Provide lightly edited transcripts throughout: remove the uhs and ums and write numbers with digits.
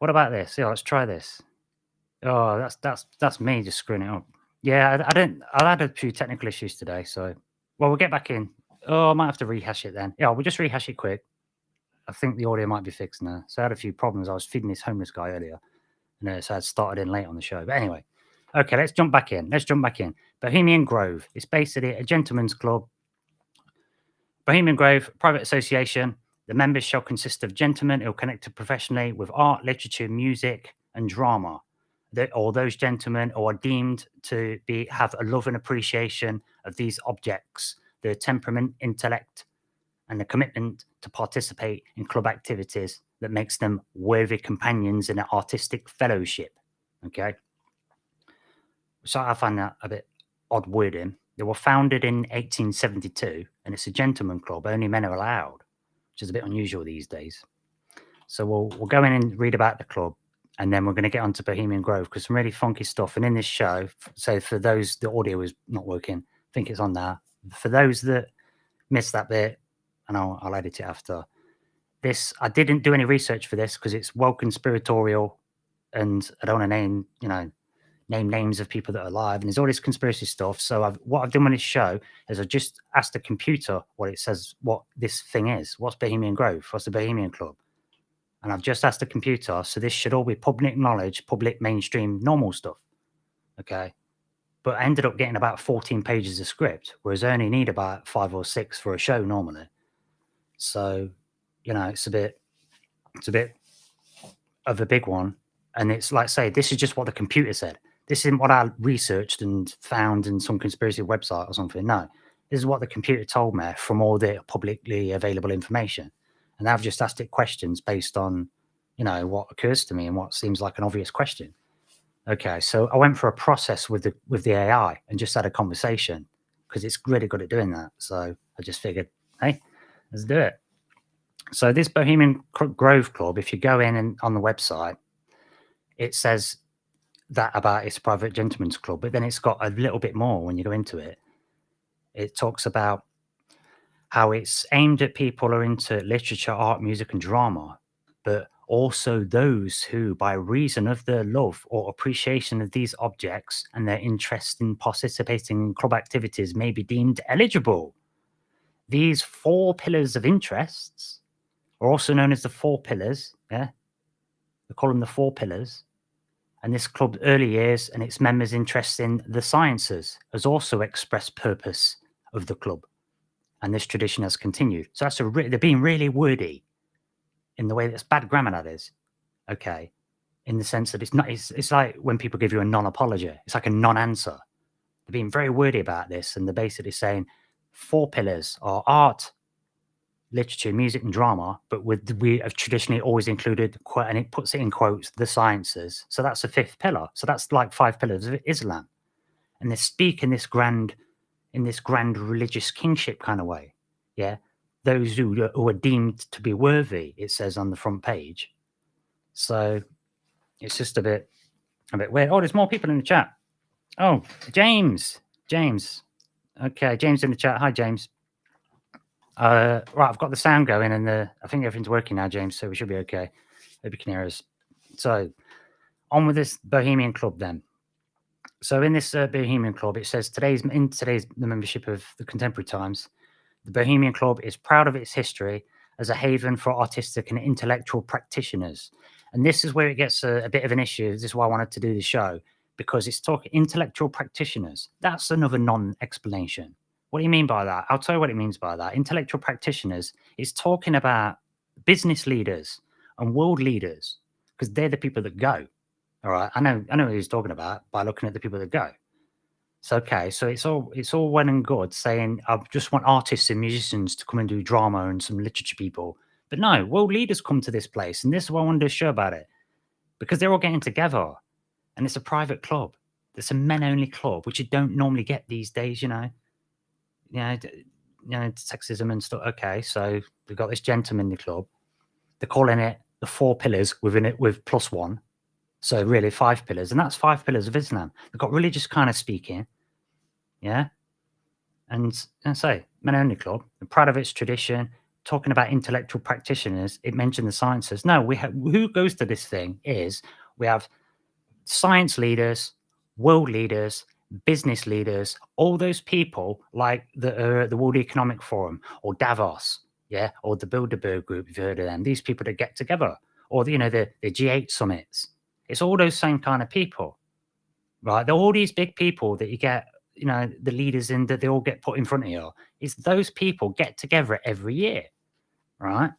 What about this? Yeah, let's try this. Oh, that's me just screwing it up. Yeah, I don't. I had a few technical issues today, so well, we'll get back in. Oh, I might have to rehash it then. Yeah, we'll just rehash it quick. I think the audio might be fixed now. So I had a few problems. I was feeding this homeless guy earlier, and so I started in late on the show. But anyway, okay, let's jump back in. Let's jump back in. Bohemian Grove. It's basically a gentleman's club. Bohemian Grove Private Association. The members shall consist of gentlemen who are connected professionally with art, literature, music, and drama. Or those gentlemen who are deemed to have a love and appreciation of these objects, their temperament, intellect, and the commitment to participate in club activities that makes them worthy companions in an artistic fellowship. Okay. So I find that a bit odd wording. They were founded in 1872, and it's a gentleman club. Only men are allowed, which is a bit unusual these days. So we'll go in and read about the club, and then we're going to get onto Bohemian Grove because some really funky stuff. And in this show, so for those the audio is not working, I think it's on there. For those that missed that bit, and I'll edit it after this. I didn't do any research for this because it's well conspiratorial, and I don't want to name names of people that are alive, and there's all this conspiracy stuff. So what I've done with this show is I just asked the computer what it says, what this thing is. What's Bohemian Grove? What's the Bohemian Club? And I've just asked the computer, so this should all be public knowledge, public mainstream, normal stuff. Okay. But I ended up getting about 14 pages of script, whereas I only need about 5 or 6 for a show normally. So, it's a bit of a big one. And it's like, say, this is just what the computer said. This isn't what I researched and found in some conspiracy website or something. No, this is what the computer told me from all the publicly available information. And I've just asked it questions based on, what occurs to me and what seems like an obvious question. Okay, so I went for a process with the AI and just had a conversation because it's really good at doing that. So I just figured, hey, let's do it. So this Bohemian Grove Club, if you go in and on the website, it says that about its private gentleman's club, but then it's got a little bit more when you go into it. It talks about how it's aimed at people who are into literature, art, music, and drama, but also those who, by reason of their love or appreciation of these objects and their interest in participating in club activities, may be deemed eligible. These 4 pillars of interests are also known as the 4 pillars. Yeah, they call them the 4 pillars. And this club's early years and its members' interest in the sciences has also expressed purpose of the club. And this tradition has continued. So they're being really wordy in the way that's bad grammar, that is. Okay. In the sense that it's like when people give you a non-apology. It's like a non-answer. They're being very wordy about this. And they're basically saying 4 pillars are art, literature, music, and drama, but we have traditionally always included, and it puts it in quotes, the sciences. So that's the 5th pillar. So that's like 5 pillars of Islam. And they speak in this grand religious kingship kind of way. Yeah. Those who are deemed to be worthy, it says on the front page. So it's just a bit weird. Oh, there's more people in the chat. Oh, James. Okay, James in the chat. Hi, James. Right, I've got the sound going and I think everything's working now, James, so we should be okay. Hope you can hear us. So on with this Bohemian Club then. So in this Bohemian Club, it says today's the membership of the Contemporary Times, the Bohemian Club is proud of its history as a haven for artistic and intellectual practitioners. And this is where it gets a bit of an issue. This is why I wanted to do the show, because it's talking intellectual practitioners. That's another non-explanation. What do you mean by that? I'll tell you what it means by that. Intellectual practitioners is talking about business leaders and world leaders, because they're the people that go. All right, I know who he's talking about by looking at the people that go. So okay, so it's all well and good saying I just want artists and musicians to come and do drama and some literature people, but no, world leaders come to this place, and this is why I wanted to show about it, because they're all getting together, and it's a private club. It's a men-only club, which you don't normally get these days, sexism and stuff. Okay, so we've got this gentleman in the club. They're calling it the 4 pillars within it with +1. So really 5 pillars, and that's 5 pillars of Islam. They've got religious kind of speaking, yeah. And I say, men only club. They're proud of its tradition, talking about intellectual practitioners, it mentioned the sciences. No, we have who goes to this thing is we have science leaders, world leaders, business leaders, all those people like the World Economic Forum or Davos, yeah, or the Bilderberg Group, if you've heard of them. These people that get together, or the G8 summits. It's all those same kind of people, right? They're all these big people that you get, the leaders in that they all get put in front of you. It's those people get together every year, right?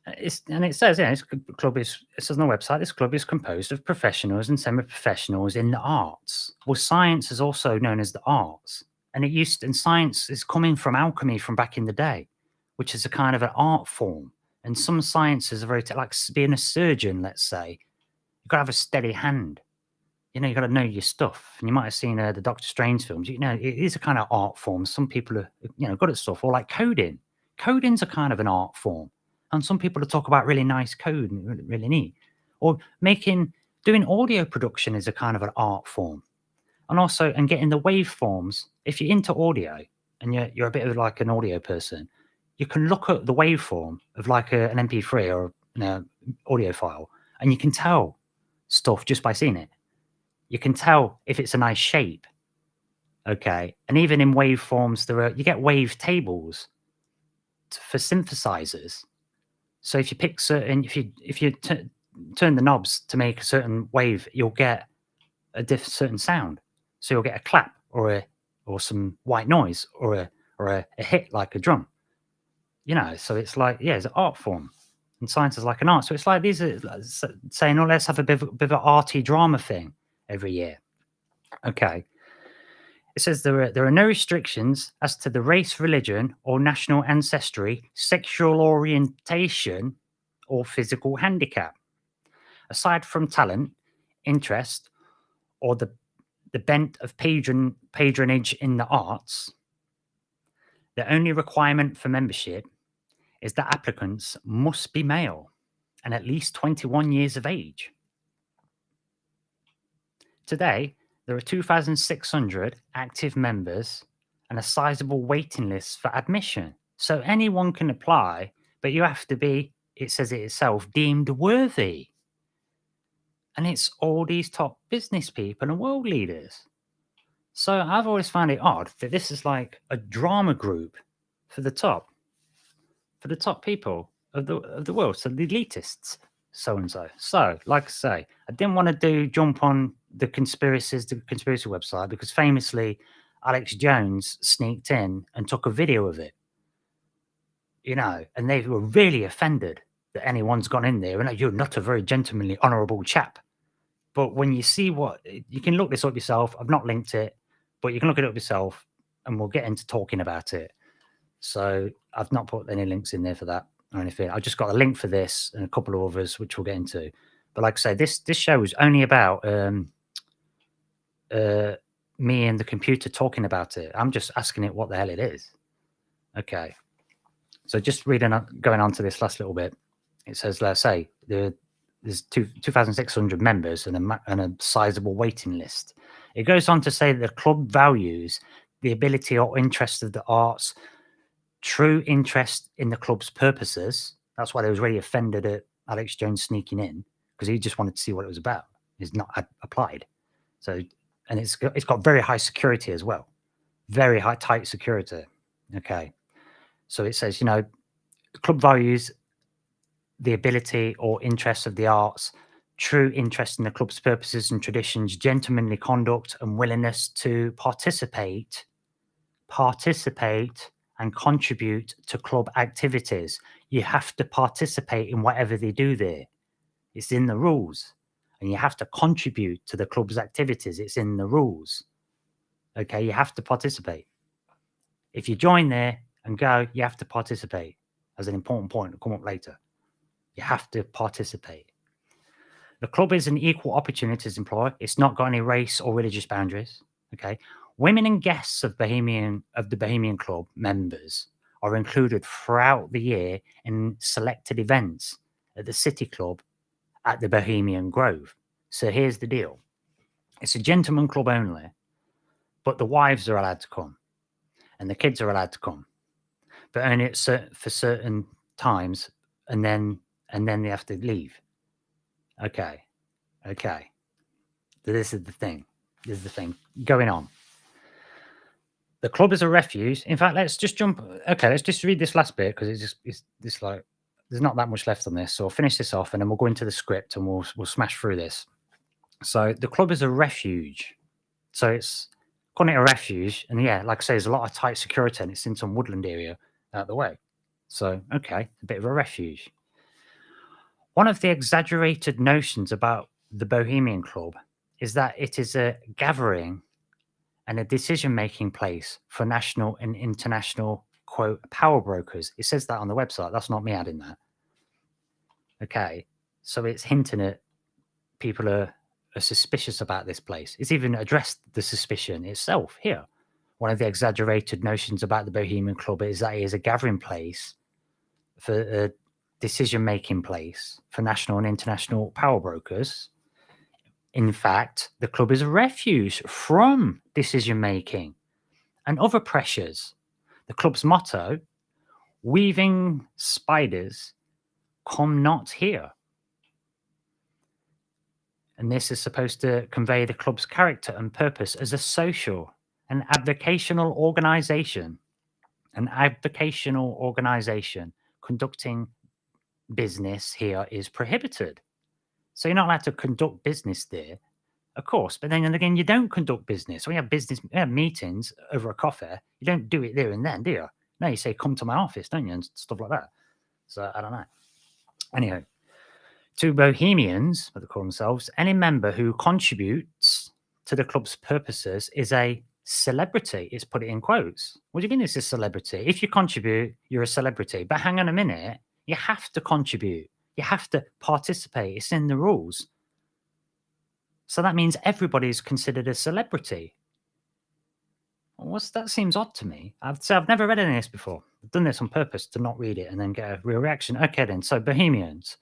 It says, yeah, it says on the website, this club is composed of professionals and semi-professionals in the arts. Well, science is also known as the arts, and science is coming from alchemy from back in the day, which is a kind of an art form. And some sciences are like being a surgeon, let's say. You've got to have a steady hand. You got to know your stuff. And you might have seen the Doctor Strange films. It is a kind of art form. Some people are, good at stuff, or like coding. Coding's a kind of an art form. And some people talk about really nice code and really, really neat. Or doing audio production is a kind of an art form. And getting the waveforms. If you're into audio and you're a bit of like an audio person, you can look at the waveform of like an MP3 or an audio file, and you can tell stuff just by seeing it. You can tell if it's a nice shape. Okay. And even in waveforms, you get wave tables for synthesizers. So if you pick if you turn the knobs to make a certain wave, you'll get a certain sound. So you'll get a clap or some white noise or a hit like a drum. So it's like, yeah, it's an art form. And science is like an art. So it's like these are saying, oh, let's have a bit of an arty drama thing every year. Okay. It says there are no restrictions as to the race, religion, or national ancestry, sexual orientation, or physical handicap. Aside from talent, interest, or the bent of patronage in the arts, the only requirement for membership is that applicants must be male and at least 21 years of age. Today, there are 2,600 active members and a sizable waiting list for admission. So anyone can apply, but you have to be, it says it itself, deemed worthy. And it's all these top business people and world leaders. So I've always found it odd that this is like a drama group for the top people of the world. So the elitists, so and so. So, like I say, I didn't want to jump on the conspiracy website because famously Alex Jones sneaked in and took a video of it. And they were really offended that anyone's gone in there and you're not a very gentlemanly, honourable chap. But when you see you can look this up yourself. I've not linked it, but you can look it up yourself and we'll get into talking about it. So I've not put any links in there for that or anything. I just got a link for this and a couple of others, which we'll get into. But like I say, this show is only about me and the computer talking about it. I'm just asking it what the hell it is. Okay. So just going on to this last little bit. It says, let's say, there's 2,600 members and a sizable waiting list. It goes on to say that the club values the ability or interest of the arts, true interest in the club's purposes. That's why they was really offended at Alex Jones sneaking in, because he just wanted to see what it was about. He's not applied. So, and it's got very high security as well. Very high, tight security. Okay. So it says, the club values the ability or interest of the arts, true interest in the club's purposes and traditions, gentlemanly conduct and willingness to participate and contribute to club activities. You have to participate in whatever they do there. It's in the rules. And you have to contribute to the club's activities. It's in the rules. Okay, you have to participate. If you join there and go, you have to participate. As an important point to come up later. You have to participate. The club is an equal opportunities employer. It's not got any race or religious boundaries. Okay. Women and guests of the Bohemian Club members are included throughout the year in selected events at the City Club at the Bohemian Grove. So here's the deal. It's a gentleman club only, but the wives are allowed to come and the kids are allowed to come. but only for certain times, and then they have to leave. Okay. This is the thing. Going on. The club is a refuge. In fact, let's just jump. Okay, let's just read this last bit because it's like there's not that much left on this. So I'll finish this off and then we'll go into the script and we'll smash through this. So the club is a refuge. So it's calling it a refuge, and yeah, like I say, there's a lot of tight security and it's in some woodland area out the way. So okay, a bit of a refuge. One of the exaggerated notions about the Bohemian Club is that it is a gathering and a decision-making place for national and international, quote, power brokers. It says that on the website. That's not me adding that. Okay. So it's hinting at people are suspicious about this place. It's even addressed the suspicion itself here. One of the exaggerated notions about the Bohemian Club is that it is a gathering place for a decision-making place for national and international power brokers. In fact, the club is a refuge from decision-making and other pressures. The club's motto, weaving spiders, come not here. And this is supposed to convey the club's character and purpose as a social and avocational organization. An avocational organization conducting business here is prohibited. So you're not allowed to conduct business there, of course. But then again, you don't conduct business. We have meetings over a coffee. You don't do it there and then, do you? No, you say, come to my office, don't you? And stuff like that. So I don't know. Anyhow, to Bohemians, what they call themselves, any member who contributes to the club's purposes is a celebrity. It's put it in quotes. What do you mean it's a celebrity? If you contribute, you're a celebrity. But hang on a minute. You have to contribute. You have to participate. It's in the rules. So that means everybody is considered a celebrity. That seems odd to me. I've never read any of this before. I've done this on purpose to not read it and then get a real reaction. Okay, then. So Bohemians,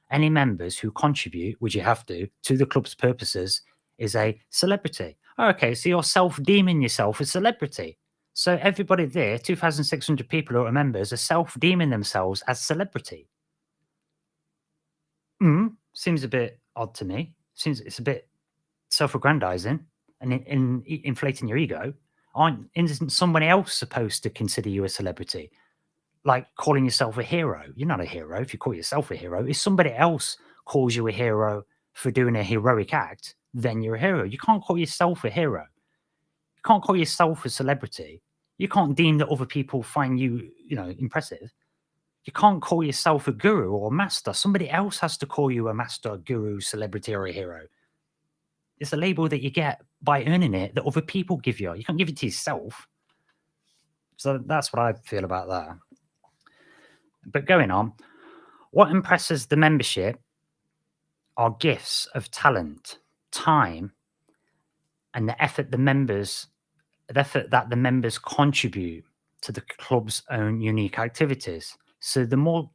any members who contribute, which you have to the club's purposes, is a celebrity. Okay, so you're self-deeming yourself a celebrity. So everybody there, 2,600 people who are members, are self-deeming themselves as celebrity. Seems a bit odd to me. Seems it's a bit self-aggrandizing and inflating your ego. Isn't somebody else supposed to consider you a celebrity? Like calling yourself a hero. You're not a hero if you call yourself a hero. If somebody else calls you a hero for doing a heroic act, then you're a hero. You can't call yourself a hero. You can't call yourself a celebrity. You can't deem that other people find you, impressive. You can't call yourself a guru or a master. Somebody else has to call you a master, guru, celebrity, or a hero. It's a label that you get by earning it that other people give you. You can't give it to yourself. So that's what I feel about that. But going on, what impresses the membership are gifts of talent, time, and the effort that the members contribute to the club's own unique activities. So the more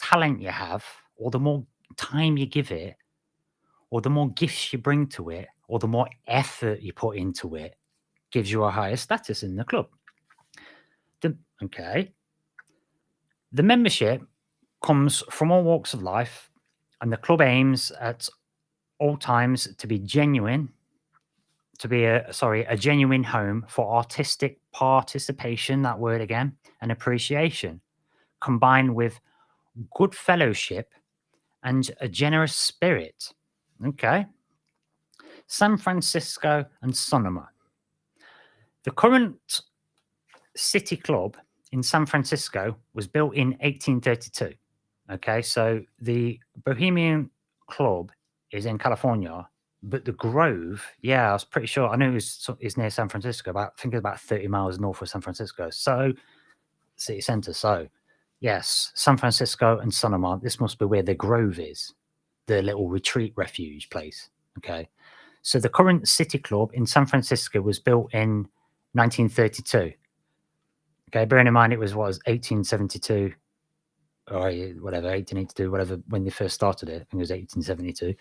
talent you have, or the more time you give it, or the more gifts you bring to it, or the more effort you put into it, gives you a higher status in the club. The membership comes from all walks of life, and the club aims at all times to be genuine, a genuine home for artistic participation, that word again, and appreciation, combined with good fellowship and a generous spirit. Okay. San Francisco and Sonoma. The current City Club in San Francisco was built in 1832. Okay, so the Bohemian Club is in California, but the Grove, I was pretty sure, I knew it's near San Francisco, I think it's about 30 miles north of San Francisco. So, city center. So, yes, San Francisco and Sonoma, this must be where the Grove is, the little retreat refuge place. Okay, so the current City Club in San Francisco was built in 1932. Okay, bearing in mind it was 1872 or whatever, 1882, whatever, when they first started it. I think it was 1872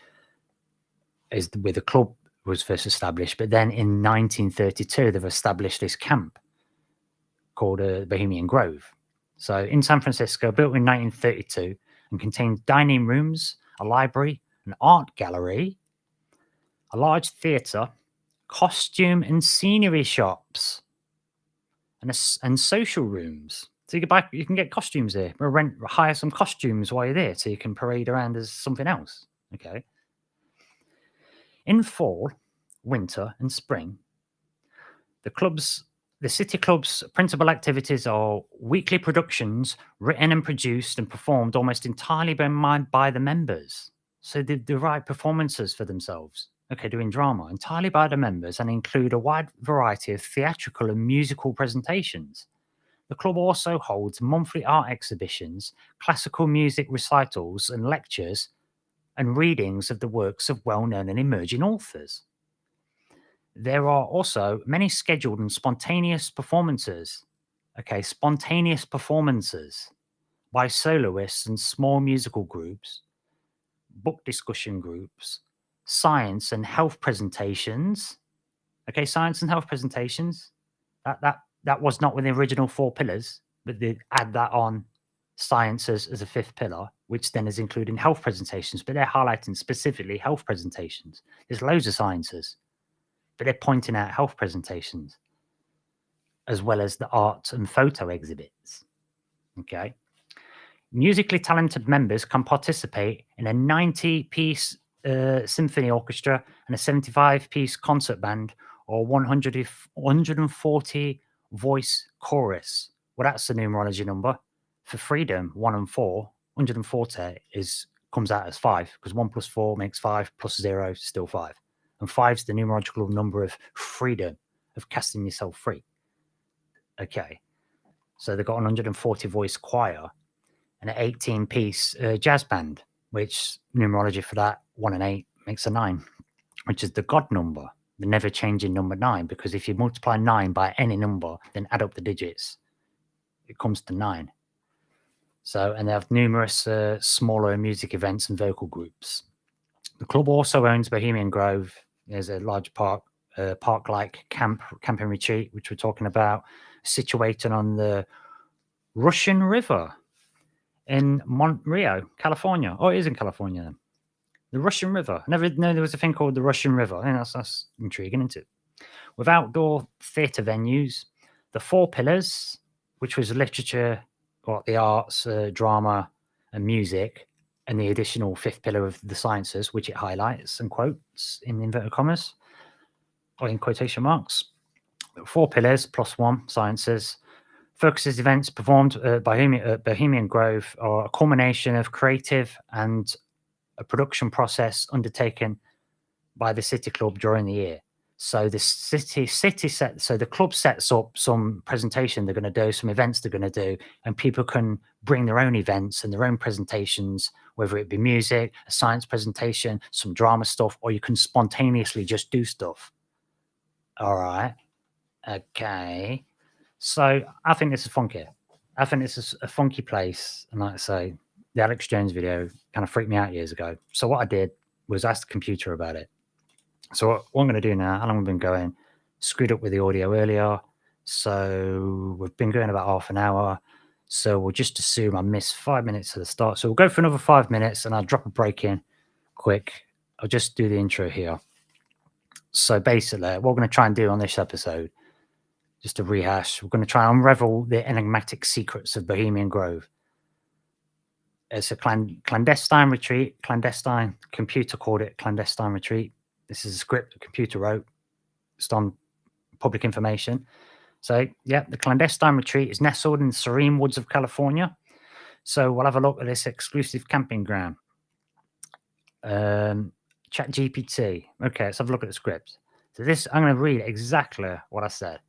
is where the club was first established. But then in 1932, they've established this camp called Bohemian Grove. So in San Francisco, built in 1932 and contains dining rooms, a library, an art gallery, a large theatre, costume and scenery shops, and social rooms. So you can get costumes here, or hire some costumes while you're there, so you can parade around as something else. Okay. In fall, winter, and spring, the City Club's principal activities are weekly productions written and produced and performed almost entirely by the members. So they write performances for themselves. Okay, doing drama entirely by the members and include a wide variety of theatrical and musical presentations. The club also holds monthly art exhibitions, classical music recitals, and lectures and readings of the works of well known and emerging authors. There are also many scheduled and spontaneous performances. Okay, spontaneous performances by soloists and small musical groups, book discussion groups, science and health presentations. Okay, science and health presentations. That was not with the original four pillars, but they add that on science as a fifth pillar, which then is including health presentations, but they're highlighting specifically health presentations. There's loads of sciences, but they're pointing out health presentations as well as the art and photo exhibits. Okay. Musically talented members can participate in a 90-piece symphony orchestra and a 75-piece concert band or 140 voice chorus. Well, that's the numerology number. For freedom, 1 and 4, 140 comes out as 5 because 1 plus 4 makes 5 plus 0 is still 5. And 5 is the numerological number of freedom, of casting yourself free. Okay. So they've got an 140 voice choir and an 18-piece jazz band, which numerology for that 1 and 8 makes a 9, which is the God number, the never changing number 9. Because if you multiply 9 by any number, then add up the digits, it comes to 9. So, and they have numerous smaller music events and vocal groups. The club also owns Bohemian Grove. There's a large park-like camping retreat, which we're talking about, situated on the Russian River in Rio, California. Oh, it is in California then. The Russian River. I never knew there was a thing called the Russian River. I think that's intriguing, isn't it? With outdoor theatre venues, the 4 pillars, which was literature, or the arts, drama, and music, and the additional 5th pillar of the sciences, which it highlights and quotes in inverted commas, or in quotation marks. 4 pillars plus 1, sciences, focuses events performed at Bohemian Grove are a culmination of creative and a production process undertaken by the City Club during the year. So the the club sets up some presentation they're going to do, some events they're going to do, and people can bring their own events and their own presentations, whether it be music, a science presentation, some drama stuff, or you can spontaneously just do stuff. All right. Okay. So I think this is funky. I think this is a funky place. And like I say, the Alex Jones video kind of freaked me out years ago. So what I did was ask the computer about it. So what I'm going to do now, how long have we been going? Screwed up with the audio earlier. So we've been going about half an hour. So we'll just assume I missed 5 minutes at the start. So we'll go for another 5 minutes and I'll drop a break in quick. I'll just do the intro here. So basically, what we're going to try and do on this episode, just to rehash, we're going to try and unravel the enigmatic secrets of Bohemian Grove. It's a clandestine retreat. Computer called it clandestine retreat. This is a script the computer wrote. It's on public information. So, yeah, the clandestine retreat is nestled in the serene woods of California. So we'll have a look at this exclusive camping ground. ChatGPT. Okay, let's have a look at the script. So this, I'm going to read exactly what I said.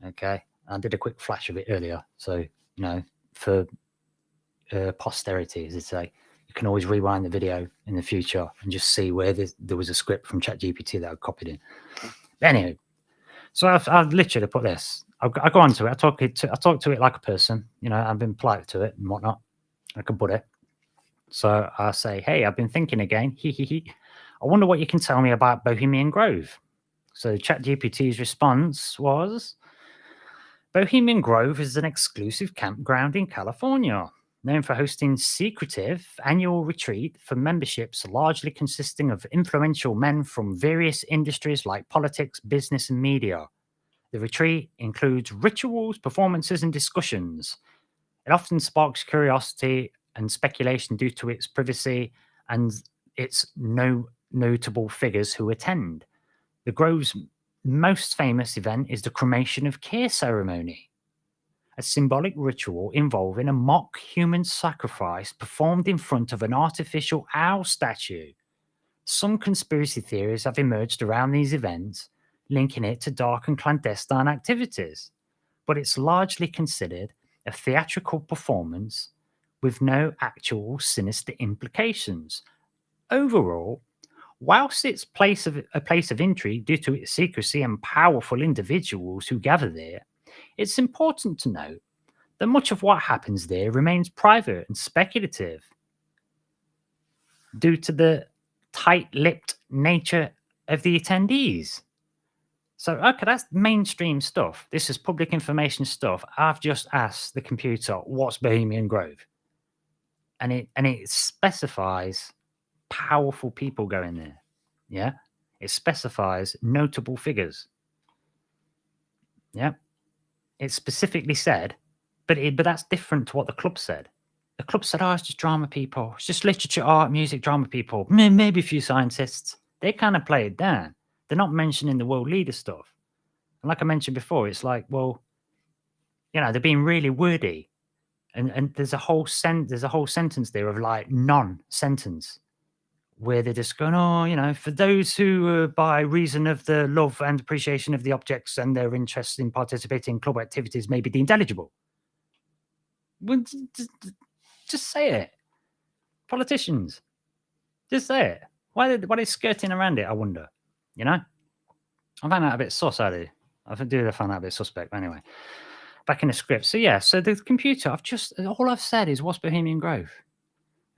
Okay, I did a quick flash of it earlier. So, for posterity, as they say, you can always rewind the video in the future and just see where there was a script from ChatGPT that I copied in. But anyway, so I've literally put this. I go on to it. I talk to it like a person. I've been polite to it and whatnot, like a buddy. So I say, hey, I've been thinking again. I wonder what you can tell me about Bohemian Grove. So ChatGPT's response was, Bohemian Grove is an exclusive campground in California, known for hosting secretive annual retreat for memberships largely consisting of influential men from various industries like politics, business, and media. The retreat includes rituals, performances, and discussions. It often sparks curiosity and speculation due to its privacy and its no notable figures who attend. The Grove's most famous event is the cremation of care ceremony, a symbolic ritual involving a mock human sacrifice performed in front of an artificial owl statue. Some conspiracy theories have emerged around these events, linking it to dark and clandestine activities, but it's largely considered a theatrical performance with no actual sinister implications. Overall, whilst it's a place of intrigue due to its secrecy and powerful individuals who gather there, it's important to note that much of what happens there remains private and speculative due to the tight-lipped nature of the attendees. So, okay, that's mainstream stuff. This is public information stuff. I've just asked the computer, what's Bohemian Grove? And it specifies powerful people going there. Yeah. It specifies notable figures. Yeah. It specifically said, but that's different to what the club said. The club said, oh, it's just drama people. It's just literature, art, music, drama people. Maybe a few scientists. They kind of play it down. They're not mentioning the world leader stuff. And like I mentioned before, it's like, well, they're being really wordy. And there's a whole sentence there of like non-sentence where they're just going, oh, for those who, by reason of the love and appreciation of the objects and their interest in participating in club activities may be deemed eligible. Well, just say it. Politicians, just say it. Why are they skirting around it, I wonder? I found that a bit sus, I do. I find that a bit suspect. But anyway, back in the script. So yeah, so the computer, all I've said is what's Bohemian Grove?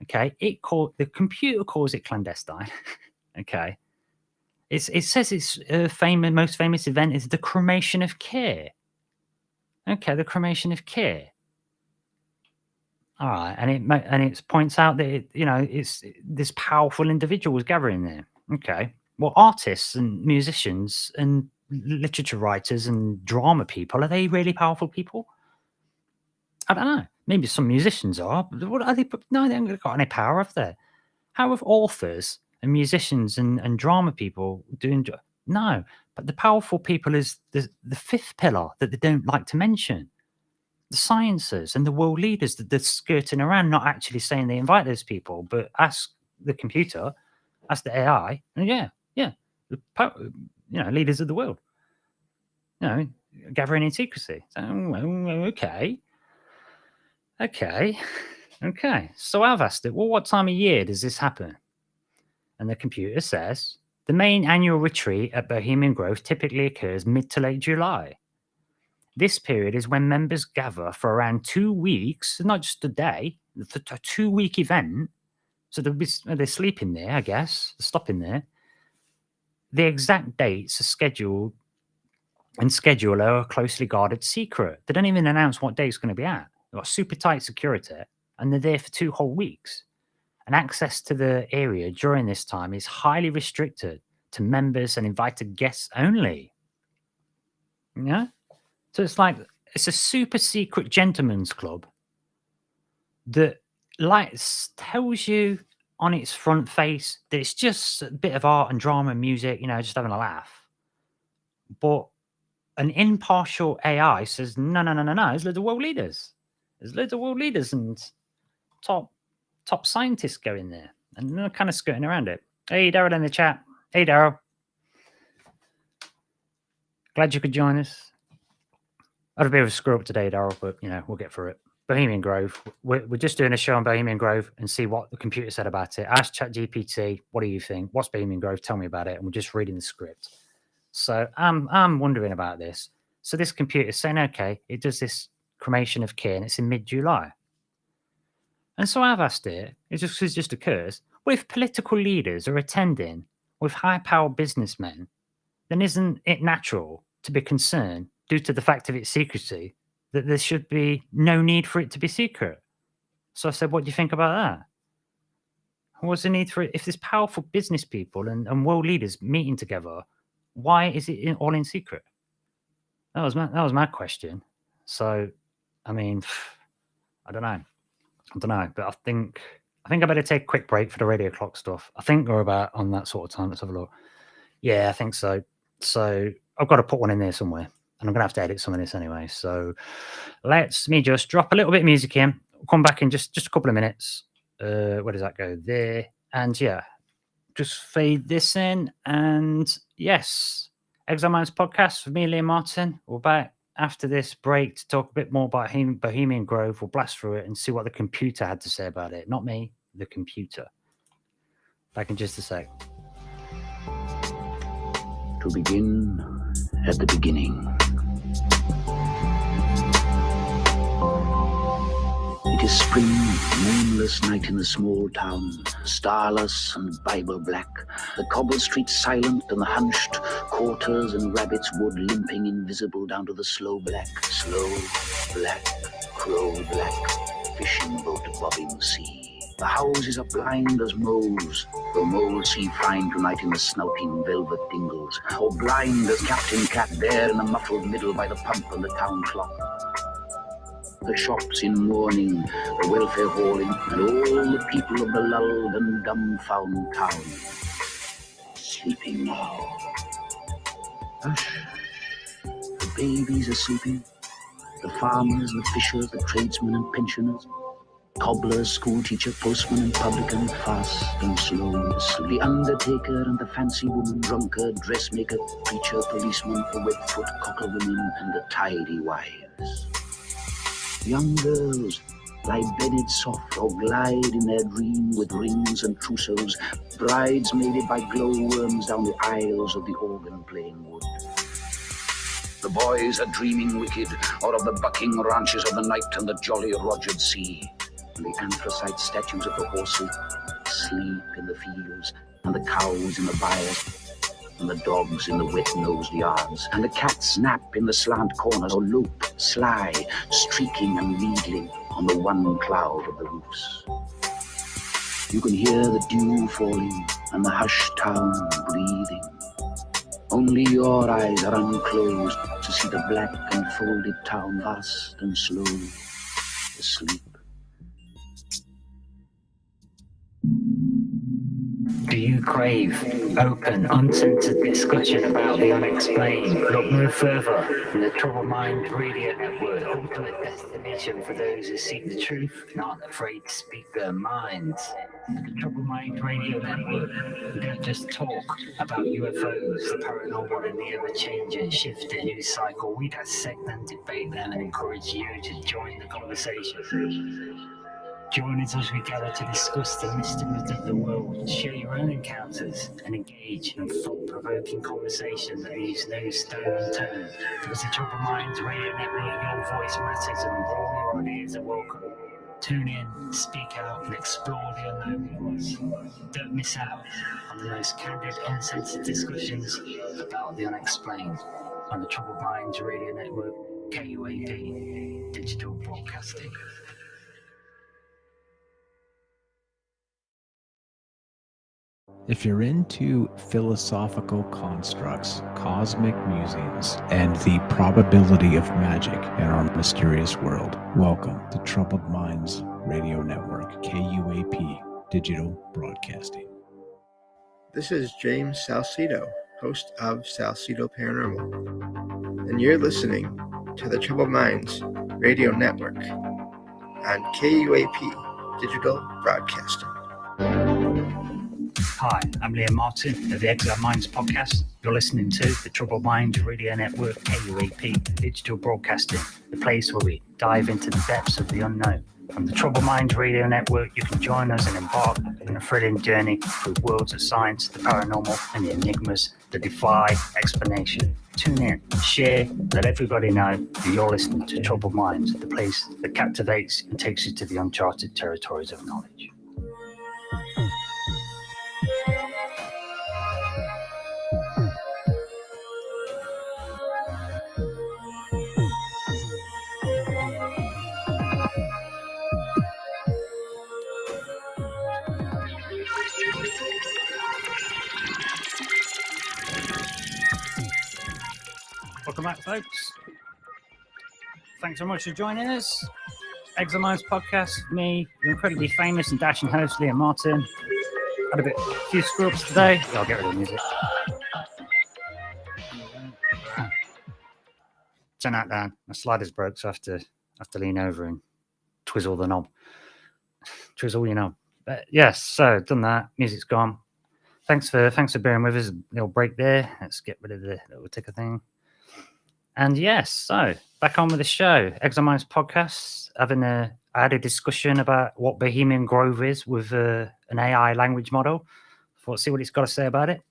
Okay, the computer calls it clandestine. Okay, it says its most famous event is the cremation of care. Okay, the cremation of care. All right, and it points out that it's this powerful individuals gathering there. Okay, well, artists and musicians and literature writers and drama people, are they really powerful people? I don't know. Maybe some musicians are. But what are they? No, they haven't got any power, have they? How have authors and musicians and drama people doing? No, but the powerful people is the fifth pillar that they don't like to mention. The sciences and the world leaders that they're skirting around, not actually saying they invite those people, but ask the computer, ask the AI, and leaders of the world, gathering in secrecy. So, okay. So I've asked it, well, what time of year does this happen? And the computer says the main annual retreat at Bohemian Grove typically occurs mid to late July. This period is when members gather for around 2 weeks, not just a day, for a 2-week event. So they're sleeping there, I guess, they're stopping there. The exact dates are scheduled and schedule are a closely guarded secret. They don't even announce what day it's going to be at. They've got super tight security and they're there for 2 whole weeks. And access to the area during this time is highly restricted to members and invited guests only. Yeah? So it's a super secret gentleman's club that tells you on its front face that it's just a bit of art and drama and music, just having a laugh. But an impartial AI says, no, there's loads of world leaders. There's loads of world leaders and top scientists going there. And they're kind of skirting around it. Hey, Daryl in the chat. Hey, Daryl. Glad you could join us. I had a bit of a screw up today, Daryl, but, we'll get through it. Bohemian Grove. We're just doing a show on Bohemian Grove and see what the computer said about it. Ask ChatGPT, what do you think? What's Bohemian Grove? Tell me about it. And we're just reading the script. So I'm wondering about this. So this computer is saying, okay, it does this cremation of care and it's in mid-July. And so I've asked it just occurs, well, if political leaders are attending with high-powered businessmen, then isn't it natural to be concerned due to the fact of its secrecy, that there should be no need for it to be secret. So I said, what do you think about that? What's the need for it? If there's powerful business people and world leaders meeting together, why is it all in secret? That was my question. So, I mean, I don't know, but I think I better take a quick break for the radio clock stuff. I think we're about on that sort of time. Let's have a look. Yeah, I think so. So I've got to put one in there somewhere, and I'm gonna have to edit some of this anyway. So let's me just drop a little bit of music in. We'll come back in just a couple of minutes. Where does that go? There. And yeah, just fade this in. And yes, Exile Minds podcast with me, Liam Martin. We're back after this break to talk a bit more about Bohemian Grove. We'll blast through it and see what the computer had to say about it. Not me, the computer. Back in just a sec. To begin at the beginning. It is spring, moonless night in the small town, starless and Bible black, the cobble streets silent and the hunched quarters and rabbit's wood limping invisible down to the slow black, crow black, fishing boat bobbing sea. The houses are blind as moles, though moles see fine tonight in the snouting velvet dingles, or blind as Captain Cat there in the muffled middle by the pump and the town clock. The shops in mourning, the welfare hauling, and all the people of the lulled and dumbfound town, sleeping now. Hush, the babies are sleeping, the farmers, the fishers, the tradesmen and pensioners, cobblers, schoolteacher, postman and publican, fast and slow asleep. The undertaker and the fancy woman, drunkard, dressmaker, preacher, policeman, the wet-foot cocker women, and the tidy wives. Young girls lie bedded soft or glide in their dream with rings and trousseaux, bridesmaided by glowworms down the aisles of the organ-playing wood. The boys are dreaming wicked, or of the bucking ranches of the night and the jolly Rogered sea. And the anthracite statues of the horses sleep in the fields, and the cows in the byres, and the dogs in the wet-nosed yards, and the cats nap in the slant corners, or lope, sly, streaking and needling on the one cloud of the roofs. You can hear the dew falling and the hushed town breathing. Only your eyes are unclosed to see the black and folded town vast and slow asleep. Do you crave open, uncensored discussion about the unexplained? Look no further than the Troubled Mind Radio Network, ultimate destination for those who seek the truth and aren't afraid to speak their minds. The Troubled Mind Radio Network, we don't just talk about UFOs, the paranormal and the ever-changing, shifting news cycle. We dissect them, debate them, and encourage you to join the conversation. Join us as we gather to discuss the mysteries of the world, share your own encounters, and engage in thought-provoking conversation that leaves no stone unturned. Because the Troubled Minds Radio Network, your voice matters and all your ideas are welcome. Tune in, speak out, and explore the unknown with us. Don't miss out on the most candid, uncensored discussions about the unexplained on the Troubled Minds Radio Network, KUAP, Digital Broadcasting. If you're into philosophical constructs, cosmic musings, and the probability of magic in our mysterious world, welcome to Troubled Minds Radio Network, KUAP Digital Broadcasting. This is James Salcedo, host of Salcedo Paranormal, and you're listening to the Troubled Minds Radio Network on KUAP Digital Broadcasting. Hi, I'm Liam Martin of the Exile Minds podcast. You're listening to the Troubled Minds Radio Network, KUAP Digital Broadcasting, the place where we dive into the depths of the unknown. From the Troubled Minds Radio Network, you can join us and embark on a thrilling journey through worlds of science, the paranormal, and the enigmas that defy explanation. Tune in, share, let everybody know that you're listening to Troubled Minds, the place that captivates and takes you to the uncharted territories of knowledge. Welcome back, folks. Thanks so much for joining us. Examine's podcast, me, your incredibly famous and dashing host, Liam Martin. Had a few screw-ups today. I'll get rid of the music. Turn that down. My slider's broke, so I have to lean over and twizzle the knob. Twizzle your knob. But yes, so done that. Music's gone. Thanks for bearing with us. A little break there. Let's get rid of the little ticker thing. And yes, so back on with the show. Examine's podcast, I had a discussion about what Bohemian Grove is with an AI language model. Thought, see what it's got to say about it.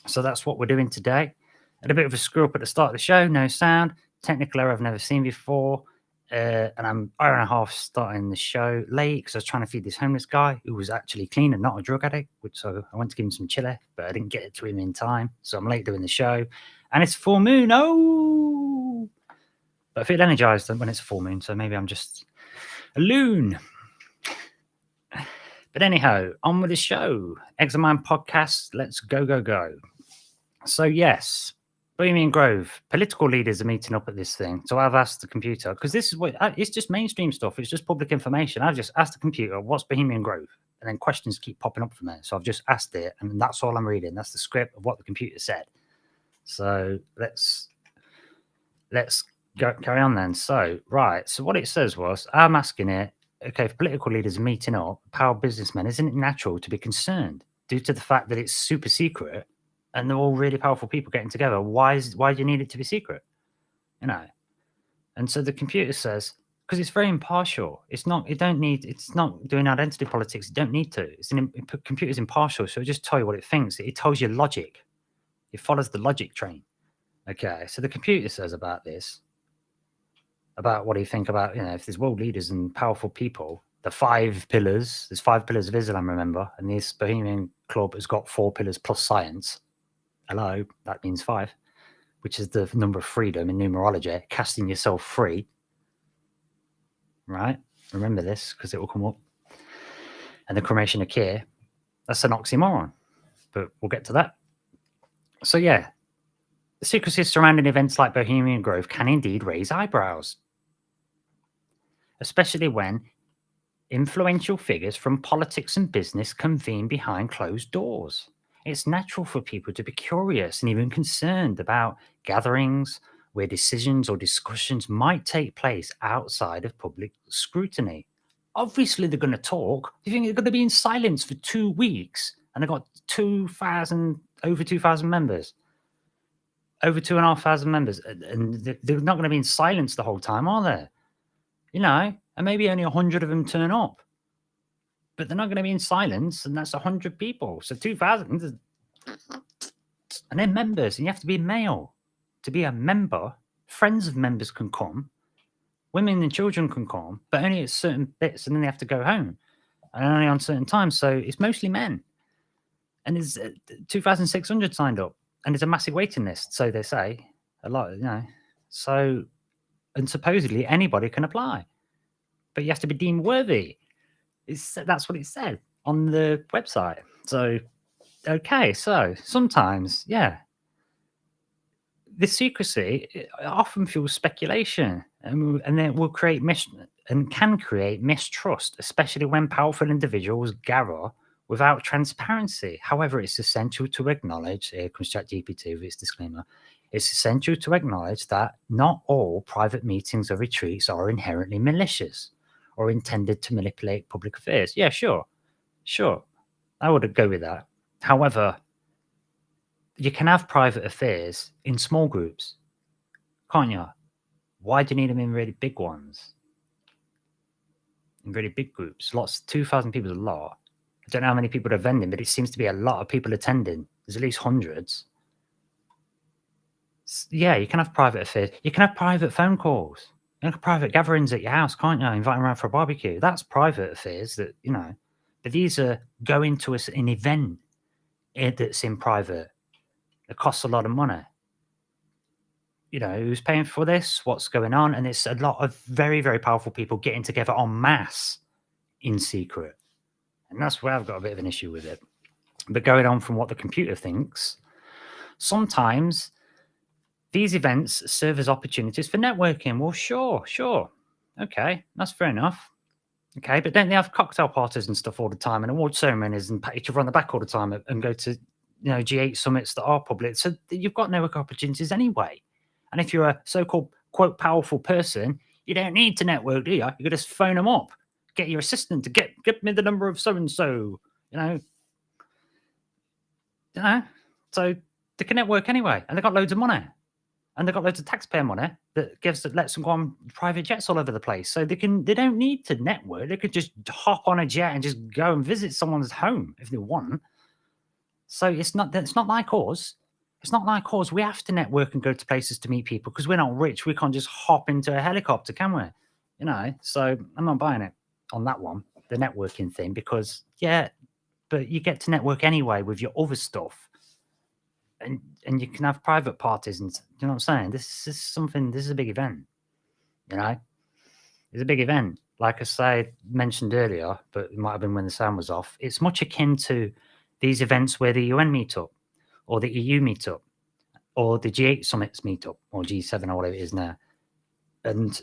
So that's what we're doing today. Had a bit of a screw up at the start of the show. No sound. Technical error I've never seen before. And I'm an hour and a half starting the show late because I was trying to feed this homeless guy who was actually clean and not a drug addict. So I went to give him some chili, but I didn't get it to him in time. So I'm late doing the show. And it's full moon. Oh! But I feel energized when it's full moon. So maybe I'm just a loon. But anyhow, on with the show. Examine podcast. Let's go, go, go. So yes, Bohemian Grove, political leaders are meeting up at this thing. So I've asked the computer, because this is it's just mainstream stuff. It's just public information. I've just asked the computer, what's Bohemian Grove? And then questions keep popping up from there. So I've just asked it, and that's all I'm reading. That's the script of what the computer said. So let's go carry on then. So, right. So what it says was, I'm asking it, okay, if political leaders are meeting up, power businessmen, isn't it natural to be concerned due to the fact that it's super secret and they're all really powerful people getting together? Why do you need it to be secret? You know? And so the computer says, because it's very impartial. It's not doing identity politics. You don't need to. Computer's impartial. So it just tell you what it thinks. It tells you logic. It follows the logic train. Okay. So the computer says about this, about what do you think about, if there's world leaders and powerful people, the 5 pillars, there's 5 pillars of Islam, remember? And this Bohemian Club has got 4 pillars plus science. Hello, that means 5, which is the number of freedom in numerology, casting yourself free. Right? Remember this, because it will come up. And the cremation of care, that's an oxymoron. But we'll get to that. So yeah, the secrecy surrounding events like Bohemian Grove can indeed raise eyebrows, especially when influential figures from politics and business convene behind closed doors. It's natural for people to be curious and even concerned about gatherings where decisions or discussions might take place outside of public scrutiny. Obviously, they're going to talk. Do you think they're going to be in silence for 2 weeks? And they've got over 2,000 members. Over 2,500 members. And they're not going to be in silence the whole time, are they? And maybe only 100 of them turn up. But they're not going to be in silence, and that's 100 people. So 2,000. And they're members, and you have to be male to be a member. Friends of members can come. Women and children can come, but only at certain bits, and then they have to go home. And only on certain times. So it's mostly men. And there's 2,600 signed up. And there's a massive waiting list, so they say. A lot, So, and supposedly anybody can apply. But you have to be deemed worthy. That's what it said on the website. So, okay, so sometimes, the secrecy often fuels speculation, and then it will create can create mistrust, especially when powerful individuals gather without transparency. However, it's essential to acknowledge, here comes ChatGPT with its disclaimer, it's essential to acknowledge that not all private meetings or retreats are inherently malicious or intended to manipulate public affairs. Yeah, sure. I would go with that. However, you can have private affairs in small groups, can't you? Why do you need them in really big ones? In really big groups? 2,000 people is a lot. I don't know how many people are vending, but it seems to be a lot of people attending. There's at least hundreds. Yeah, you can have private affairs. You can have private phone calls. You can have private gatherings at your house, can't you? Invite them around for a barbecue. That's private affairs that, But these are going to an event that's in private. It costs a lot of money. Who's paying for this? What's going on? And it's a lot of very, very powerful people getting together en masse in secret. And that's where I've got a bit of an issue with it. But going on from what the computer thinks, sometimes These events serve as opportunities for networking. Well, sure. Okay, that's fair enough. Okay, but don't they have cocktail parties and stuff all the time and award ceremonies and pat each other on the back all the time and go to, G8 summits that are public? So you've got network opportunities anyway. And if you're a so-called, quote, powerful person, you don't need to network, do you? You could just phone them up, get your assistant to get me the number of so-and-so, you know. So they can network anyway. And they've got loads of money. And they've got loads of taxpayer money that lets them go on private jets all over the place. So they don't need to network. They could just hop on a jet and just go and visit someone's home if they want. So it's not like us. It's not like us. We have to network and go to places to meet people because we're not rich. We can't just hop into a helicopter, can we? So I'm not buying it on that one, the networking thing, because but you get to network anyway with your other stuff. And you can have private parties, and you know what I'm saying? This is a big event, It's a big event. Like mentioned earlier, but it might have been when the sound was off. It's much akin to these events where the UN meet up, or the EU meet up, or the G8 summits meet up, or G7 or whatever it is now. And,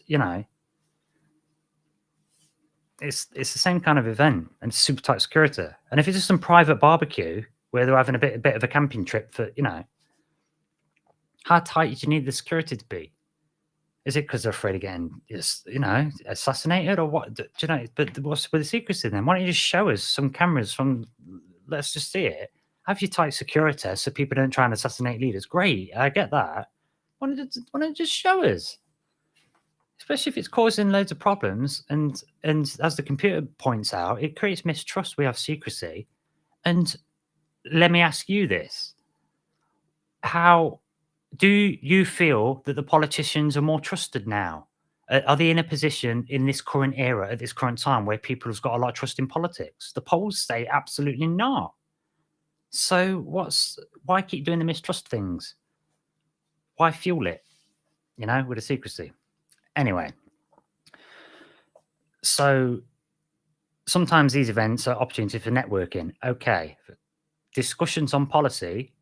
it's the same kind of event, and it's super tight security. And if it's just some private barbecue where they're having a bit of a camping trip for, how tight do you need the security to be? Is it because they're afraid of getting, assassinated or what? Do you know? But what's with the secrecy then? Why don't you just show us some cameras from? Let's just see it. Have your tight security so people don't try and assassinate leaders. Great, I get that. Why don't you just show us? Especially if it's causing loads of problems, and as the computer points out, it creates mistrust. We have secrecy, and let me ask you this: how do you feel that the politicians are more trusted now? Are they in a position in this current era, at this current time, where people have got a lot of trust in politics? The polls say absolutely not. So why keep doing the mistrust things? Why fuel it, with the secrecy? Anyway, so sometimes these events are opportunities for networking. Okay, discussions on policy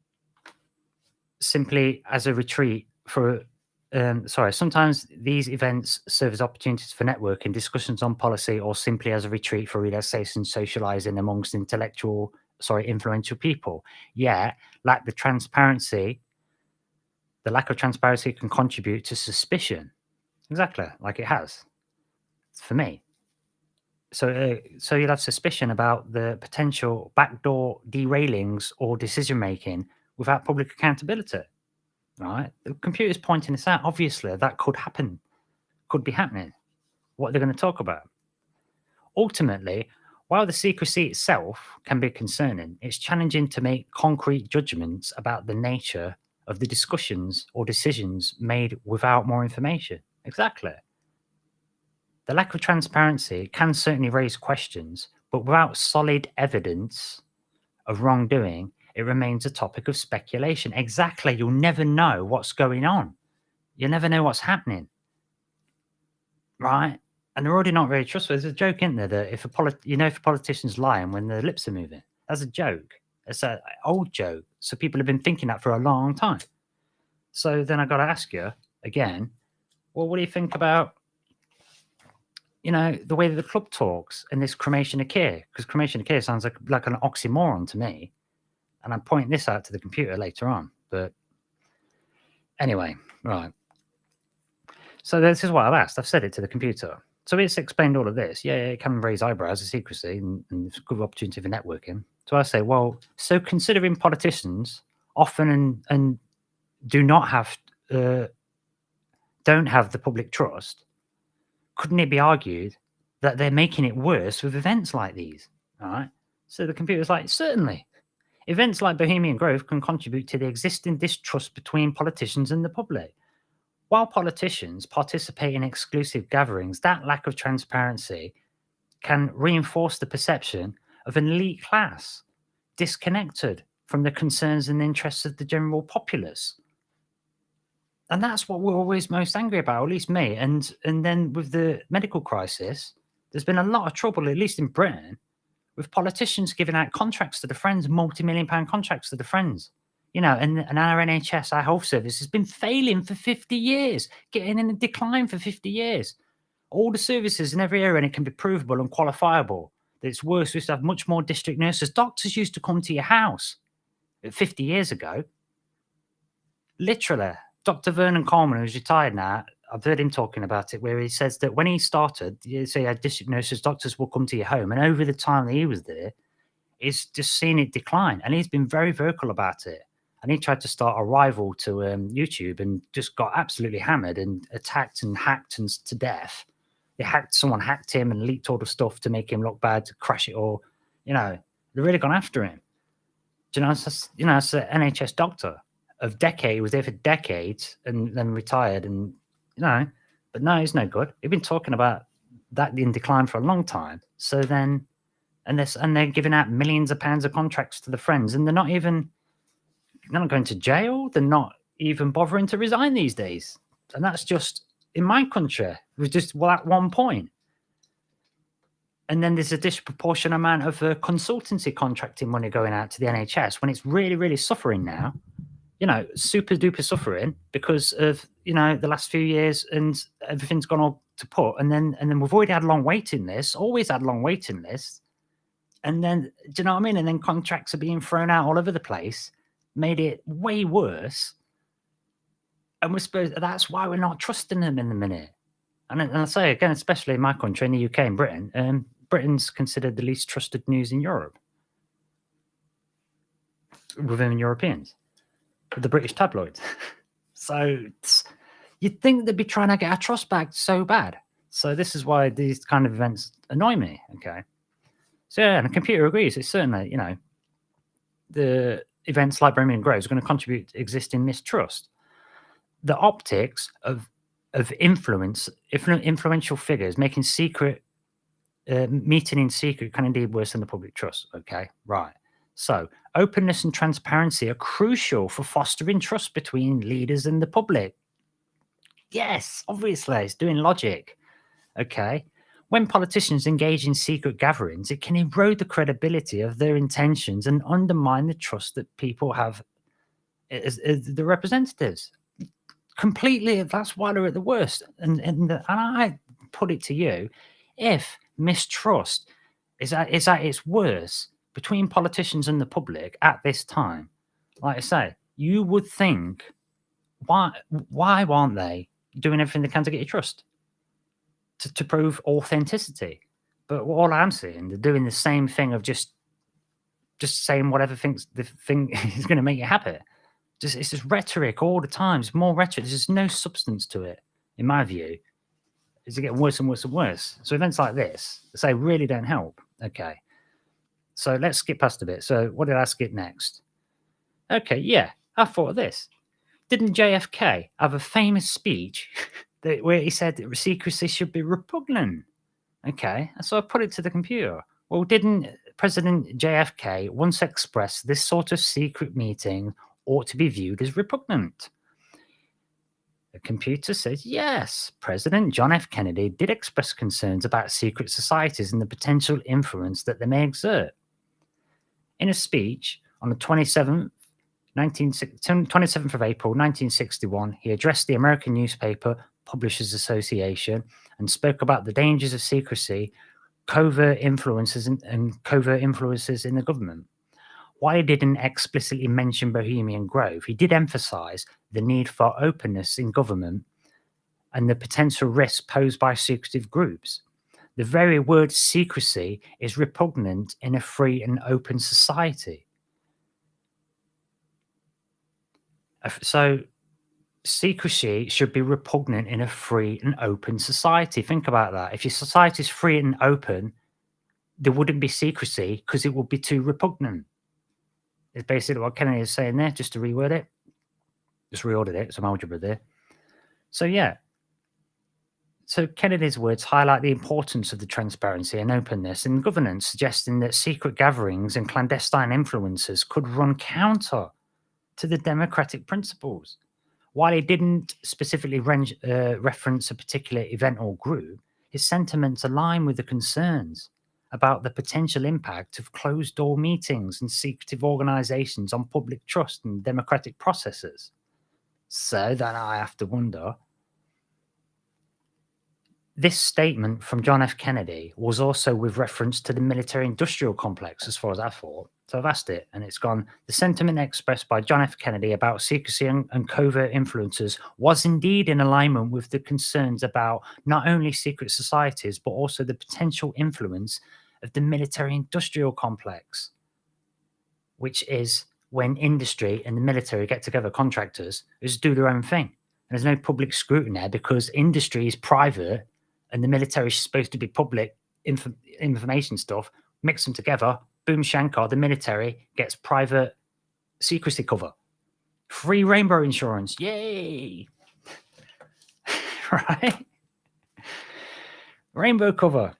simply as a retreat for sometimes these events serve as opportunities for networking, discussions on policy, or simply as a retreat for relaxation, socializing amongst influential people. The lack of transparency can contribute to suspicion. Exactly, like it has for me. So you'll have suspicion about the potential backdoor derailings or decision making without public accountability. Right? The computer's pointing this out. Obviously, that could happen, could be happening. What they're going to talk about. Ultimately, while the secrecy itself can be concerning, it's challenging to make concrete judgments about the nature of the discussions or decisions made without more information. Exactly. The lack of transparency can certainly raise questions, but without solid evidence of wrongdoing, it remains a topic of speculation. Exactly. You'll never know what's going on. You'll never know what's happening. Right? And they're already not very trustworthy. There's a joke, isn't there, that if a politician's lying when their lips are moving. That's a joke. It's an old joke. So people have been thinking that for a long time. So then I got to ask you again, well, what do you think about, the way that the club talks and this cremation of care? Because cremation of care sounds like an oxymoron to me. And I'm pointing this out to the computer later on. But anyway, right. So this is what I've asked. I've said it to the computer. So it's explained all of this. Yeah, it can raise eyebrows of secrecy and it's a good opportunity for networking. So I say, well, so considering politicians often and do not have, don't have the public trust, couldn't it be argued that they're making it worse with events like these? All right. So the computer's like, certainly. Events like Bohemian Grove can contribute to the existing distrust between politicians and the public. While politicians participate in exclusive gatherings, that lack of transparency can reinforce the perception of an elite class, disconnected from the concerns and interests of the general populace. And that's what we're always most angry about, or at least me. And then with the medical crisis, there's been a lot of trouble, at least in Britain, with politicians giving out contracts to the Friends, multi-million-pound contracts to the Friends. You know, and our NHS, our health service has been failing for 50 years, getting in a decline for 50 years. All the services in every area, and it can be provable and qualifiable. That it's worse. We used to have much more district nurses. Doctors used to come to your house 50 years ago. Literally, Dr. Vernon Coleman, who's retired now, I've heard him talking about it, where he says that when he started, you say district nurses, doctors will come to your home, and over the time that he was there, he's just seen it decline, and he's been very vocal about it. And he tried to start a rival to YouTube and just got absolutely hammered and attacked and hacked and to death. Someone hacked him and leaked all the stuff to make him look bad, to crash it all. You know, they've really gone after him. Do you know, it's an NHS doctor of decade. He was there for decades and then retired, and but no, he's no good. He's been talking about that in decline for a long time. So then, and they're giving out millions of pounds of contracts to the friends, and they're not going to jail. They're not even bothering to resign these days. And that's just in my country. It was just at one point. And then there's a disproportionate amount of consultancy contracting money going out to the NHS when it's really, really suffering now. Super duper suffering because of the last few years, and everything's gone all to pot. And then we've already had long waiting lists, always had long waiting lists. And then, do you know what I mean? And then contracts are being thrown out all over the place, made it way worse. And we're supposed that's why we're not trusting them in the minute. And I say again, especially in my country, in the UK and Britain, Britain's considered the least trusted news in Europe within Europeans, with the British tabloids. So you'd think they'd be trying to get our trust back so bad. So this is why these kind of events annoy me. Okay. So yeah, and the computer agrees. It's certainly, the events like Bohemian Grove is going to contribute to existing mistrust. The optics of influential figures making secret meeting in secret can indeed worsen the public trust. Okay, right. So openness and transparency are crucial for fostering trust between leaders and the public. Yes, obviously, it's doing logic. Okay. When politicians engage in secret gatherings, it can erode the credibility of their intentions and undermine the trust that people have as the representatives. Completely, that's why they're at the worst. And I put it to you, if mistrust is at its worst between politicians and the public at this time, like I say, you would think, why aren't they doing everything they can to get your trust? To prove authenticity. But all I'm seeing, they're doing the same thing of just saying whatever the thing is going to make you happy. It's just rhetoric all the time. It's more rhetoric. There's just no substance to it, in my view. It's getting worse and worse and worse. So events like this, say, really don't help. Okay. So let's skip past a bit. So what did I skip next? Okay, yeah, I thought of this. Didn't JFK have a famous speech where he said that secrecy should be repugnant? Okay, so I put it to the computer. Well, didn't President JFK once express this sort of secret meeting ought to be viewed as repugnant? The computer says, yes, President John F. Kennedy did express concerns about secret societies and the potential influence that they may exert. In a speech on the 27th of April, 1961, he addressed the American Newspaper Publishers Association and spoke about the dangers of secrecy, covert influences and covert influences in the government. While he didn't explicitly mention Bohemian Grove, he did emphasize the need for openness in government and the potential risks posed by secretive groups. The very word secrecy is repugnant in a free and open society. So secrecy should be repugnant in a free and open society. Think about that. If your society is free and open, there wouldn't be secrecy because it would be too repugnant. It's basically what Kennedy is saying there, just to reword it. Just reordered it, some algebra there. So yeah. So Kennedy's words highlight the importance of the transparency and openness in governance, suggesting that secret gatherings and clandestine influences could run counter to the democratic principles. While he didn't specifically reference a particular event or group, his sentiments align with the concerns about the potential impact of closed-door meetings and secretive organizations on public trust and democratic processes. So then I have to wonder, this statement from John F. Kennedy was also with reference to the military-industrial complex, as far as I thought. So I've asked it, and it's gone, the sentiment expressed by John F. Kennedy about secrecy and covert influences was indeed in alignment with the concerns about not only secret societies, but also the potential influence of the military-industrial complex, which is when industry and the military get together, contractors, just do their own thing. And there's no public scrutiny there because industry is private and the military is supposed to be public information stuff. Mix them together, boom shankar, the military gets private secrecy cover. Free rainbow insurance, yay! Right? Rainbow cover.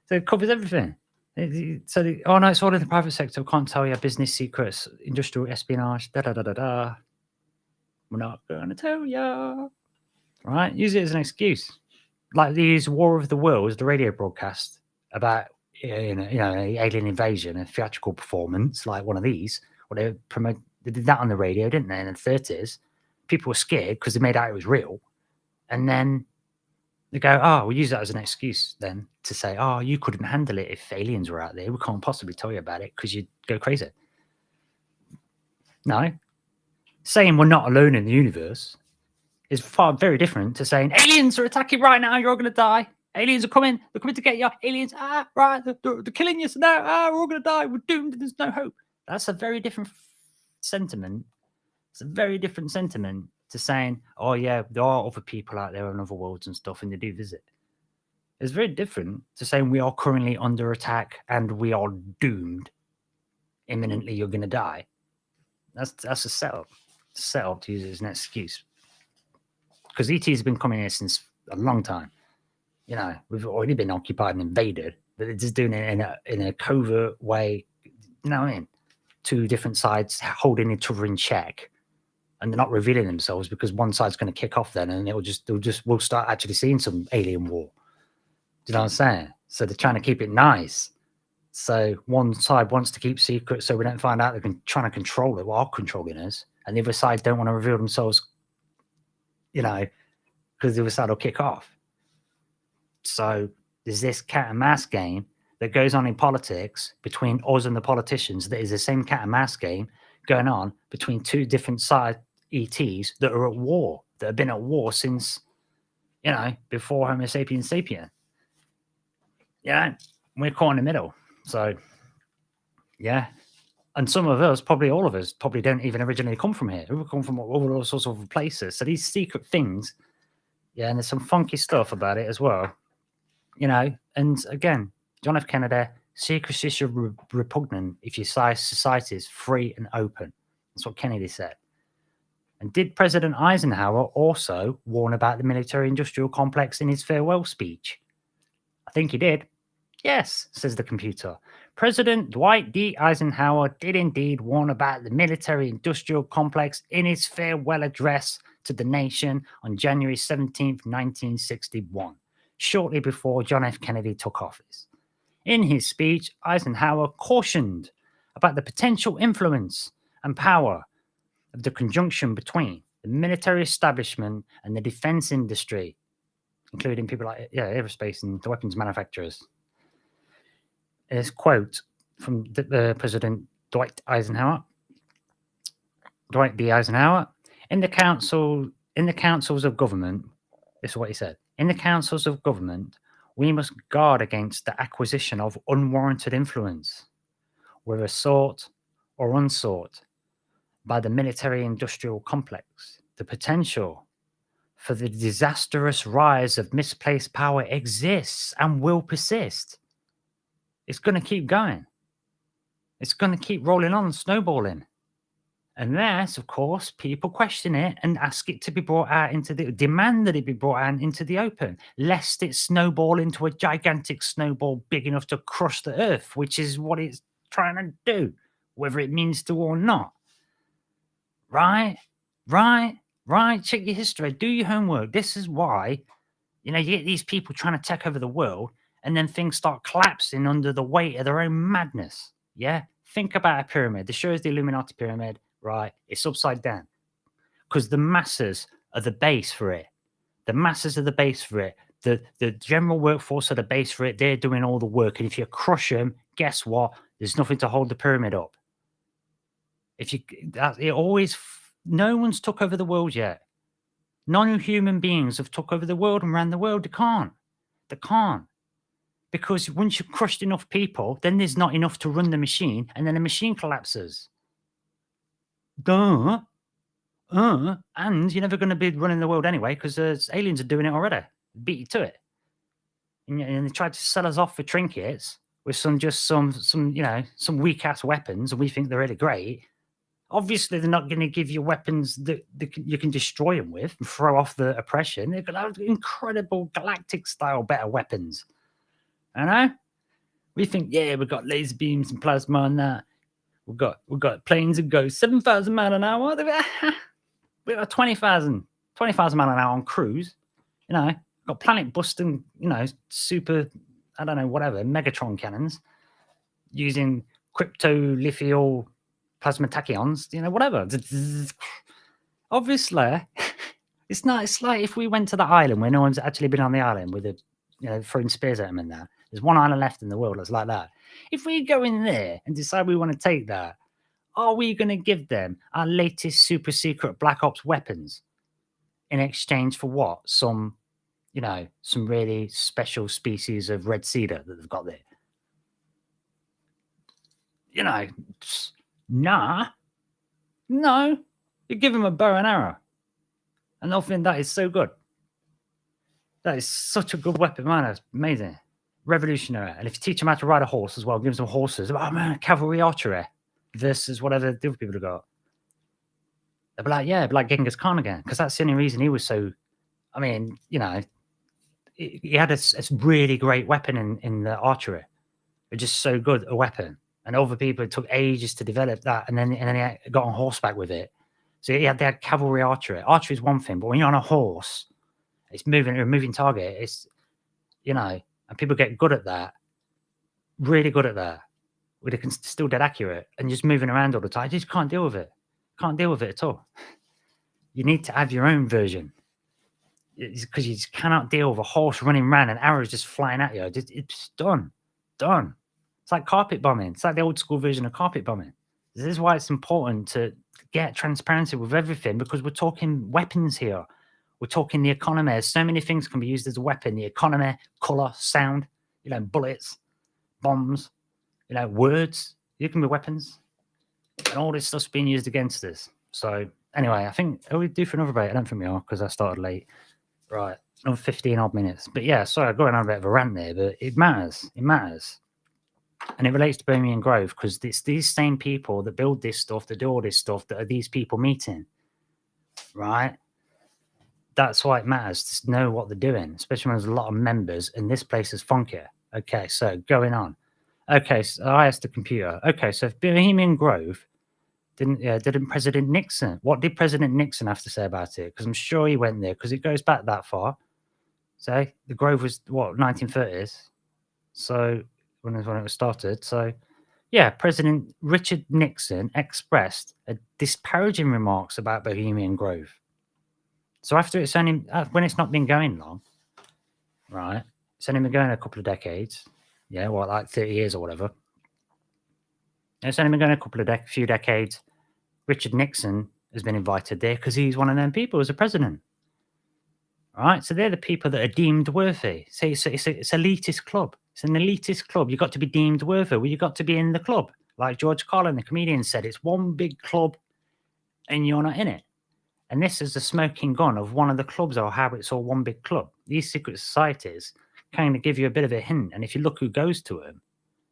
So it covers everything. So, oh no, it's all in the private sector. We can't tell you business secrets, industrial espionage, da-da-da-da-da. We're not going to tell you. Right? Use it as an excuse. Like they use War of the Worlds, the radio broadcast about alien invasion and theatrical performance, like one of these. Well, they did that on the radio, didn't they? In the 30s, people were scared because they made out it was real, and then they go, "Oh, we'll use that as an excuse then to say, oh, you couldn't handle it if aliens were out there. We can't possibly tell you about it because you'd go crazy." No, saying we're not alone in the universe is very different to saying aliens are attacking right now. You're all going to die. Aliens are coming. They're coming to get you. Aliens, right, they're killing you. So now, we're all going to die. We're doomed. There's no hope. That's a very different sentiment. It's a very different sentiment to saying, oh, yeah, there are other people out there on other worlds and stuff, and they do visit. It's very different to saying we are currently under attack and we are doomed. Imminently, you're going to die. That's a setup. Setup to use it as an excuse. Because ET has been coming here since a long time. You know, we've already been occupied and invaded, but they're just doing it in a covert way. You know what I mean? Two different sides holding each other in check, and they're not revealing themselves because one side's going to kick off then, and we'll start actually seeing some alien war. Do you know what I'm saying? So they're trying to keep it nice. So one side wants to keep secret so we don't find out they're trying to control it, are controlling us, and the other side don't want to reveal themselves. You know, because the other side will kick off. So there's this cat and mouse game that goes on in politics between us and the politicians. That is the same cat and mouse game going on between two different side ETs that are at war, that have been at war since, before Homo sapiens sapien. Yeah, we're caught in the middle. So, yeah. And some of us, probably all of us, probably don't even originally come from here. We come from all sorts of places. So these secret things, yeah, and there's some funky stuff about it as well. And again, John F. Kennedy, secrecy should be repugnant if your society is free and open. That's what Kennedy said. And did President Eisenhower also warn about the military-industrial complex in his farewell speech? I think he did. Yes, says the computer. President Dwight D. Eisenhower did indeed warn about the military-industrial complex in his farewell address to the nation on January 17, 1961, shortly before John F. Kennedy took office. In his speech, Eisenhower cautioned about the potential influence and power of the conjunction between the military establishment and the defense industry, including people like aerospace and the weapons manufacturers. This quote from President Dwight D. Eisenhower. In the councils of government, this is what he said. In the councils of government, we must guard against the acquisition of unwarranted influence, whether sought or unsought, by the military-industrial complex. The potential for the disastrous rise of misplaced power exists and will persist. It's going to keep going. It's going to keep rolling on, snowballing. Unless, of course, people question it and ask it to be brought out demand that it be brought out into the open, lest it snowball into a gigantic snowball big enough to crush the earth, which is what it's trying to do, whether it means to or not. Right? Check your history. Do your homework. This is why, you get these people trying to take over the world, and then things start collapsing under the weight of their own madness. Yeah, think about a pyramid. They show us the Illuminati pyramid, right? It's upside down because the masses are the base for it. The masses are the base for it. The general workforce are the base for it. They're doing all the work, and if you crush them, guess what? There's nothing to hold the pyramid up. If you, it always, no one's took over the world yet. Non-human beings have took over the world and ran the world. They can't. They can't. Because once you've crushed enough people, then there's not enough to run the machine, and then the machine collapses. And you're never going to be running the world anyway, because aliens are doing it already. Beat you to it. And they tried to sell us off for trinkets with some weak ass weapons, and we think they're really great. Obviously, they're not going to give you weapons that you can destroy them with and throw off the oppression. They're going to have incredible galactic style better weapons. I know. We think, yeah, we've got laser beams and plasma and that. We've got planes that go 7,000 miles an hour. We've got 20,000 miles an hour on cruise. Got planet busting, super, I don't know, whatever, Megatron cannons using crypto-lithial plasma tachyons, whatever. Obviously, it's like if we went to the island where no one's actually been on the island with throwing spears at them and that. There's one island left in the world that's like that. If we go in there and decide we want to take that, are we going to give them our latest super secret black ops weapons in exchange for what? Some really special species of red cedar that they've got there. Nah. No. You give them a bow and arrow. And I think that is so good. That is such a good weapon, man. That's amazing. Revolutionary. And if you teach them how to ride a horse as well, give them some horses. Oh, man, cavalry archery versus whatever the other people have got. They'll be like, yeah, like Genghis Khan again. Because that's the only reason he was so... I mean, he had a really great weapon in the archery. It was just so good a weapon. And other people, it took ages to develop that. And then he got on horseback with it. So they had cavalry archery. Archery is one thing, but when you're on a horse, it's a moving target. It's, and people get good at that. Really good at that. Where they can still dead accurate. And just moving around all the time. You just can't deal with it. Can't deal with it at all. You need to have your own version. Because you just cannot deal with a horse running around and arrows just flying at you. It's done. It's like carpet bombing. It's like the old school version of carpet bombing. This is why it's important to get transparency with everything, because we're talking weapons here. We're talking the economy. So many things can be used as a weapon. The economy, colour, sound, bullets, bombs, words. You can be weapons. And all this stuff's being used against us. So anyway, I think, are we due for another break? I don't think we are, because I started late. Right, another 15 odd minutes. But yeah, sorry, I'm going on a bit of a rant there, but it matters. It matters. And it relates to Bohemian Grove, because it's these same people that build this stuff, that do all this stuff, that are these people meeting. Right? That's why it matters to know what they're doing, especially when there's a lot of members and this place is funkier. Okay, so going on. Okay, so I asked the computer. Okay, so if Bohemian Grove didn't President Nixon? What did President Nixon have to say about it? Because I'm sure he went there, because it goes back that far. So the Grove was, 1930s? So when it was started. So, yeah, President Richard Nixon expressed disparaging remarks about Bohemian Grove. So after when it's not been going long, right? It's only been going a couple of decades. Yeah, like 30 years or whatever. It's only been going a few decades. Richard Nixon has been invited there because he's one of them people as a president. All right, so they're the people that are deemed worthy. So it's elitist club. It's an elitist club. You've got to be deemed worthy. Well, you've got to be in the club. Like George Carlin, the comedian, said, it's one big club and you're not in it. And this is the smoking gun of one of the clubs, or how it's all one big club. These secret societies kind of give you a bit of a hint. And if you look who goes to them,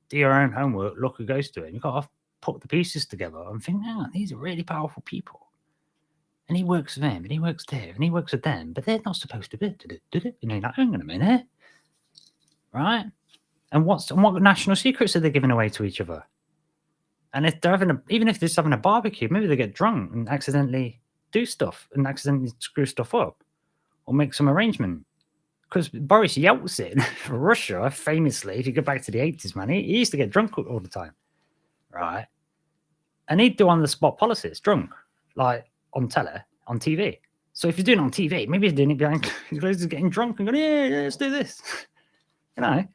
do your own homework, look who goes to it. You've got to put the pieces together and think, these are really powerful people. And he works with them, and he works there, and he works with them, but they're not supposed to be. You're like, hang on a minute. Right? And what national secrets are they giving away to each other? And if they're even if they're just having a barbecue, maybe they get drunk and accidentally do stuff and accidentally screw stuff up or make some arrangement. because Boris Yeltsin, Russia, famously, if you go back to the 80s, man, he used to get drunk all the time, right? And he'd do on-the-spot policies, drunk, like on TV. So if you're doing it on TV, maybe he's doing it behind closed, getting drunk and going, yeah, let's do this, you know?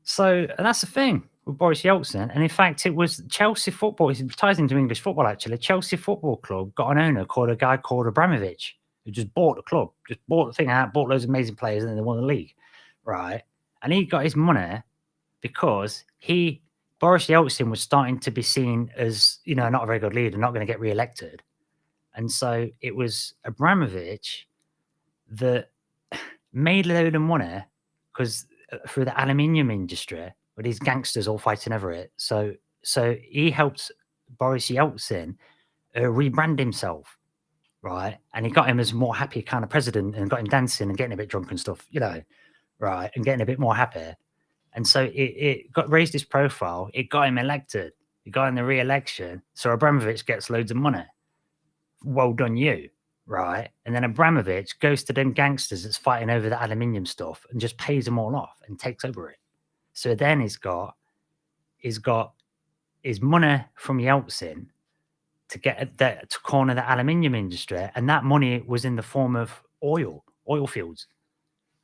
So, and that's the thing with Boris Yeltsin. And in fact, it was Chelsea football. It ties into English football, actually. Chelsea Football Club got an owner called a guy called Abramovich, who just bought the club, just bought the thing out, bought loads of amazing players, and then they won the league, right? And he got his money because Boris Yeltsin was starting to be seen as, you know, not a very good leader, not going to get re-elected. And so it was Abramovich that made a load of money because through the aluminium industry, with these gangsters all fighting over it. So he helped Boris Yeltsin rebrand himself, right? And he got him as a more happy kind of president and got him dancing and getting a bit drunk and stuff, you know, right? And getting a bit more happy. And so it got raised his profile. It got him elected. It got him the re-election. So Abramovich gets loads of money. Well done, you, right? And then Abramovich goes to them gangsters that's fighting over the aluminium stuff and just pays them all off and takes over it. So then he's got his money from Yeltsin to get to corner the aluminium industry, and that money was in the form of oil fields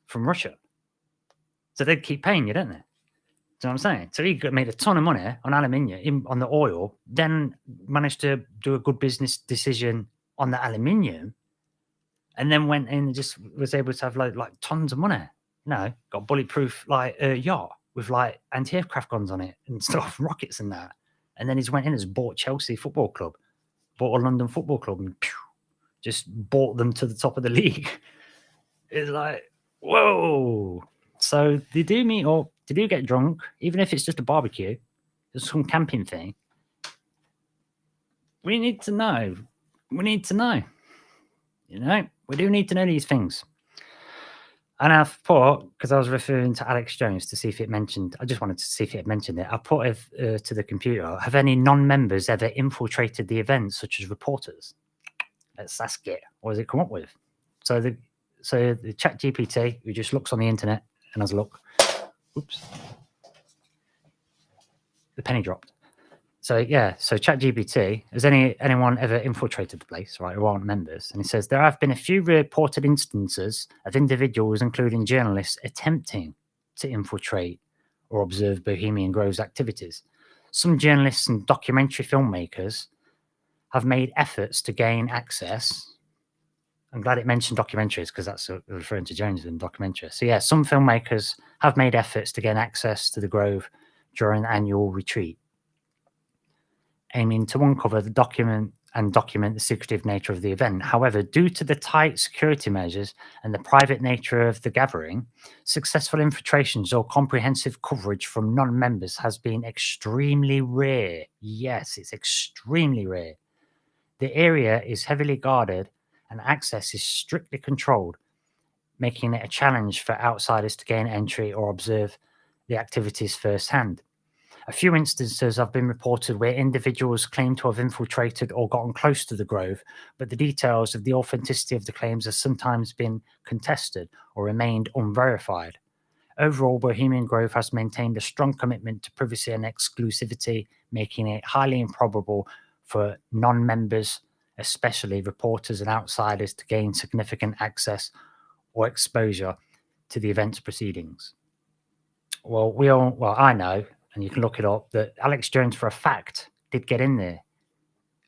from Russia. So they'd keep paying you, don't they? Do you know what I'm saying? So he made a ton of money on aluminium, on the oil, then managed to do a good business decision on the aluminium, and then went in and just was able to have like tons of money. You know, got bulletproof like yacht with like anti-aircraft guns on it and stuff, rockets and that. And then he's went in and bought Chelsea Football Club, bought a London Football Club, and just bought them to the top of the league. It's like, whoa. So they do meet up, they do get drunk, even if it's just a barbecue, there's some camping thing. We need to know. We need to know. You know, we do need to know these things. And I've put, because I was referring to Alex Jones to see if it mentioned, I just wanted to see if it mentioned it. I put it to the computer. Have any non-members ever infiltrated the event, such as reporters? Let's ask it. What does it come up with? So the ChatGPT, who just looks on the internet and has a look. Oops. The penny dropped. So yeah, so ChatGPT, has anyone ever infiltrated the place, right, who aren't members? And it says, there have been a few reported instances of individuals, including journalists, attempting to infiltrate or observe Bohemian Grove's activities. Some journalists and documentary filmmakers have made efforts to gain access. I'm glad it mentioned documentaries because that's referring to Jones in documentary. So yeah, some filmmakers have made efforts to gain access to the Grove during the annual retreat, aiming to uncover the document the secretive nature of the event. However, due to the tight security measures and the private nature of the gathering, successful infiltrations or comprehensive coverage from non-members has been extremely rare. Yes, it's extremely rare. The area is heavily guarded and access is strictly controlled, making it a challenge for outsiders to gain entry or observe the activities firsthand. A few instances have been reported where individuals claim to have infiltrated or gotten close to the Grove, but the details of the authenticity of the claims have sometimes been contested or remained unverified. Overall, Bohemian Grove has maintained a strong commitment to privacy and exclusivity, making it highly improbable for non-members, especially reporters and outsiders, to gain significant access or exposure to the event's proceedings. Well, I know, and you can look it up, that Alex Jones, for a fact, did get in there.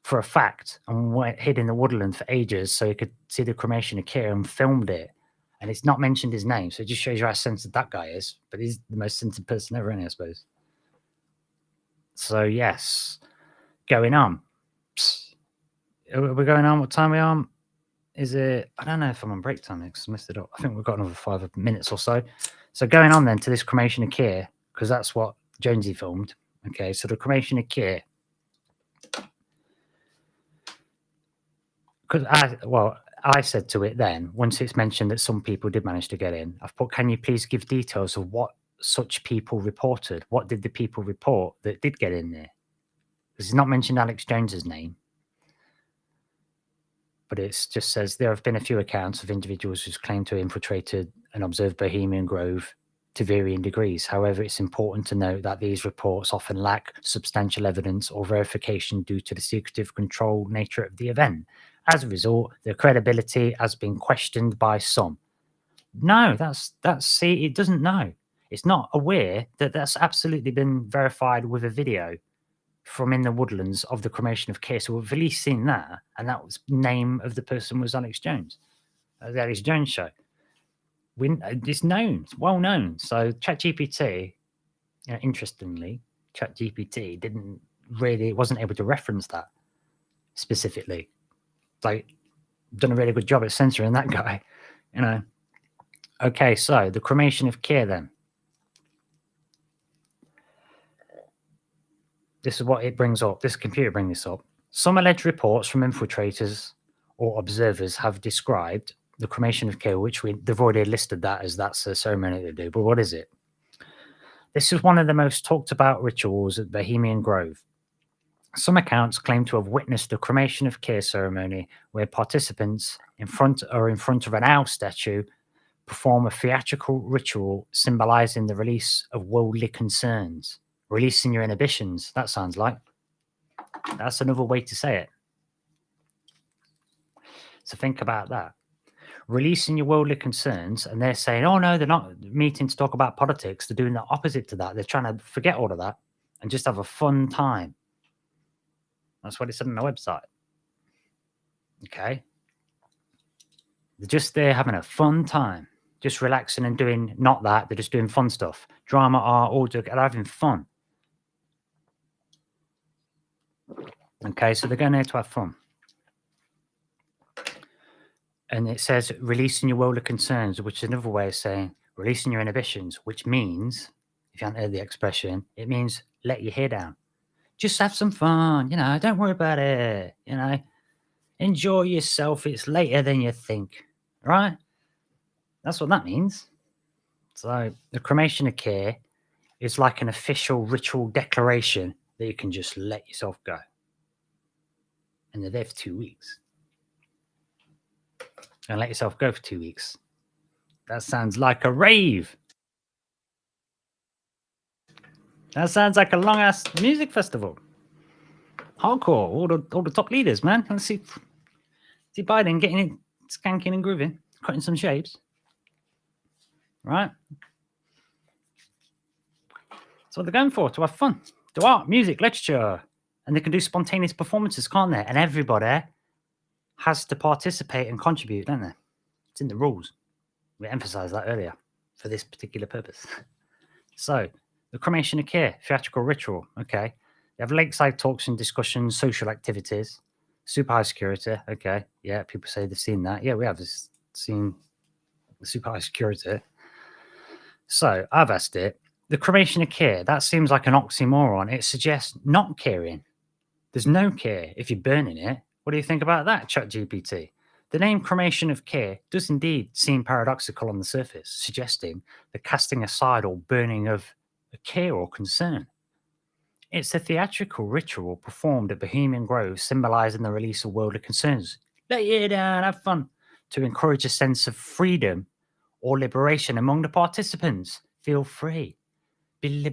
For a fact, and hid in the woodland for ages so he could see the cremation of Keir and filmed it. And it's not mentioned his name, so it just shows you how censored that guy is. But he's the most censored person ever, isn't he, I suppose? So, yes. Going on. We're going on. What time are we on? Is it? I don't know if I'm on break time because I messed it up. I think we've got another 5 minutes or so. So going on then to this cremation of Keir, because that's what Jonesy filmed. Okay, so the cremation of Keir. Because I said to it then, once it's mentioned that some people did manage to get in, I've put, can you please give details of what such people reported? What did the people report that did get in there? Because it's not mentioned Alex Jones's name. But it just says there have been a few accounts of individuals who's claimed to have infiltrated and observed Bohemian Grove to varying degrees. However, it's important to note that these reports often lack substantial evidence or verification due to the secretive controlled nature of the event. As a result, their credibility has been questioned by some. No, see, it doesn't know. It's not aware that that's absolutely been verified with a video from in the woodlands of the cremation of Keir. So we've at least seen that, and that was name of the person was Alex Jones, the Alex Jones show. It's known, it's well known. So ChatGPT, interestingly, ChatGPT wasn't able to reference that specifically. Like, done a really good job at censoring that guy, Okay, so the cremation of Keir then. This is what it brings up. This computer brings this up. Some alleged reports from infiltrators or observers have described the cremation of Keir, which they've already listed that as that's a ceremony they do. But what is it? This is one of the most talked about rituals at Bohemian Grove. Some accounts claim to have witnessed the cremation of Keir ceremony where participants in front of an owl statue perform a theatrical ritual symbolizing the release of worldly concerns, releasing your inhibitions. That sounds like. That's another way to say it. So think about that. Releasing your worldly concerns, and they're saying, oh no, they're not meeting to talk about politics. They're doing the opposite to that. They're trying to forget all of that and just have a fun time. That's what it said on the website. Okay. They're just there having a fun time. Just relaxing and doing not that. They're just doing fun stuff. Drama, art, all together, having fun. Okay, so they're going there to have fun. And it says releasing your worldly concerns, which is another way of saying releasing your inhibitions, which means, if you haven't heard the expression, it means let your hair down. Just have some fun, don't worry about it, enjoy yourself. It's later than you think, right? That's what that means. So the cremation of Keir is like an official ritual declaration that you can just let yourself go. And they're there for 2 weeks. And let yourself go for 2 weeks. That sounds like a rave. That sounds like a long-ass music festival. Hardcore, all the top leaders, man. Let's see Biden getting it, skanking and grooving, cutting some shapes. Right? That's what they're going for, to have fun. Do art, music, literature. And they can do spontaneous performances, can't they? And everybody has to participate and contribute, don't they? It's in the rules. We emphasised that earlier for this particular purpose. So, the cremation of Keir, theatrical ritual. Okay. They have lakeside talks and discussions, social activities, super high security. Okay. Yeah, people say they've seen that. Yeah, we have seen the super high security. So, I've asked it. The cremation of Keir, that seems like an oxymoron. It suggests not caring. There's no care if you're burning it. What do you think about that, ChatGPT? The name cremation of Keir does indeed seem paradoxical on the surface, suggesting the casting aside or burning of a care or concern. It's a theatrical ritual performed at Bohemian Grove, symbolizing the release of worldly concerns. Let your hair down, have fun, to encourage a sense of freedom or liberation among the participants. Feel free. Be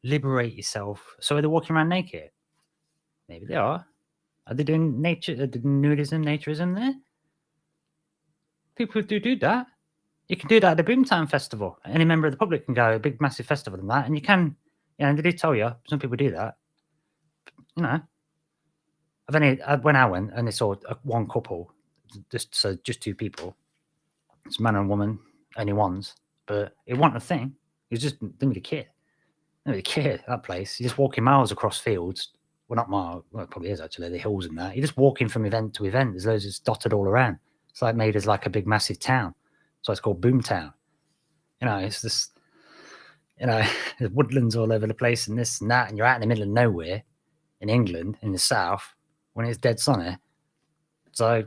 liberate yourself. So are they walking around naked? Maybe they are. Are they doing nudism, naturism there? People do that. You can do that at the Boomtown Festival. Any member of the public can go to a big, massive festival and that, and you can, and they do tell you, some people do that. When I went and they saw one couple, just two people, it's a man and a woman, only ones, but it wasn't a thing. It was just, didn't really care. Didn't really care, that place. You're just walking miles across fields. Well, not miles. Well, it probably is actually, the hills and that. You're just walking from event to event. There's loads just dotted all around. It's like made as like a big, massive town. So it's called Boomtown. It's this, there's woodlands all over the place and this and that. And you're out in the middle of nowhere in England, in the south, when it's dead sunny. So,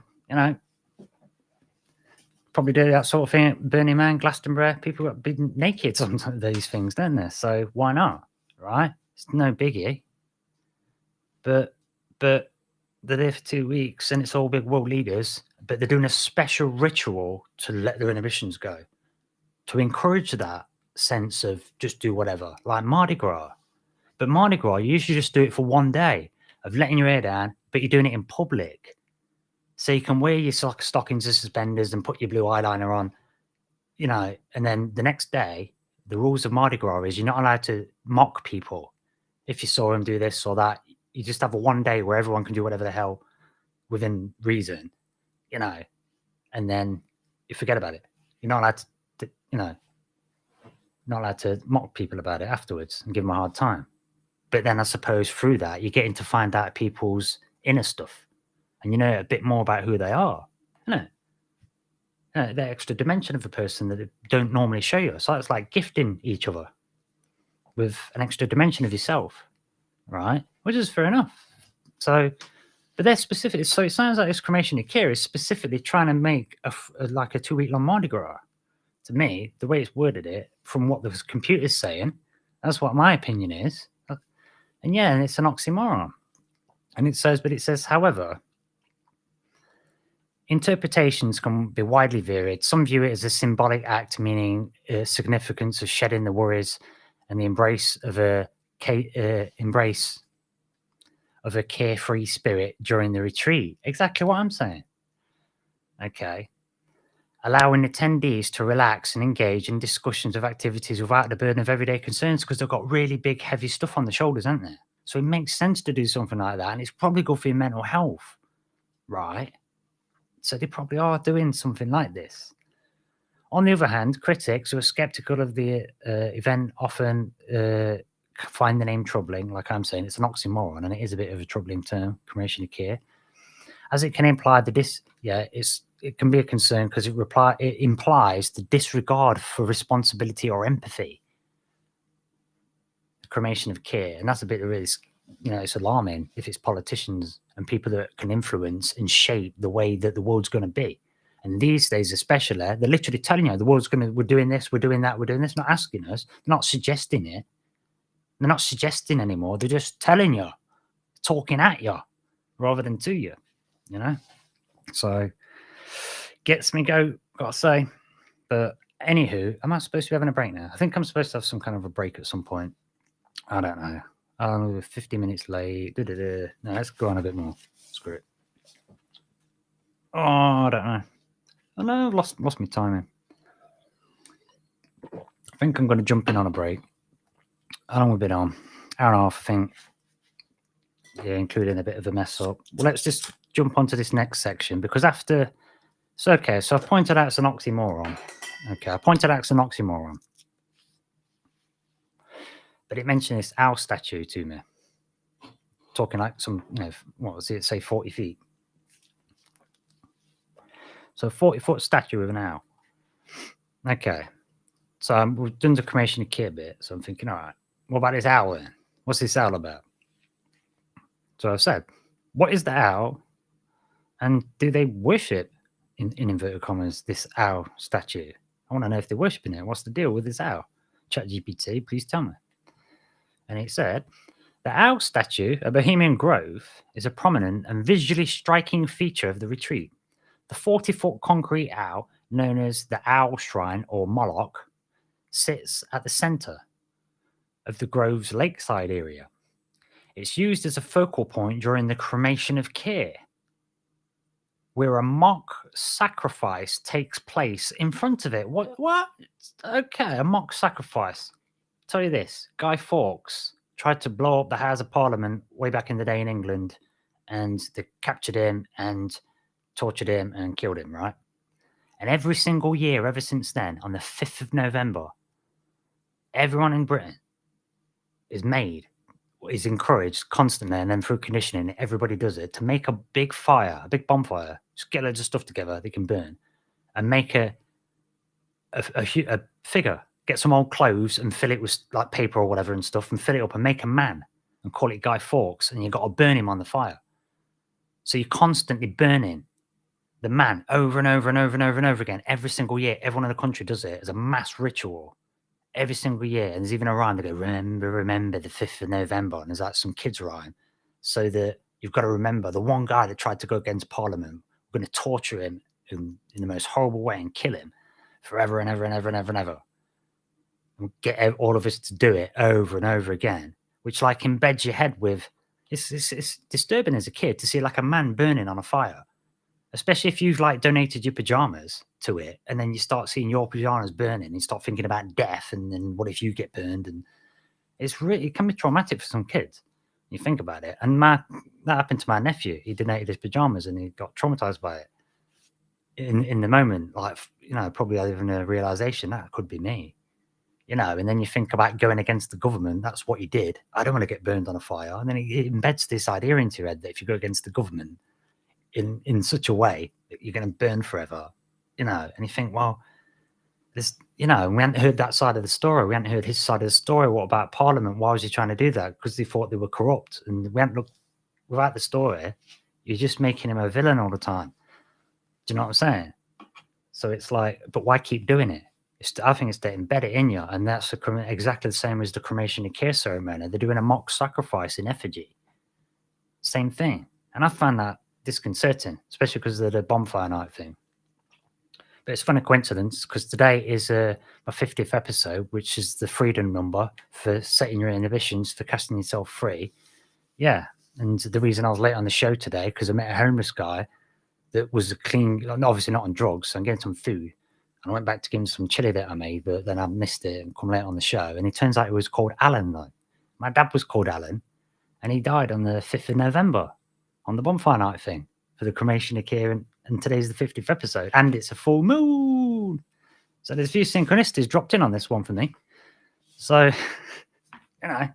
probably do that sort of thing at Burning Man, Glastonbury. People got been naked on these things, don't they? So why not? Right? It's no biggie. But they're there for 2 weeks and it's all big world leaders, but they're doing a special ritual to let their inhibitions go. to encourage that sense of just do whatever, like Mardi Gras. But Mardi Gras, you usually just do it for one day of letting your hair down, but you're doing it in public. So you can wear your stockings and suspenders and put your blue eyeliner on, you know, and then the next day, the rules of Mardi Gras is you're not allowed to mock people. If you saw them do this or that, you just have a one day where everyone can do whatever the hell within reason, you know, and then you forget about it. You're not allowed to, you know, not allowed to mock people about it afterwards and give them a hard time. But then I suppose through that, you're getting to find out people's inner stuff and you know a bit more about who they are, you know. The extra dimension of a person that they don't normally show you. So it's like gifting each other with an extra dimension of yourself, right? Which is fair enough. So, but they're specific. So it sounds like this cremation of care is specifically trying to make like a 2-week long Mardi Gras. To me, the way it's worded it, from what the computer's saying, that's what my opinion is. And yeah, and it's an oxymoron. And it says, however, interpretations can be widely varied. Some view it as a symbolic act, meaning significance of shedding the worries and the embrace of a carefree spirit during the retreat. Exactly what I'm saying. Okay. Allowing attendees to relax and engage in discussions of activities without the burden of everyday concerns, because they've got really big, heavy stuff on the shoulders, haven't they? So it makes sense to do something like that, and it's probably good for your mental health, right? So they probably are doing something like this. On the other hand, critics who are skeptical of the event often find the name troubling. Like I'm saying, it's an oxymoron, and it is a bit of a troubling term, cremation of care, as it can imply that it can be a concern because it implies the disregard for responsibility or empathy. The cremation of care, and that's a bit of risk. You know, it's alarming if it's politicians and people that can influence and shape the way that the world's going to be. And these days, especially, they're literally telling you we're doing this, we're doing that, we're doing this, not asking us, they're not suggesting it. They're not suggesting anymore. They're just telling you, talking at you rather than to you, you know? So gets me gotta say. But anywho, am I supposed to be having a break now? I think I'm supposed to have some kind of a break at some point. I don't know. We're 50 minutes late. No, let's go on a bit more. Screw it. Oh, I don't know. Oh no, I've lost my timing. I think I'm going to jump in on a break. How long have we been on? Hour and a half, I think. Yeah, including a bit of a mess up. Well, let's just jump onto this next section because after... So, okay, so I've pointed out it's an oxymoron. Okay, I pointed out it's an oxymoron. But it mentioned this owl statue to me. Talking like some, you know, what was it, say 40 feet. So a 40-foot statue of an owl. Okay. So we've done the cremation of care bit. So I'm thinking, all right, what about this owl then? What's this owl about? So I've said, what is the owl? And do they worship, in inverted commas, this owl statue? I want to know if they're worshipping it. What's the deal with this owl? ChatGPT, please tell me. And it said, the owl statue at Bohemian Grove is a prominent and visually striking feature of the retreat. The 40-foot concrete owl, known as the Owl Shrine or Moloch, sits at the center of the Grove's lakeside area. It's used as a focal point during the cremation of care, where a mock sacrifice takes place in front of it. What? Okay, a mock sacrifice. Tell you this, Guy Fawkes tried to blow up the House of Parliament way back in the day in England, and they captured him and tortured him and killed him, right? And every single year ever since then, on the 5th of November, everyone in Britain is encouraged constantly, and then through conditioning, everybody does it, to make a big fire, a big bonfire, just get loads of stuff together they can burn, and make a figure, get some old clothes and fill it with like paper or whatever and stuff, and fill it up and make a man and call it Guy Fawkes, and you've got to burn him on the fire. So you're constantly burning the man over and over and over and over and over again every single year. Everyone in the country does it as a mass ritual every single year. And there's even a rhyme, they go, remember the 5th of November. And there's like some kids rhyme. So that you've got to remember the one guy that tried to go against Parliament. We're going to torture him in the most horrible way and kill him forever and ever and ever and ever and ever. And get all of us to do it over and over again, which like embeds your head with. It's disturbing as a kid to see like a man burning on a fire, especially if you've like donated your pajamas to it, and then you start seeing your pajamas burning, and you start thinking about death, and then what if you get burned? And it can be traumatic for some kids. You think about it, and that happened to my nephew. He donated his pajamas, and he got traumatized by it. In the moment, like, probably having a realization that could be me. And then you think about going against the government. That's what he did. I don't want to get burned on a fire. And then it embeds this idea into your head that if you go against the government in such a way that you're going to burn forever, and you think, well, this, we hadn't heard that side of the story. We hadn't heard his side of the story. What about Parliament? Why was he trying to do that? Because they thought they were corrupt. And we hadn't looked without the story. You're just making him a villain all the time. Do you know what I'm saying? So it's like, but why keep doing it? I think it's to embed it in you, and that's exactly the same as the cremation and care ceremony. They're doing a mock sacrifice in effigy. Same thing. And I find that disconcerting, especially because of the bonfire night thing. But it's a funny coincidence because today is my 50th episode, which is the freedom number for setting your inhibitions, for casting yourself free. Yeah. And the reason I was late on the show today, because I met a homeless guy that was clean, obviously not on drugs, so I'm getting some food. And I went back to give him some chili that I made, but then I missed it and come late on the show. And it turns out it was called Alan, though. My dad was called Alan, and he died on the 5th of November on the bonfire night thing for the cremation of care. And today's the 50th episode, and it's a full moon. So there's a few synchronicities dropped in on this one for me. So, it's a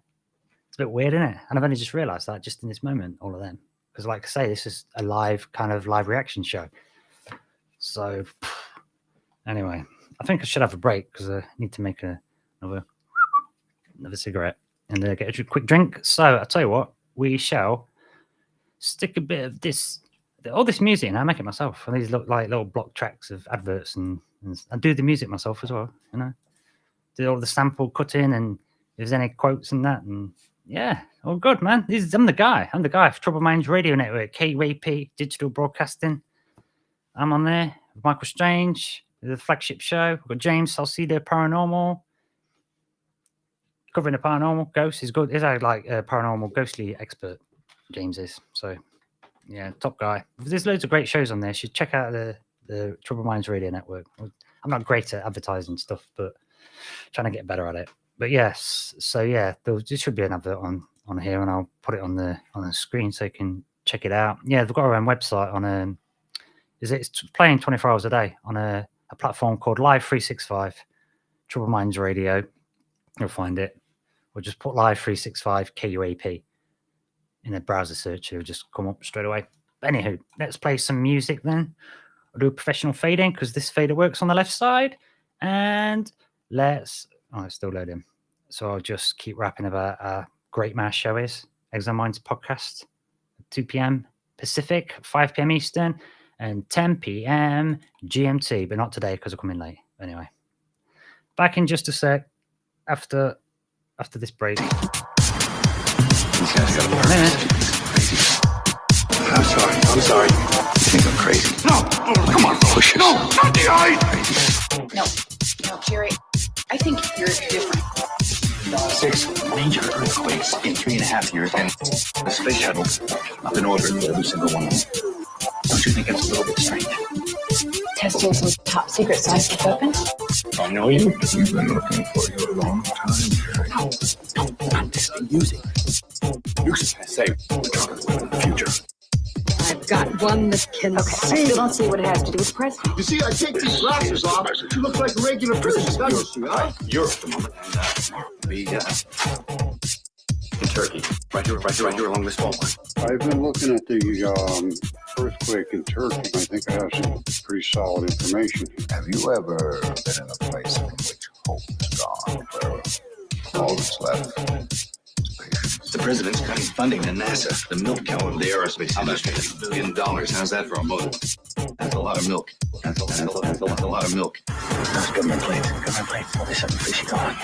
bit weird, isn't it? And I've only just realised that just in this moment, all of them. Because like I say, this is a live reaction show. So... Anyway, I think I should have a break because I need to make another cigarette and get a quick drink. So I'll tell you what, we shall stick a bit of this, all this music, and I make it myself. And these look like little block tracks of adverts, and I do the music myself as well. Do all the sample cutting, and if there's any quotes and that, and yeah, all good, man. I'm the guy for Troubled Minds Radio Network, KUAP Digital Broadcasting. I'm on there with Michael Strange. The flagship show. We've got James Salcedo Paranormal. Covering the paranormal. Ghosts is good. He's like a paranormal ghostly expert, James is. So, yeah, top guy. There's loads of great shows on there. You should check out the Troubled Minds Radio Network. I'm not great at advertising stuff, but trying to get better at it. But yes, so yeah, there should be an advert on here, and I'll put it on the screen so you can check it out. Yeah, they've got our own website on it's playing 24 hours a day on a platform called Live 365, Troubled Minds Radio. You'll find it. Or just put Live 365 KUAP in a browser search. It'll just come up straight away. But anywho, let's play some music then. I'll do a professional fading because this fader works on the left side. And it's still loading. So I'll just keep rapping about how great my show is. Exile Minds podcast, 2 p.m. Pacific, 5 p.m. Eastern. And 10 p.m. GMT, but not today because I'm coming late. Anyway, back in just a sec after this break. These guys got a crazy. I'm sorry. You think I'm crazy? No, come on, push yourself. No, not the eye. No, Jerry. I think you're different. 6 major earthquakes in 3.5 years, and the space shuttle up in orbit for every single one of them. Don't you think it's a little bit strange? Testing some top secret scientific weapons? I know you. We've been looking for you a long time, Jerry. I'm testing music. You should say we're talking about the future. I've got one that can see. I still don't see what it has to do with the president. You see, I take these glasses off. You look like a regular person, doesn't you? Huh? Europe at the moment, and be in Turkey, right here along this fault line. I've been looking at the earthquake in Turkey. I think I have some pretty solid information. Have you ever been in a place in which hope is gone, where all that's left is patience? The president's cutting funding to NASA, the milk cow of the aerospace industry. $1 billion. How's that for a motive? That's a lot of milk. That's a lot of milk. That's government planes. Well, there's something fishy going on.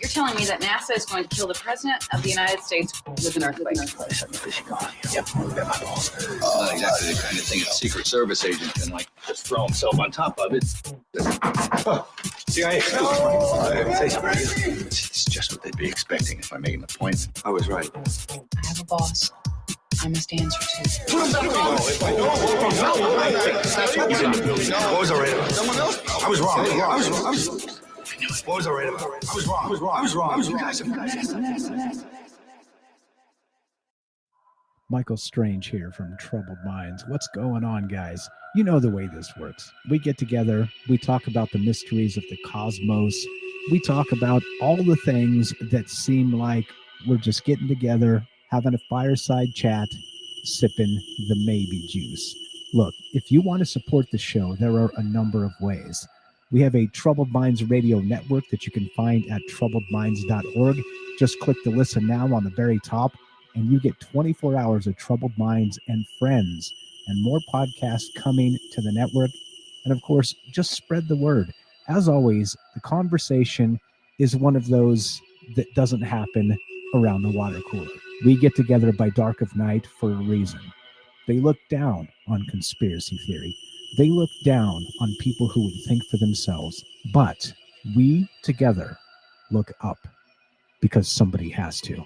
You're telling me that NASA is going to kill the President of the United States with an earthquake? Yep, bet my balls. Not exactly the kind of thing a Secret Service agent can, like, just throw himself on top of it. CIA. Say something. It's just what they'd be expecting if I make an appointment. I was right. I have a boss I must answer to. What was I right about? Someone else? I was wrong. What was I right about? I was wrong. You guys have Michael Strange here from Troubled Minds. What's going on, guys? You know the way this works. We get together, we talk about the mysteries of the cosmos, we talk about all the things that seem like we're just getting together, having a fireside chat, sipping the maybe juice. Look, if you want to support the show, there are a number of ways. We have a Troubled Minds radio network that you can find at troubledminds.org. Just click the listen now on the very top, and you get 24 hours of Troubled Minds and Friends and more podcasts coming to the network. And of course, just spread the word. As always, the conversation is one of those that doesn't happen around the water cooler. We get together by dark of night for a reason. They look down on conspiracy theory. They look down on people who would think for themselves. But we together look up because somebody has to.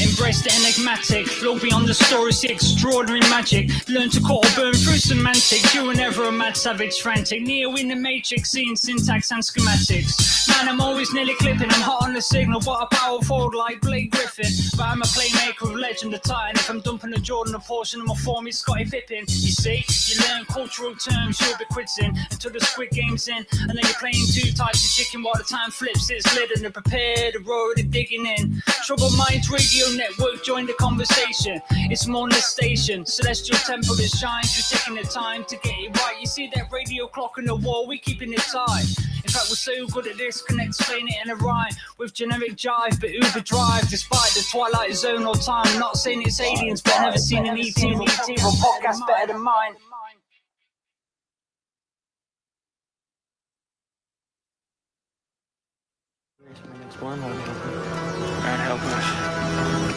Embrace the enigmatic, look beyond the story, see extraordinary magic. Learn to cut or burn through semantics. You were never a mad savage frantic. Neo in the matrix, seeing syntax and schematics. Man, I'm always nearly clipping, I'm hot on the signal. What a power forward like Blake Griffin. But I'm a playmaker of legend of Titan. If I'm dumping a Jordan, a portion of my form is Scottie Pippen. You see, you learn cultural terms, you'll be quitting until the Squid Game's in. And then you're playing two types of chicken while the time flips its lid. And they're prepared, the road, they're digging in. Troubled Minds Radio Network, join the conversation. It's more than a station. Celestial temple that shines. We're taking the time to get it right. You see that radio clock on the wall, we're keeping it tight. In fact, we're so good at this, can explain it in a rhyme with generic jive, but Uber drive despite the Twilight Zone or time. I'm not saying it's aliens, but I've never seen an ET or podcast better than mine.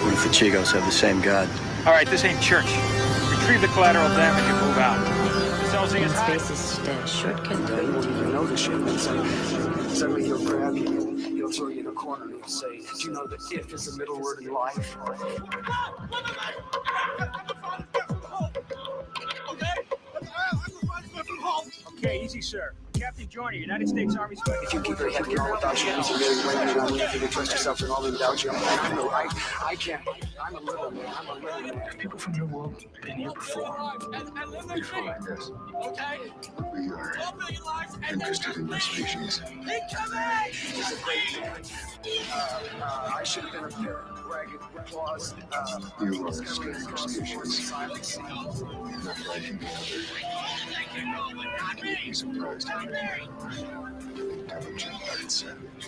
What if the Chigos have the same god? All right, this ain't church. Retrieve the collateral damage and move out. Space is shortcut. They won't even know the shit. Suddenly he'll grab you, he'll throw you in a corner, and he'll say, "Do you know that if is the middle word in life?" Okay, easy, sir. Captain Joyner, United States Army Special. If you keep your head down without you, you're really blaming it on me. If you can trust yourself and all in doubt you. I know, I can't. I'm a little man. People from your world have been here before. Yes. We are interested in your species. I should have been a parent. Ragged claws. You are a strange species. Not like any other. You'd be surprised how intelligent and savage.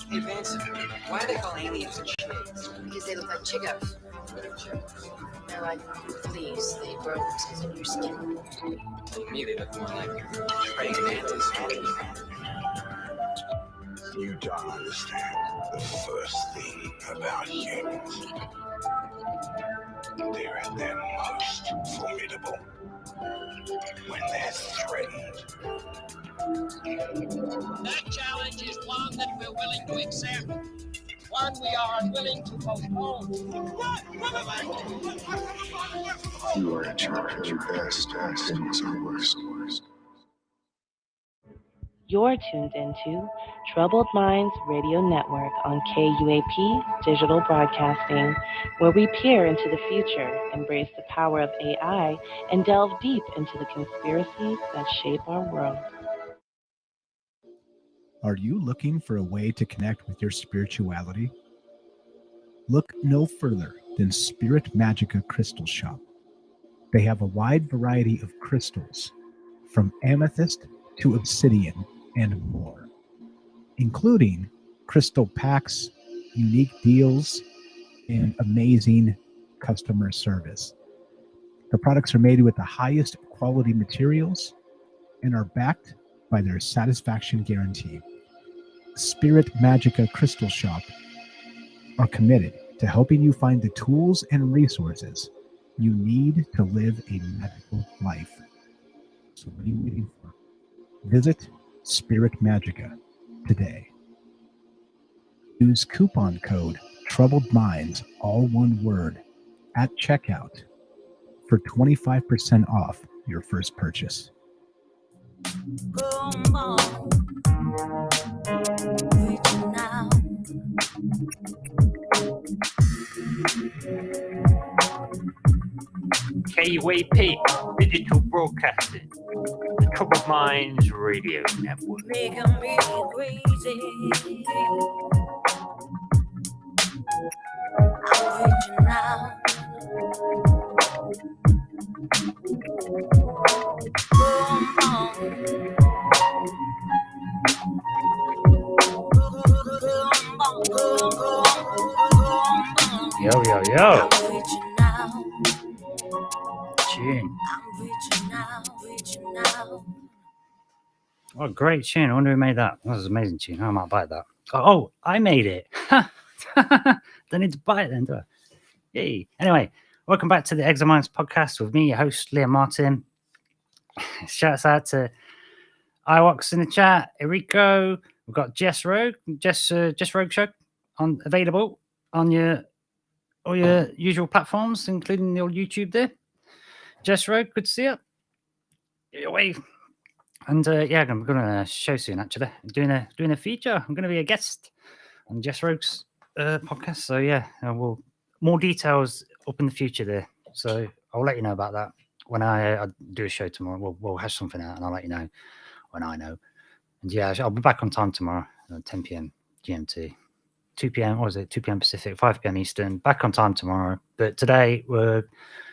Hey Vince, why do they call aliens chigs? Because they look like chicos. They're like fleas. They grow themselves in your skin. To me, they look more like praying mantis. You don't understand the first thing about humans. They're at their most formidable when they're threatened. That challenge is one that we're willing to accept. One we are unwilling to postpone. You are in charge of your best and things are worst. You're tuned into Troubled Minds Radio Network on KUAP Digital Broadcasting, where we peer into the future, embrace the power of AI, and delve deep into the conspiracies that shape our world. Are you looking for a way to connect with your spirituality? Look no further than Spirit Magica Crystal Shop. They have a wide variety of crystals, from amethyst to obsidian and more, including crystal packs, unique deals, and amazing customer service. The products are made with the highest quality materials and are backed by their satisfaction guarantee. Spirit Magica Crystal Shop are committed to helping you find the tools and resources you need to live a magical life. So what are you waiting for? Visit Spirit Magica today. Use coupon code Troubled Minds, all one word, at checkout for 25% off your first purchase. KUAP, Digital Broadcasting, the Troubled Minds Radio Network. Making me crazy. I'm reaching out. Come on. Yo, yo, yo. Tune. What a great tune. I wonder who made that. That was an amazing tune. I might buy that. Oh, I made it. Don't need to buy it then, do I? Yay. Anyway, welcome back to the Exo Minds podcast with me, your host, Liam Martin. Shouts out to Iwox in the chat, Eriko. We've got Jess Rogue, Jess Rogue Show available on all your usual platforms, including your YouTube there. Jess Rogue, good to see you. Away. And yeah, I'm going to show soon. Actually, doing a feature. I'm going to be a guest on Jess Rogue's podcast. So yeah, we'll more details up in the future there. So I'll let you know about that when I do a show tomorrow. We'll hash something out, and I'll let you know when I know. And yeah, I'll be back on time tomorrow, 10 p.m. GMT, 2 p.m. What was it? 2 p.m. Pacific, 5 p.m. Eastern. Back on time tomorrow. But today we're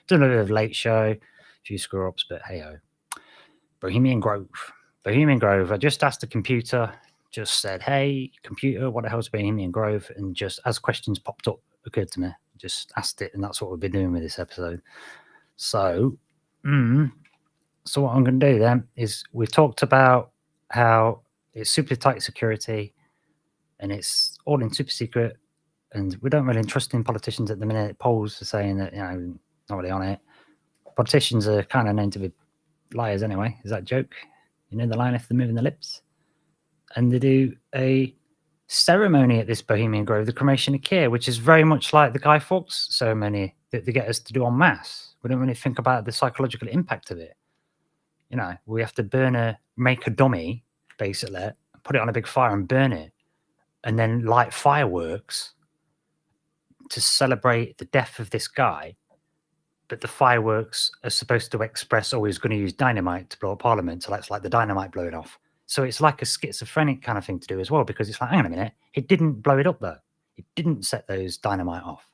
doing a bit of a late show, a few screw ups, but hey ho. Bohemian Grove. I just asked the computer, just said, hey, computer, what the hell's Bohemian Grove? And just as questions popped up, occurred to me, just asked it. And that's what we've been doing with this episode. So what I'm going to do then is we talked about how it's super tight security and it's all in super secret. And we don't really trust in politicians at the minute. Polls are saying that, not really on it. Politicians are kind of known to be liars anyway. Is that a joke? You know the line if they're moving their lips? And they do a ceremony at this Bohemian Grove, the cremation of care, which is very much like the Guy Fawkes ceremony that they get us to do en masse. We don't really think about the psychological impact of it. We have to make a dummy, basically, put it on a big fire and burn it, and then light fireworks to celebrate the death of this guy. But the fireworks are supposed to express, he's going to use dynamite to blow up Parliament. So that's like the dynamite blowing off. So it's like a schizophrenic kind of thing to do as well, because it's like, hang on a minute, it didn't blow it up though. It didn't set those dynamite off.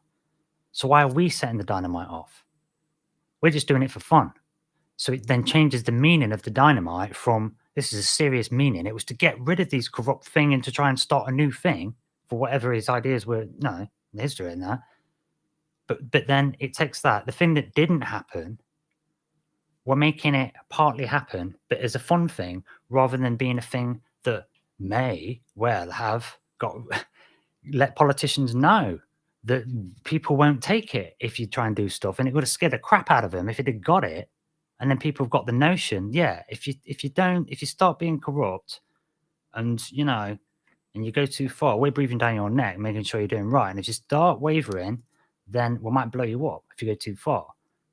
So why are we setting the dynamite off? We're just doing it for fun. So it then changes the meaning of the dynamite from, this is a serious meaning. It was to get rid of these corrupt thing and to try and start a new thing for whatever his ideas were. No, there's doing that. But then it takes the thing that didn't happen, we're making it partly happen, but as a fun thing, rather than being a thing that may well have let politicians know that people won't take it if you try and do stuff, and it would have scared the crap out of them if it had got it. And then people have got the notion, if you start being corrupt, and and you go too far, we're breathing down your neck, making sure you're doing right, and if you start wavering, then we might blow you up if you go too far.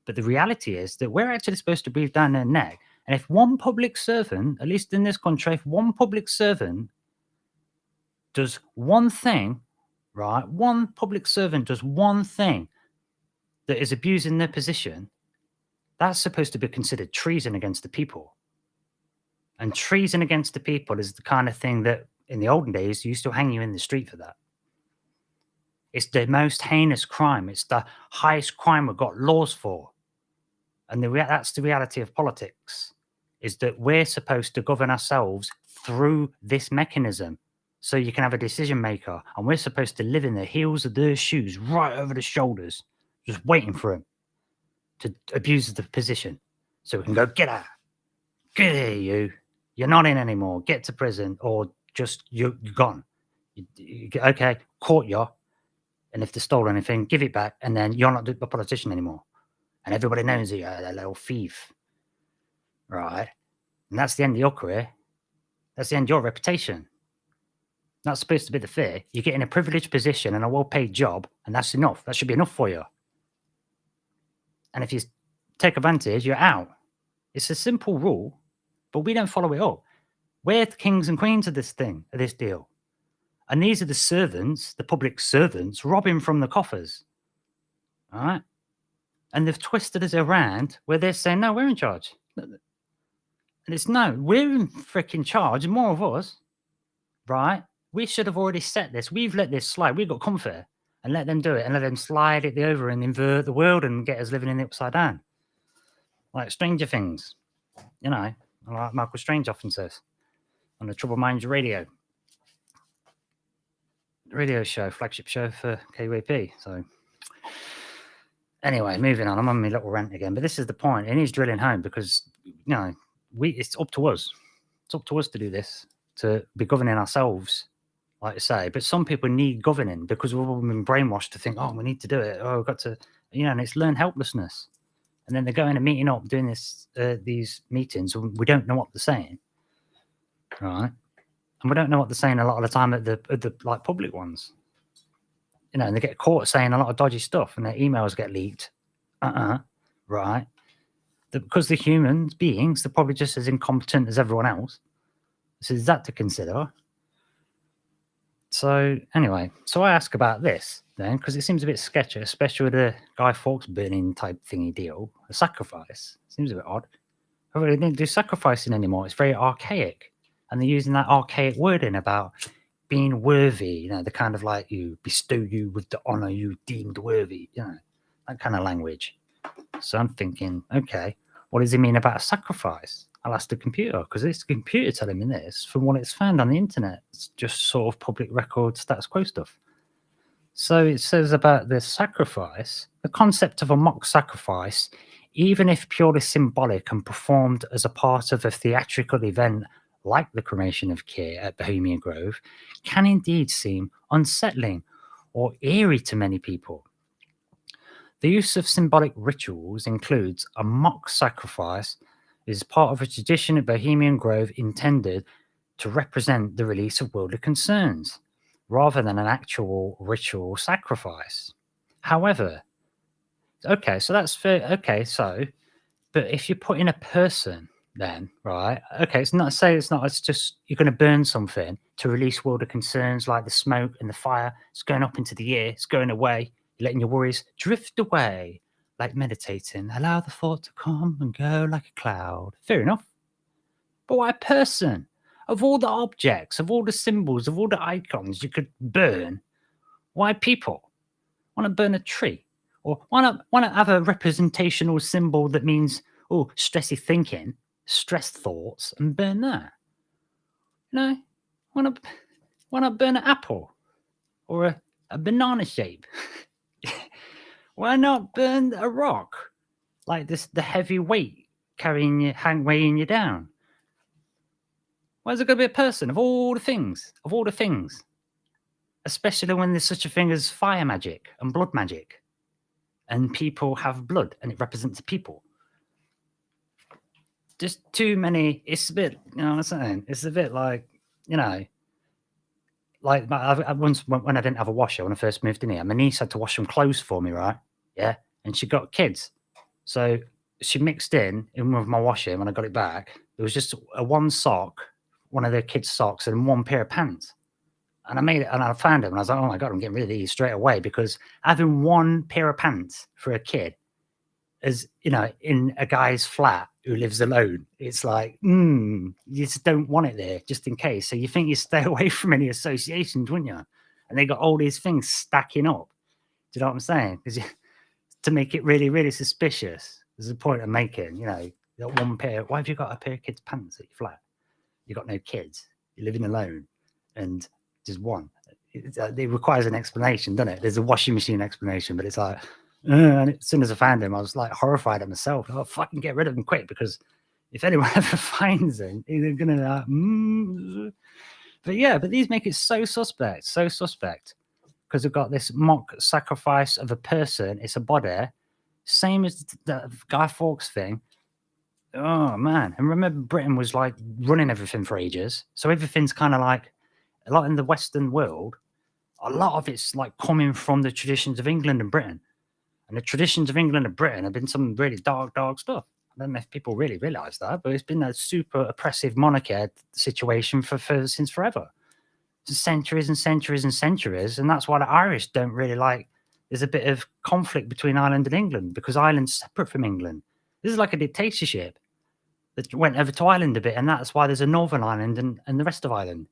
But the reality is that we're actually supposed to breathe down their neck. And if one public servant, at least in this country, if one public servant does one thing, right, one public servant does one thing that is abusing their position, that's supposed to be considered treason against the people. And treason against the people is the kind of thing that in the olden days used to hang you in the street for that. It's the most heinous crime. It's the highest crime we've got laws for. And that's the reality of politics, is that we're supposed to govern ourselves through this mechanism so you can have a decision maker. And we're supposed to live in the heels of their shoes, right over the shoulders, just waiting for them to abuse the position. So we can go, get out. Get here, you. You're not in anymore. Get to prison, or just you're gone. Okay, caught you. And if they stole anything, give it back, and then you're not a politician anymore. And everybody knows you're a little thief. Right? And that's the end of your career. That's the end of your reputation. That's supposed to be the fear. You get in a privileged position and a well-paid job, and that's enough. That should be enough for you. And if you take advantage, you're out. It's a simple rule, but we don't follow it up. We're the kings and queens of this thing, of this deal. And these are the servants, the public servants, robbing from the coffers. All right? And they've twisted us around where they're saying, no, we're in charge. And it's no, we're in freaking charge, more of us. Right? We should have already set this. We've let this slide. We've got comfort and let them do it and let them slide it over and invert the world and get us living in the upside down. Like Stranger Things, you know, like Michael Strange often says on the Troubled Minds radio show, flagship show for KUAP. So anyway, moving on. I'm on my little rant again, but this is the point. It is drilling home because, you know, it's up to us. It's up to us to do this, to be governing ourselves, like I say. But some people need governing because we've all been brainwashed to think, oh, we need to do it. Oh, we've got to, you know, and it's learned helplessness. And then they're going and meeting up, doing this, these meetings. And we don't know what they're saying, right? And we don't know what they're saying a lot of the time at the like public ones. You know, and they get caught saying a lot of dodgy stuff, and their emails get leaked. Right? Because the human beings, they're probably just as incompetent as everyone else. So is that to consider? So anyway, so I ask about this then, because it seems a bit sketchy, especially with the Guy Fawkes burning type thingy deal. A sacrifice seems a bit odd. I really didn't do sacrificing anymore. It's very archaic, and they're using that archaic wording about being worthy. You know, the kind of like you bestow you with the honor you deemed worthy. You know, that kind of language. So I'm thinking, okay, what does he mean about a sacrifice? I'll ask the computer, because it's the computer telling me this from what it's found on the internet. It's just sort of public record status quo stuff. So it says about the sacrifice, the concept of a mock sacrifice, even if purely symbolic and performed as a part of a theatrical event like the cremation of Keir at Bohemian Grove, can indeed seem unsettling or eerie to many people. The use of symbolic rituals includes a mock sacrifice is part of a tradition at Bohemian Grove intended to represent the release of worldly concerns, rather than an actual ritual sacrifice. However, okay, so that's fair. Okay, so, but if you put in a person, then, right, okay, it's just you're going to burn something to release worldly concerns like the smoke and the fire. It's going up into the air, it's going away, you're letting your worries drift away. Like meditating, allow the thought to come and go like a cloud. Fair enough. But why a person? Of all the objects, of all the symbols, of all the icons you could burn, why people? Why not burn a tree? Or why not have a representational symbol that means, oh, stressy thinking, stressed thoughts, and burn that? You know, why not burn an apple? Or a banana shape? Why not burn a rock? Like this, the heavy weight weighing you down. Why is it going to be a person of all the things? Especially when there's such a thing as fire magic and blood magic. And people have blood and it represents people. Just too many, it's a bit, you know what I'm saying? It's a bit like, you know, like once when I didn't have a washer, when I first moved in here, my niece had to wash some clothes for me, right? Yeah. And she got kids. So she mixed in with my washing when I got it back. There was just one sock, one of the kids' socks, and one pair of pants. And I made it, and I found them, and I was like, oh my God, I'm getting rid of these straight away, because having one pair of pants for a kid is, you know, in a guy's flat who lives alone, it's like, you just don't want it there just in case. So you think you stay away from any associations, wouldn't you? And and they got all these things stacking up. Do you know what I'm saying? Because to make it really, really suspicious. There's a point I'm making. You know, that one pair. Why have you got a pair of kids' pants at your flat? You got no kids. You're living alone, and just one. It requires an explanation, doesn't it? There's a washing machine explanation, but it's like, and as soon as I found him, I was like horrified at myself. Oh, fucking get rid of him quick, because if anyone ever finds him, they're gonna But yeah, but these make it so suspect, because we've got this mock sacrifice of a person. It's a body, same as the Guy Fawkes thing. Oh man, and remember Britain was like running everything for ages, so everything's kind of like a lot in the Western world. A lot of it's like coming from the traditions of England and Britain, and the traditions of England and Britain have been some really dark stuff. I don't know if people really realize that, but it's been a super oppressive monarchy situation for since forever, for centuries and centuries and centuries, and that's why the Irish don't really like. There's a bit of conflict between Ireland and England because Ireland's separate from England. This is like a dictatorship that went over to Ireland a bit, and that's why there's a Northern Ireland and the rest of Ireland,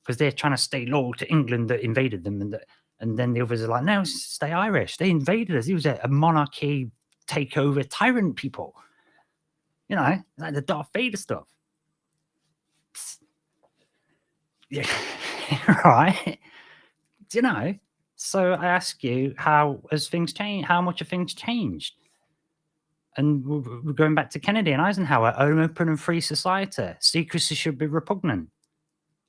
because they're trying to stay loyal to England that invaded them, and then the others are like, no, stay Irish. They invaded us. He was a monarchy takeover tyrant people. You know, like the Darth Vader stuff. Yeah, right. Do you know? So I ask you, how has things changed? How much have things changed? And we're going back to Kennedy and Eisenhower, an open and free society. Secrecy should be repugnant.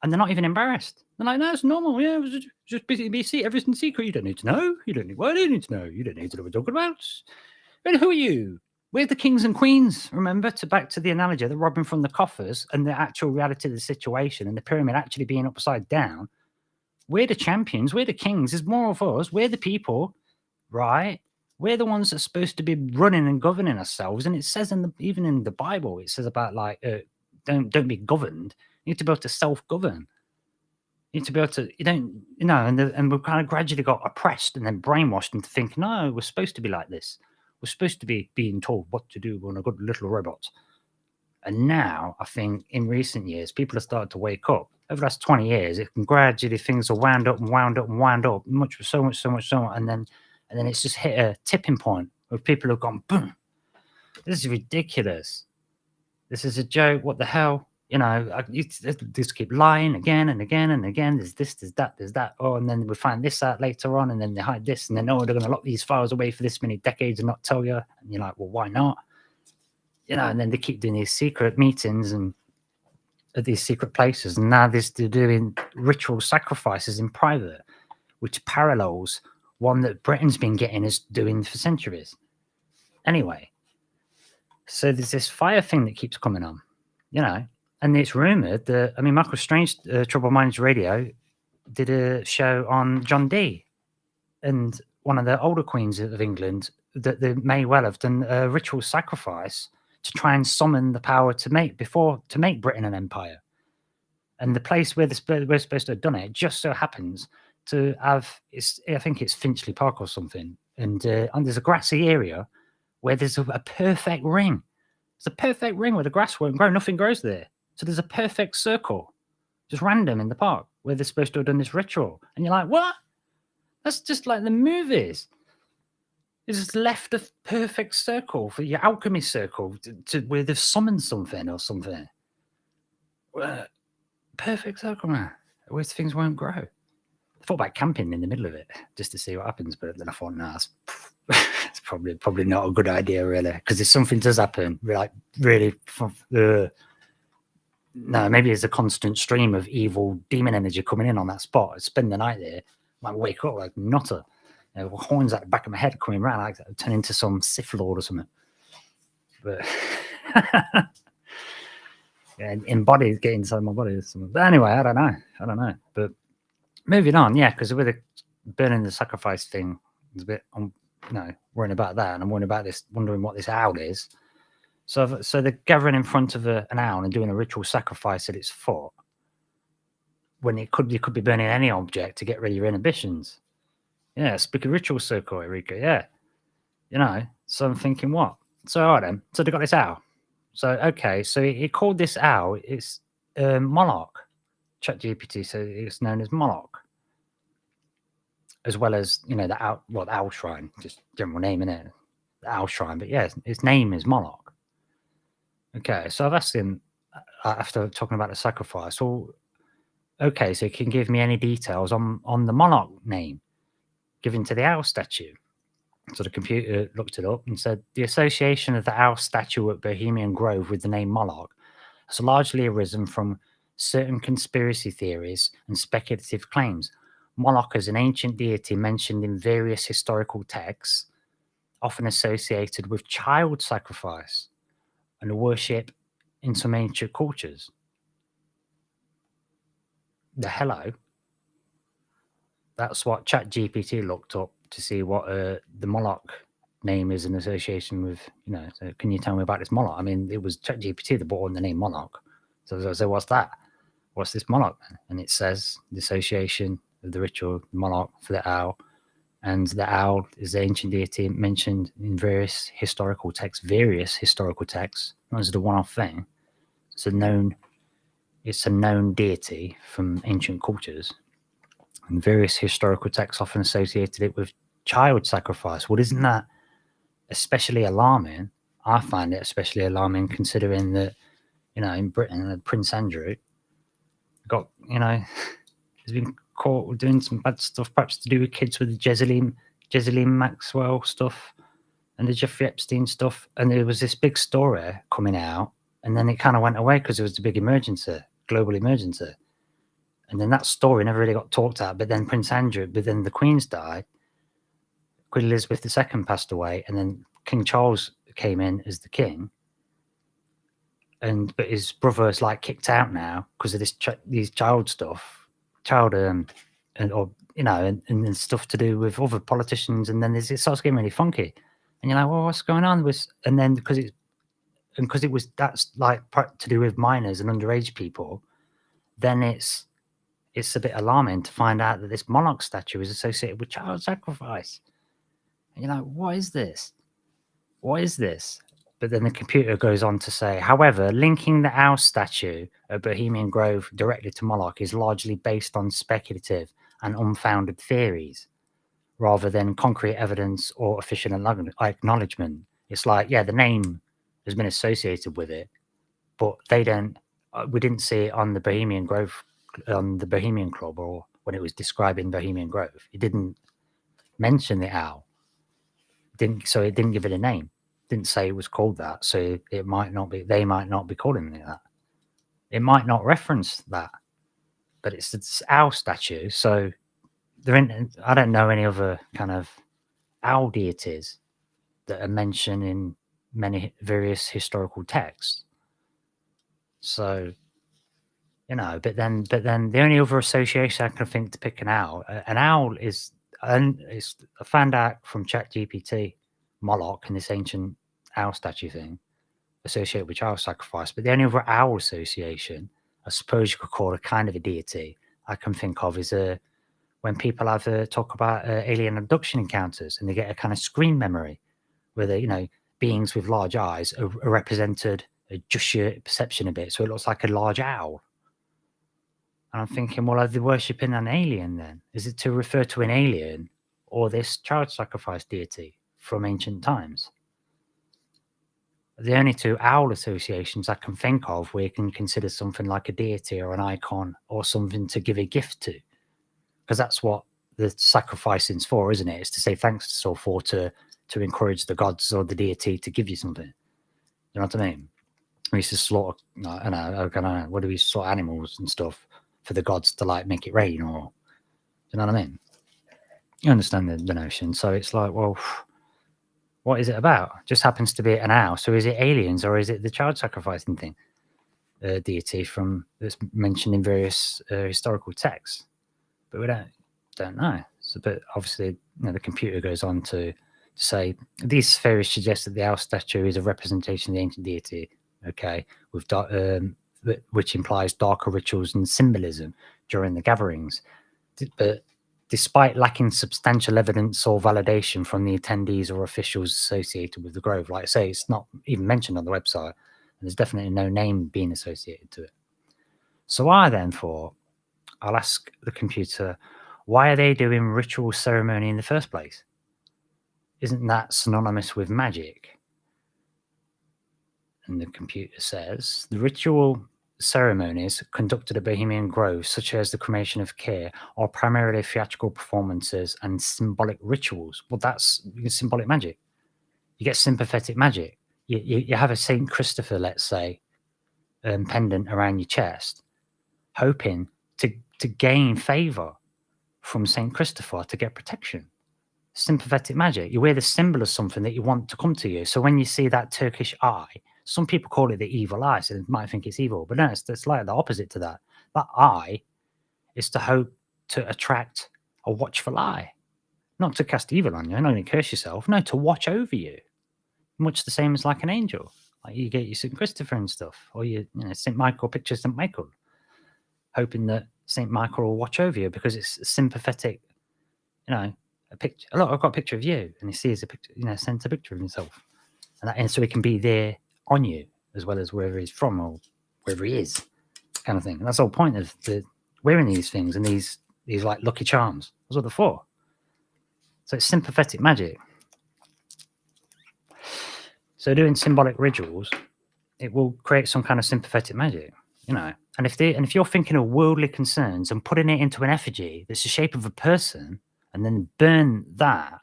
And they're not even embarrassed. They're like, no, it's normal. Yeah, it was just be everything's secret. You don't need to know. You don't need, why do you need to know? You don't need to know what we're talking about. And who are you? We're the kings and queens. Remember, back to the analogy, the robbing from the coffers and the actual reality of the situation and the pyramid actually being upside down. We're the champions. We're the kings. There's more of us. We're the people, right? We're the ones that's supposed to be running and governing ourselves. And it says even in the Bible, it says about like, don't be governed. You need to be able to self-govern. You need to be able to, and we've kind of gradually got oppressed and then brainwashed into thinking, no, we're supposed to be like this. We're supposed to be being told what to do when a good little robot. And now, I think in recent years, people have started to wake up. Over the last 20 years, it can gradually, things are wound up, so much, and then it's just hit a tipping point where people have gone, boom, this is ridiculous. This is a joke. What the hell? You know, you just keep lying again and again and again. There's this, there's that. Oh, and then we find this out later on, and then they hide this, and then, oh, they're going to lock these files away for this many decades and not tell you. And you're like, well, why not? You know, and then they keep doing these secret meetings and at these secret places. And now they're doing ritual sacrifices in private, which parallels one that Britain's been getting is doing for centuries. Anyway, so there's this fire thing that keeps coming on, you know, and it's rumored that, I mean, Michael Strange, Troubled Minds Radio, did a show on John Dee and one of the older queens of England that they may well have done a ritual sacrifice to try and summon the power to make Britain an empire. And the place where we're supposed to have done it just so happens to have, I think it's Finchley Park or something, and there's a grassy area where there's a perfect ring. It's a perfect ring where the grass won't grow, nothing grows there. So there's a perfect circle, just random in the park, where they're supposed to have done this ritual. And you're like, what? That's just like the movies. It's just left a perfect circle for your alchemy circle to where they've summoned something or something. Perfect circle, man, where things won't grow. I thought about camping in the middle of it just to see what happens, but then I thought, no, it's probably not a good idea, really, because if something does happen, like really, no, maybe there's a constant stream of evil demon energy coming in on that spot. I'd spend the night there, might wake up like nutter, horns at the back of my head coming around, like that, turn into some Sith Lord or something. But yeah, embodied, get inside my body or something. But anyway, I don't know. But moving on, yeah, because with the burning the sacrifice thing, it's a bit, worrying about that, and I'm worrying about this, wondering what this owl is. So they're gathering in front of an owl and doing a ritual sacrifice at its foot, when you could be burning any object to get rid of your inhibitions. Yeah, speak a ritual circle, Enrico. Yeah, So I'm thinking, what? So all right then. So they got this owl. So okay, so he called this owl. It's Moloch. ChatGPT, so it's known as Moloch. as well as the owl shrine, just general name in it, the owl shrine. But yeah, its name is Moloch. Okay, so I've asked him after talking about the sacrifice. Well, okay, so you can give me any details on the Moloch name given to the owl statue. So the computer looked it up and said the association of the owl statue at Bohemian Grove with the name Moloch has largely arisen from certain conspiracy theories and speculative claims. Moloch is an ancient deity mentioned in various historical texts, often associated with child sacrifice and worship in some ancient cultures. The hello. That's what ChatGPT looked up to see what the Moloch name is in association with, so can you tell me about this Moloch? I mean, it was ChatGPT that brought in the name Moloch. So what's that? What's this Moloch? And it says the association of the ritual Moloch for the owl. And the owl is the ancient deity mentioned in various historical texts, not as the one-off thing. It's a known deity from ancient cultures. And various historical texts often associated it with child sacrifice. Well, isn't that especially alarming? I find it especially alarming considering that, in Britain, Prince Andrew got, has been caught doing some bad stuff, perhaps to do with kids with the Ghislaine Maxwell stuff and the Jeffrey Epstein stuff. And there was this big story coming out, and then it kind of went away because there was a big global emergency. And then that story never really got talked about. But then the Queen's died. Queen Elizabeth II passed away, and then King Charles came in as the king. But his brother's kicked out now because of these child stuff, and stuff to do with other politicians. And then it starts getting really funky, and you're like, well, what's going on? And then because that's to do with minors and underage people, then it's a bit alarming to find out that this Moloch statue is associated with child sacrifice. And you're like, what is this? What is this? But then the computer goes on to say, however, linking the owl statue at Bohemian Grove directly to Moloch is largely based on speculative and unfounded theories, rather than concrete evidence or official acknowledgement. It's the name has been associated with it, but we didn't see it on the Bohemian Grove, on the Bohemian Club, or when it was describing Bohemian Grove. It didn't mention the owl. So it didn't give it a name. Didn't say it was called that. So it might not be. They might not be calling it that. It might not reference that. But it's owl statue. So I don't know any other kind of owl deities that are mentioned in many various historical texts. So, but then the only other association I can think to pick an owl is, and it's I found out from ChatGPT, Moloch and this ancient owl statue thing associated with child sacrifice. But the only other owl association, I suppose you could call a kind of a deity, I can think of is when people have talk about alien abduction encounters, and they get a kind of screen memory where they, beings with large eyes are represented, adjust your perception a bit, so it looks like a large owl. And I'm thinking, well, are they worshipping an alien then? Is it to refer to an alien or this child sacrifice deity from ancient times? The only two owl associations I can think of where you can consider something like a deity or an icon or something to give a gift to. Because that's what the sacrificing's for, isn't it? It's to say thanks and so forth, to encourage the gods or the deity to give you something. You know what I mean? We used to slaughter, I don't know, what do we slaughter animals and stuff for the gods to make it rain, or you know what I mean? You understand the notion. So it's like, well, what is it about? Just happens to be an owl. So is it aliens or is it the child sacrificing thing, deity that's mentioned in various historical texts? But we don't know. So, but obviously, the computer goes on to say these theories suggest that the owl statue is a representation of the ancient deity. Okay, with which implies darker rituals and symbolism during the gatherings. But despite lacking substantial evidence or validation from the attendees or officials associated with the grove, like I say, it's not even mentioned on the website, and there's definitely no name being associated to it. So I then thought, I'll ask the computer, Why are they doing ritual ceremony in the first place? Isn't that synonymous with magic? And the computer says the ritual ceremonies conducted at Bohemian Grove, such as the cremation of care, are primarily theatrical performances and symbolic rituals. Well, that's symbolic magic. You get sympathetic magic. You have a Saint Christopher, let's say, pendant around your chest, hoping to gain favor from Saint Christopher to get protection. Sympathetic magic. You wear the symbol of something that you want to come to you. So when you see that Turkish eye, some people call it the evil eye, so they might think it's evil, but no, it's like the opposite to that. That eye is to hope to attract a watchful eye, not to cast evil on you, not to curse yourself, no, to watch over you. Much the same as like an angel. Like you get your St. Christopher and stuff, or you know, St. Michael, picture St. Michael, hoping that St. Michael will watch over you because it's sympathetic, you know, a picture. Look, I've got a picture of you, and he sees a picture, you know, sends a picture of himself, and so he can be there on you as well as wherever he's from or wherever he is, kind of thing. And that's the whole point of the wearing these things and these like lucky charms. That's what they're for. So it's sympathetic magic. So doing symbolic rituals, it will create some kind of sympathetic magic, you know. And if you're thinking of worldly concerns and putting it into an effigy that's the shape of a person and then burn that,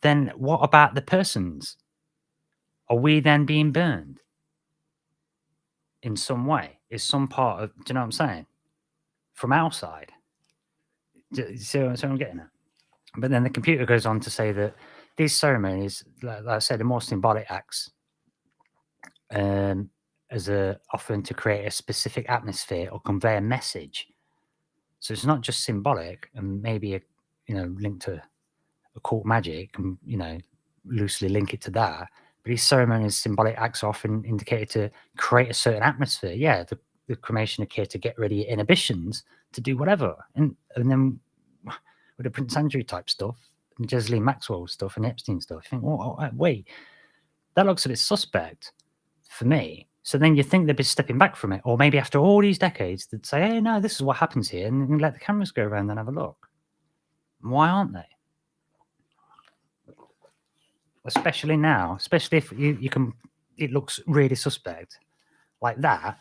then what about the persons? Are we then being burned in some way? Is some part of, do you know what I'm saying? From our side. So I'm getting at. But then the computer goes on to say that these ceremonies, like I said, are more symbolic acts, often to create a specific atmosphere or convey a message. So it's not just symbolic and maybe a, you know, linked to occult magic and, you know, loosely link it to that. But these ceremonies, symbolic acts, are often indicated to create a certain atmosphere. Yeah, the cremation of care to get rid of your inhibitions to do whatever. And then with the Prince Andrew type stuff, and Ghislaine Maxwell stuff and Epstein stuff, you think, oh, wait, that looks a bit suspect for me. So then you think they'd be stepping back from it. Or maybe after all these decades, they'd say, hey, no, this is what happens here. And let the cameras go around and have a look. Why aren't they? Especially now, especially if you can, it looks really suspect like that.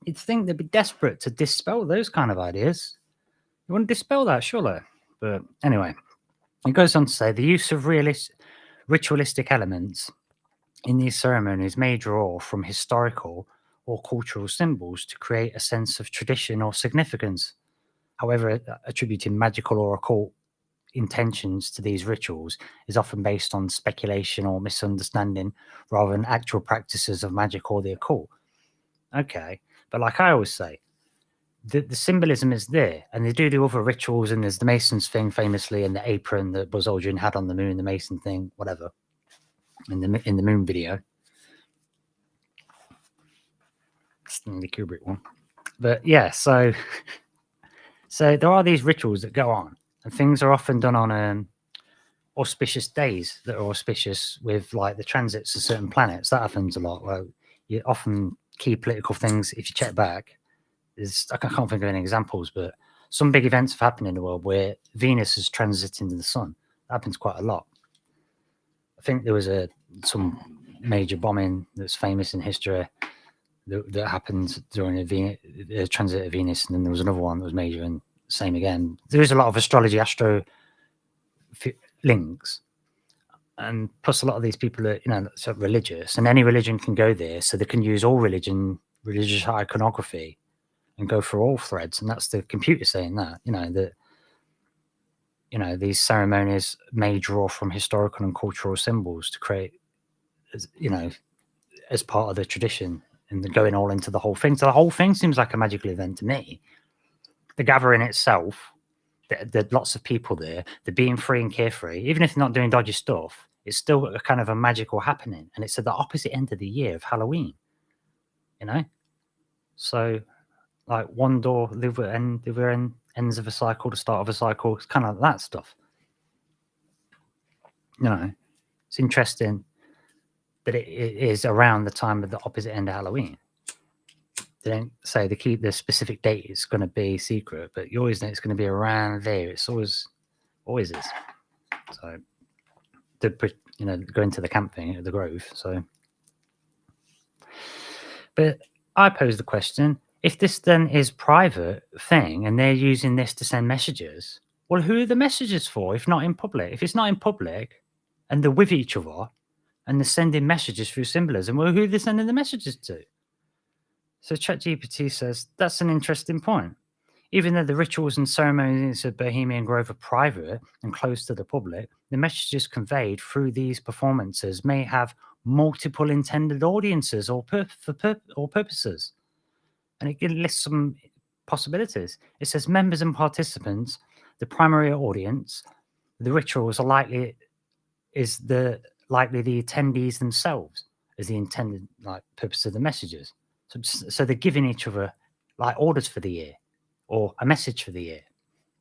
You'd think they'd be desperate to dispel those kind of ideas. You wouldn't dispel that, surely. But anyway, it goes on to say the use of ritualistic elements in these ceremonies may draw from historical or cultural symbols to create a sense of tradition or significance. However, attributing magical or occult intentions to these rituals is often based on speculation or misunderstanding rather than actual practices of magic or the occult. Okay, but like I always say, the symbolism is there, and they do other rituals, and there's the Masons thing famously, and the apron that Buzz Aldrin had on the moon, the Mason thing, whatever, in the moon video. Stanley Kubrick one. But yeah, so there are these rituals that go on, and things are often done on auspicious days that are auspicious with like the transits of certain planets. That happens a lot. Well, you often key political things, if you check back, I can't think of any examples, but some big events have happened in the world where Venus is transiting to the sun. That happens quite a lot. I think there was some major bombing that's famous in history that happened during the transit of Venus, and then there was another one that was major, and same again. There is a lot of astrology, astro links, and plus a lot of these people are, you know, so religious, and any religion can go there, so they can use all religious iconography, and go through all threads, and that's the computer saying that, you know, that, you know, these ceremonies may draw from historical and cultural symbols to create, you know, as part of the tradition, and they're going all into the whole thing. So the whole thing seems like a magical event to me. The gathering itself, there's lots of people there, they're being free and carefree, even if they're not doing dodgy stuff, it's still a kind of a magical happening, and it's at the opposite end of the year of Halloween, you know. So like one door, the other end, ends of a cycle, the start of a cycle. It's kind of like that stuff. You know, it's interesting that it is around the time of the opposite end of Halloween. They don't say they keep the specific date it's going to be secret, but you always know it's going to be around there. It's always is. So going to the camp thing at the Grove. So, but I pose the question: if this then is private thing and they're using this to send messages, well, who are the messages for if not in public? If it's not in public and they're with each other and they're sending messages through symbolism, well, who are they sending the messages to? So ChatGPT says that's an interesting point. Even though the rituals and ceremonies of Bohemian Grove are private and closed to the public, the messages conveyed through these performances may have multiple intended audiences or purposes. And it lists some possibilities. It says members and participants, the primary audience, the rituals are likely the attendees themselves as the intended purpose of the messages. So they're giving each other orders for the year or a message for the year,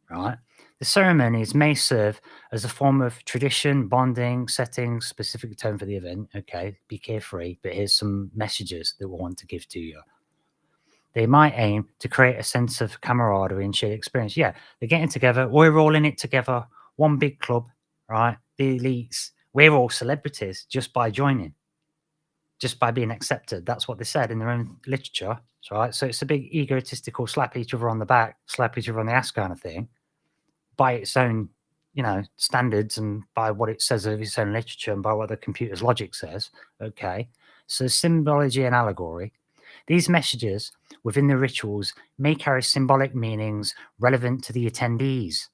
right? The ceremonies may serve as a form of tradition, bonding, setting specific tone for the event. Okay, be carefree, but here's some messages that we want to give to you. They might aim to create a sense of camaraderie and shared experience. Yeah, they're getting together. We're all in it together. One big club, right? The elites. We're all celebrities just by joining, just by being accepted. That's what they said in their own literature, right? So it's a big egotistical slap each other on the back, slap each other on the ass kind of thing, by its own, standards and by what it says of its own literature and by what the computer's logic says. Okay, so symbology and allegory. These messages within the rituals may carry symbolic meanings relevant to the attendees.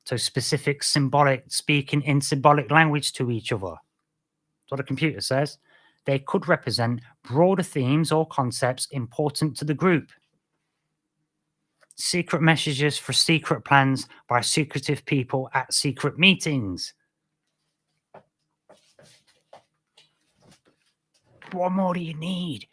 So specific symbolic, speaking in symbolic language to each other. That's what the computer says. They could represent broader themes or concepts important to the group. Secret messages for secret plans by secretive people at secret meetings. What more do you need?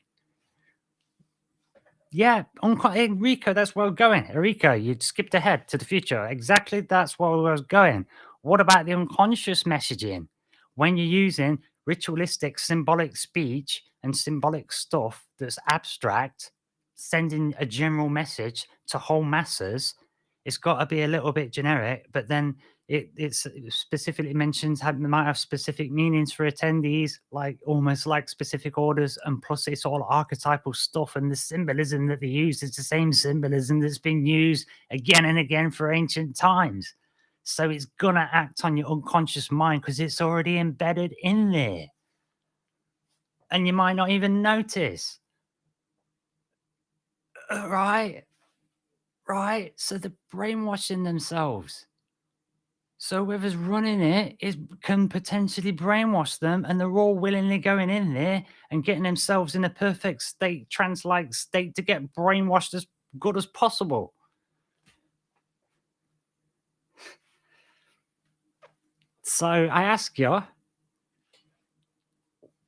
Yeah, Enrico, that's where we're going. Enrico, you skipped ahead to the future. Exactly, that's where I was going. What about the unconscious messaging? When you're using ritualistic symbolic speech and symbolic stuff that's abstract, sending a general message to whole masses, it's got to be a little bit generic, but then it specifically mentions it might have specific meanings for attendees, almost like specific orders, and plus it's all archetypal stuff, and the symbolism that they use is the same symbolism that's been used again and again for ancient times. So it's gonna act on your unconscious mind because it's already embedded in there, and you might not even notice. Right? So they're brainwashing themselves. So whoever's running it can potentially brainwash them, and they're all willingly going in there and getting themselves in a perfect state, trance-like state to get brainwashed as good as possible. So I ask you,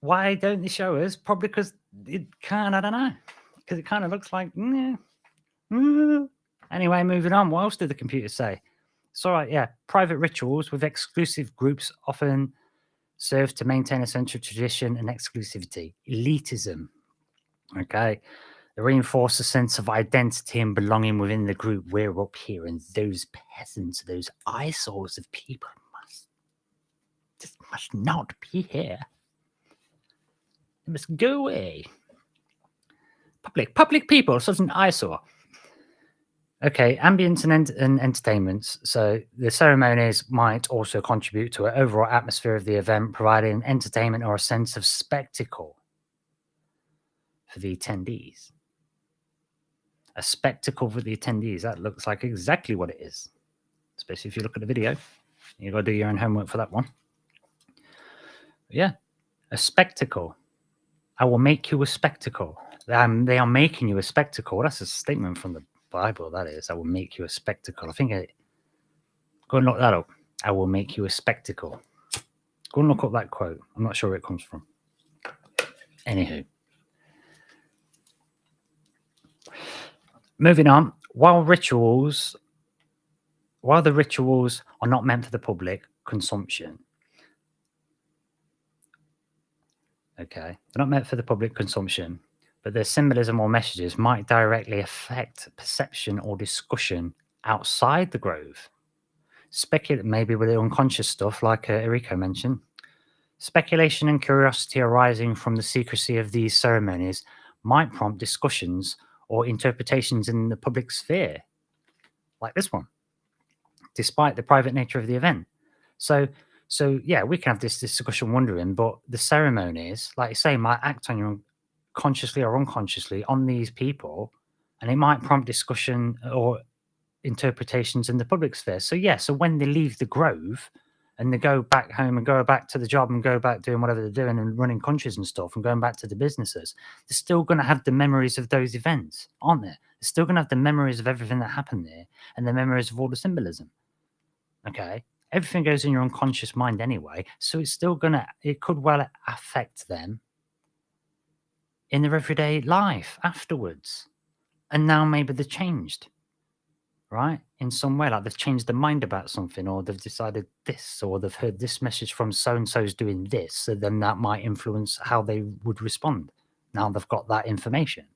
why don't they show us? Probably because it can't, I don't know, because it kind of looks like, Anyway, moving on. What else did the computer say? It's all right, yeah. Private rituals with exclusive groups often serve to maintain a sense of tradition and exclusivity. Elitism. Okay. They reinforce a sense of identity and belonging within the group. We're up here, and those peasants, those eyesores of people must not be here. They must go away. Public people, such an eyesore. Okay, ambience and entertainments. So the ceremonies might also contribute to an overall atmosphere of the event, providing entertainment or a sense of spectacle for the attendees. A spectacle for the attendees. That looks like exactly what it is, especially if you look at the video. You've got to do your own homework for that one. Yeah, a spectacle. I will make you a spectacle. They are making you a spectacle. That's a statement from the Bible, that is. I will make you a spectacle. I think go and look that up. I will make you a spectacle. Go and look up that quote. I'm not sure where it comes from. Anywho. Moving on. While the rituals are not meant for the public consumption. Okay. They're not meant for the public consumption. but their symbolism or messages might directly affect perception or discussion outside the grove. Speculate maybe with the unconscious stuff, like Eriko mentioned. Speculation and curiosity arising from the secrecy of these ceremonies might prompt discussions or interpretations in the public sphere, like this one, despite the private nature of the event. So yeah, we can have this discussion wondering, but the ceremonies, like you say, might act on you consciously or unconsciously on these people, and it might prompt discussion or interpretations in the public sphere. So yeah, so when they leave the grove and they go back home and go back to the job and go back doing whatever they're doing and running countries and stuff and going back to the businesses, they're still going to have the memories of those events, aren't they? They're still going to have the memories of everything that happened there and the memories of all the symbolism. Okay, everything goes in your unconscious mind anyway, so it's still it could well affect them in their everyday life afterwards. And now maybe they're changed, right? In some way, like they've changed their mind about something, or they've decided this, or they've heard this message from so-and-so's doing this, so then that might influence how they would respond. Now they've got that information,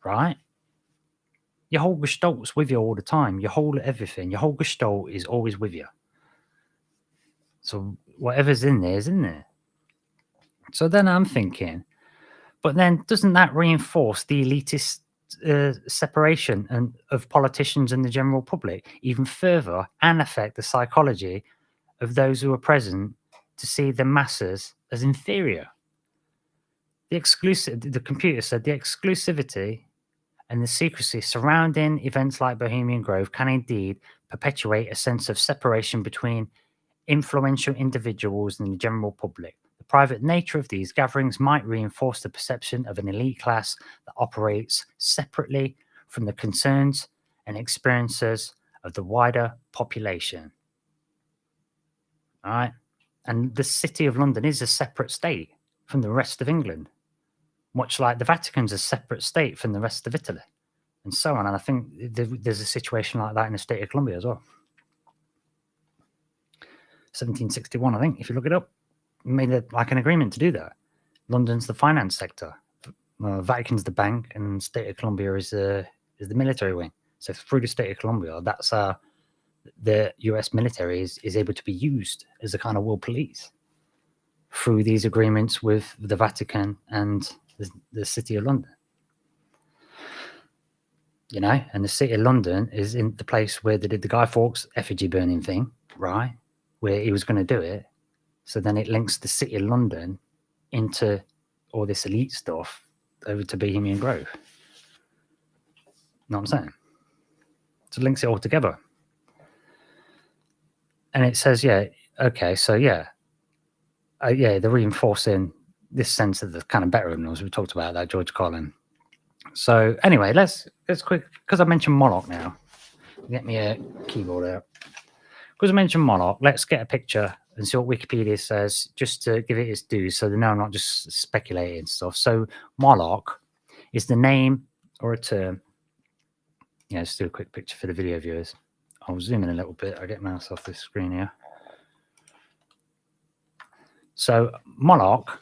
right? Your whole gestalt's with you all the time. Your whole everything, your whole gestalt is always with you. So whatever's in there is in there. So then I'm thinking, but then doesn't that reinforce the elitist separation of politicians and the general public even further, and affect the psychology of those who are present to see the masses as inferior? The computer said the exclusivity and the secrecy surrounding events like Bohemian Grove can indeed perpetuate a sense of separation between influential individuals and the general public. The private nature of these gatherings might reinforce the perception of an elite class that operates separately from the concerns and experiences of the wider population. All right? And the City of London is a separate state from the rest of England, much like the Vatican's a separate state from the rest of Italy, and so on. And I think there's a situation like that in the state of Colombia as well. 1761, I think, if you look it up, made an agreement to do that. London's the finance sector, Vatican's the bank, and State of Colombia is the military wing. So through the State of Colombia, that's how the US military is able to be used as a kind of world police through these agreements with the Vatican and the City of London. You know, and the City of London is in the place where they did the Guy Fawkes effigy burning thing, right? Where he was going to do it. So then it links the City of London into all this elite stuff over to Bohemian Grove. Know what I'm saying? So it links it all together. And it says, yeah, okay, so yeah, they're reinforcing this sense of the kind of better as we talked about that, George Carlin. So anyway, let's quick, because I mentioned Moloch now. Get me a keyboard out. Because I mentioned Moloch, let's get a picture and see what Wikipedia says, just to give it its due, so they know I'm not just speculating and stuff. So Moloch is the name or a term. Yeah, let's do a quick picture for the video viewers. I'll zoom in a little bit. I'll get mouse off this screen here. So Moloch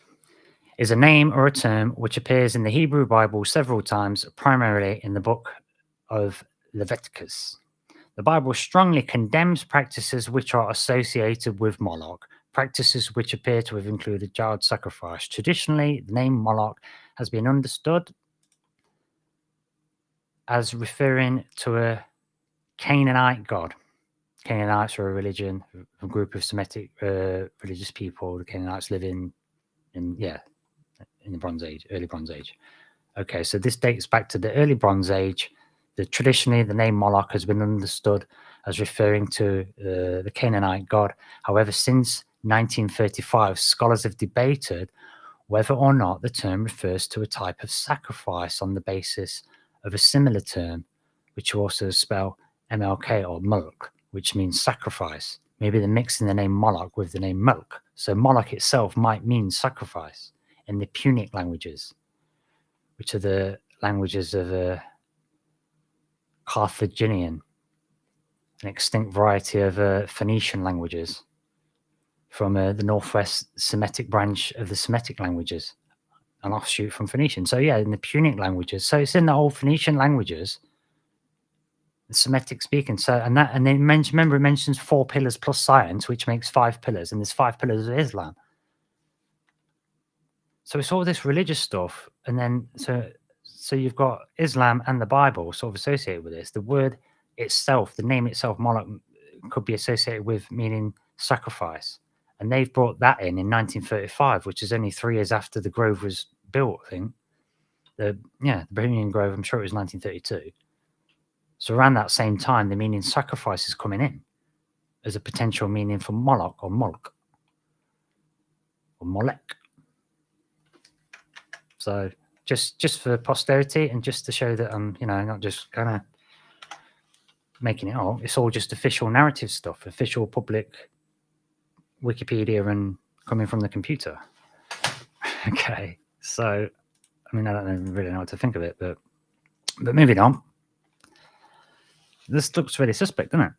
is a name or a term which appears in the Hebrew Bible several times, primarily in the book of Leviticus. The Bible strongly condemns practices which are associated with Moloch, practices which appear to have included child sacrifice. Traditionally, the name Moloch has been understood as referring to a Canaanite god. Canaanites are a religion, a group of Semitic religious people. The Canaanites live in the Bronze Age, early Bronze Age. Okay, so this dates back to the early Bronze Age. Traditionally, the name Moloch has been understood as referring to the Canaanite god. However, since 1935, scholars have debated whether or not the term refers to a type of sacrifice on the basis of a similar term, which also spell MLK or Mulk, which means sacrifice. Maybe they're mixing the name Moloch with the name Mulk. So Moloch itself might mean sacrifice in the Punic languages, which are the languages of Carthaginian, an extinct variety of Phoenician languages from the northwest Semitic branch of the Semitic languages. an offshoot from Phoenician. So yeah, in the Punic languages. So it's in the old Phoenician languages, the Semitic speaking. So and then remember it mentions 4 pillars plus science, which makes 5 pillars, and there's 5 pillars of Islam. So it's all this religious stuff, and then so you've got Islam and the Bible sort of associated with this. The word itself, the name itself, Moloch, could be associated with meaning sacrifice. And they've brought that in 1935, which is only 3 years after the Grove was built, I think. The Bohemian Grove, I'm sure it was 1932. So around that same time, the meaning sacrifice is coming in as a potential meaning for Moloch or Moloch or Molech. So just for posterity and just to show that I'm, not just kind of making it up. It's all just official narrative stuff, official public Wikipedia and coming from the computer. Okay, so I mean, I don't really know what to think of it, but moving on. This looks really suspect, doesn't it?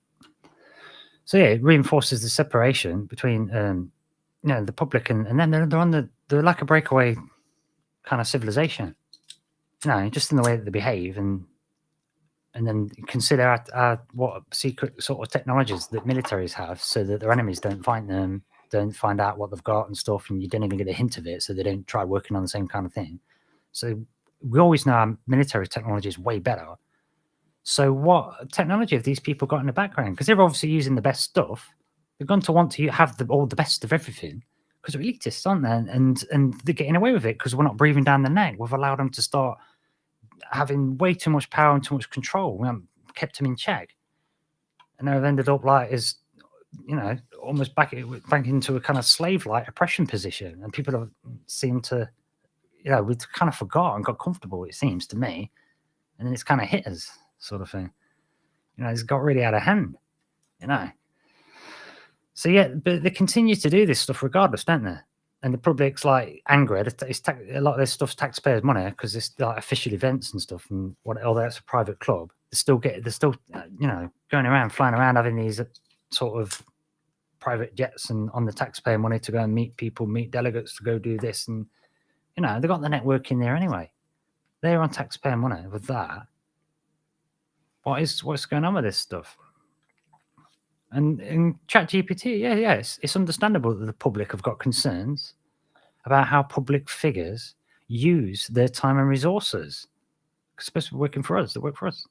So yeah, it reinforces the separation between the public and then they're like a breakaway kind of civilization. Just in the way that they behave and then consider what secret sort of technologies that militaries have so that their enemies don't find them, don't find out what they've got and stuff, and you don't even get a hint of it, so they don't try working on the same kind of thing. So we always know our military technology is way better. So what technology have these people got in the background? Because they're obviously using the best stuff. They're going to want to have all the best of everything because they're elitists, aren't they? And they're getting away with it because we're not breathing down the neck. We've allowed them to start having way too much power and too much control. We haven't kept them in check. And they've ended up almost back into a kind of slave-like oppression position. And people have seemed to, we've kind of forgot and got comfortable, it seems to me. And then it's kind of hit us, sort of thing. It's got really out of hand, So yeah, but they continue to do this stuff regardless, don't they? And the public's angry. A lot of this stuff's taxpayers' money because it's official events and stuff, and although it's a private club, they're still going around, flying around, having these sort of private jets and on the taxpayer money to go and meet people, meet delegates to go do this, and they've got the network in there anyway. They're on taxpayer money with that. What's going on with this stuff? And in ChatGPT, it's understandable that the public have got concerns about how public figures use their time and resources, especially working for us, that work for us.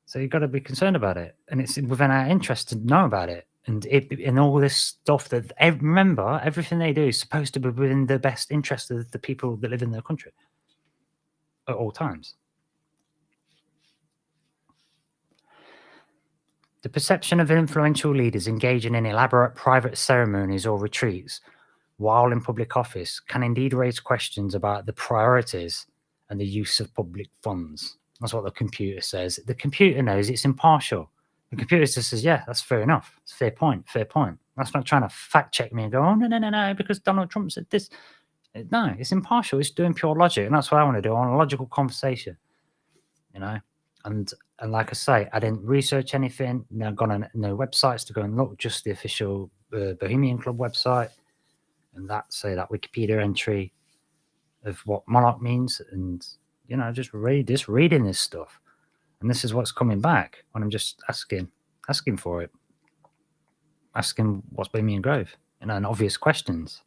So you've got to be concerned about it, and it's within our interest to know about it. And all this stuff that remember, everything they do is supposed to be within the best interest of the people that live in their country at all times. The perception of influential leaders engaging in elaborate private ceremonies or retreats while in public office can indeed raise questions about the priorities and the use of public funds. That's what the computer says. The computer knows it's impartial. The computer just says, yeah, that's fair enough. It's fair point, fair point. That's not trying to fact check me and go, oh, no, because Donald Trump said this. No, it's impartial. It's doing pure logic. And that's what I want to do. I want a logical conversation, And like I say, I didn't research anything. I've gone on no websites to go and look, just the official Bohemian Club website. And that Wikipedia entry of what monarch means. And, just reading this stuff. And this is what's coming back when I'm just asking for it. Asking what's Bohemian Grove, and obvious questions.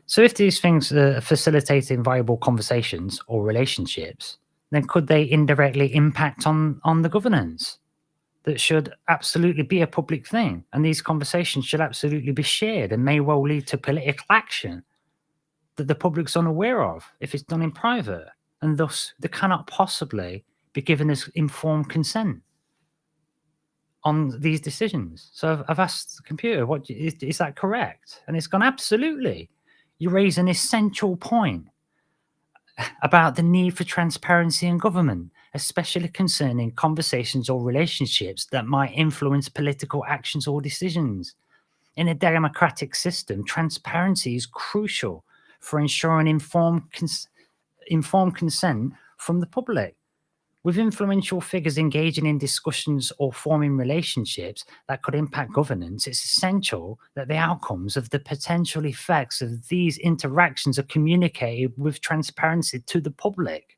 So if these things are facilitating viable conversations or relationships, then could they indirectly impact on the governance? That should absolutely be a public thing. And these conversations should absolutely be shared and may well lead to political action that the public's unaware of if it's done in private. And thus, they cannot possibly be given as informed consent on these decisions. So I've asked the computer, is that correct? And it's gone, absolutely. You raise an essential point about the need for transparency in government, especially concerning conversations or relationships that might influence political actions or decisions. In a democratic system, transparency is crucial for ensuring informed consent from the public, With influential figures engaging in discussions or forming relationships that could impact governance, it's essential that the outcomes of the potential effects of these interactions are communicated with transparency to the public.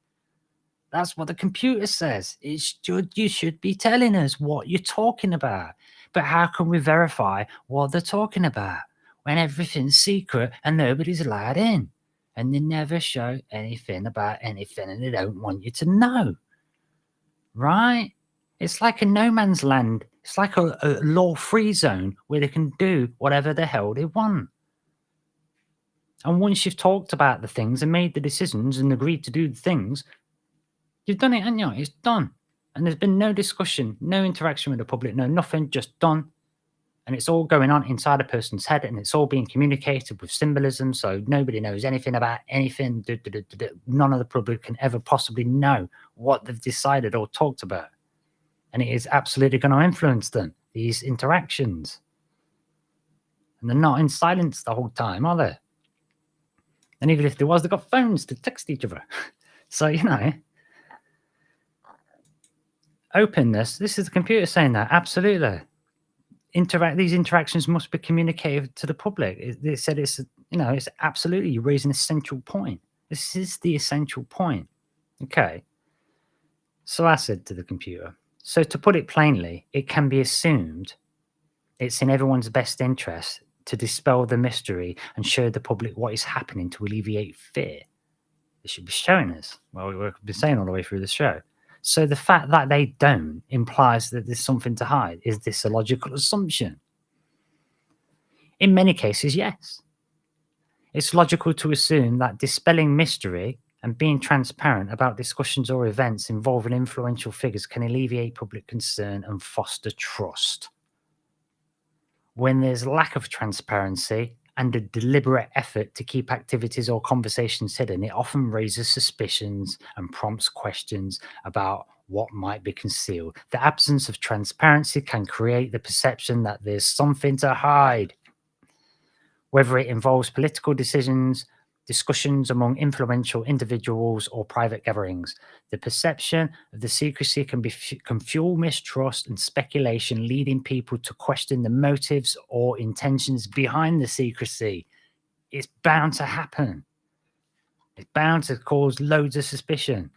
That's what the computer says. You should be telling us what you're talking about. But how can we verify what they're talking about when everything's secret and nobody's allowed in? And they never show anything about anything and they don't want you to know. Right? It's like a no man's land. It's like a law-free zone where they can do whatever the hell they want. And once you've talked about the things and made the decisions and agreed to do the things, you've done it, haven't you? It's done. And there's been no discussion, no interaction with the public, no nothing, just done. And it's all going on inside a person's head and it's all being communicated with symbolism. So nobody knows anything about anything. None of the public can ever possibly know what they've decided or talked about. And it is absolutely going to influence them, these interactions. And they're not in silence the whole time, are they? And even if there was, they've got phones to text each other. So, you know, openness, this is the computer saying that, absolutely. These interactions must be communicated to the public. They said it's, you know, it's absolutely, you raise an essential point. This is the essential point. Okay. So I said to the computer, so to put it plainly, it can be assumed it's in everyone's best interest to dispel the mystery and show the public what is happening to alleviate fear. They should be showing us. Well, we've been saying all the way through the show. So the fact that they don't implies that there's something to hide. Is this a logical assumption? In many cases, yes. It's logical to assume that dispelling mystery and being transparent about discussions or events involving influential figures can alleviate public concern and foster trust. When there's lack of transparency and a deliberate effort to keep activities or conversations hidden, it often raises suspicions and prompts questions about what might be concealed. The absence of transparency can create the perception that there's something to hide. Whether it involves political decisions, discussions among influential individuals, or private gatherings, the perception of the secrecy can fuel mistrust and speculation, leading people to question the motives or intentions behind the secrecy. It's bound to happen. It's bound to cause loads of suspicion,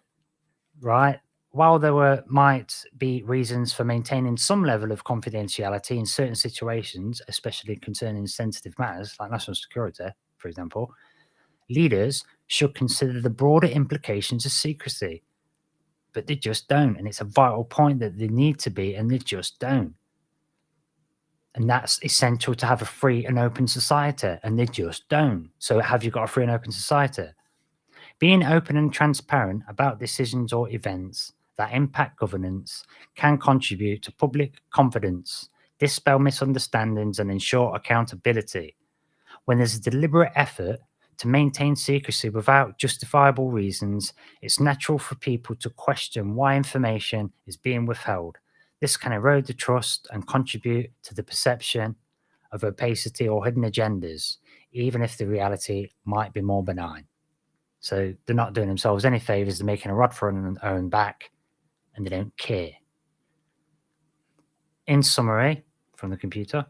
right? While there might be reasons for maintaining some level of confidentiality in certain situations, especially concerning sensitive matters like national security, for example, leaders should consider the broader implications of secrecy. But they just don't. And it's a vital point that they need to be, and they just don't. And that's essential to have a free and open society, and they just don't. So have you got a free and open society? Being open and transparent about decisions or events that impact governance can contribute to public confidence, dispel misunderstandings, and ensure accountability. When there's a deliberate effort to maintain secrecy without justifiable reasons, it's natural for people to question why information is being withheld. This can erode the trust and contribute to the perception of opacity or hidden agendas, even if the reality might be more benign. So they're not doing themselves any favors. They're making a rod for their own back, and they don't care. In summary, from the computer,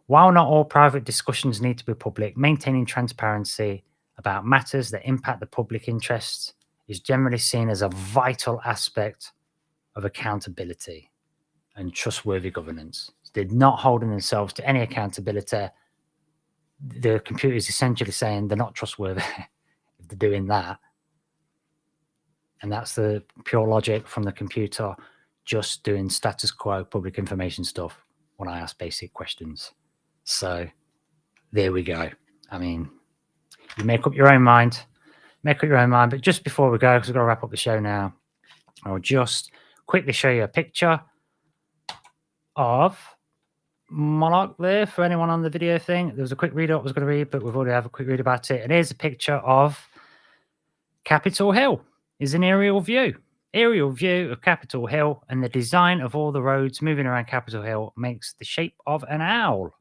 while not all private discussions need to be public, maintaining transparency about matters that impact the public interest is generally seen as a vital aspect of accountability and trustworthy governance. They're not holding themselves to any accountability. The computer is essentially saying they're not trustworthy if they're doing that. And that's the pure logic from the computer, just doing status quo public information stuff when I ask basic questions. So there we go. I mean, you make up your own mind. But just before we go, because we've got to wrap up the show now, I'll just quickly show you a picture of Monarch there for anyone on the video thing. There was a quick read I was going to read, but we've already had a quick read about it. And here's a picture of Capitol Hill. Is an aerial view of Capitol Hill, and the design of all the roads moving around Capitol Hill makes the shape of an owl.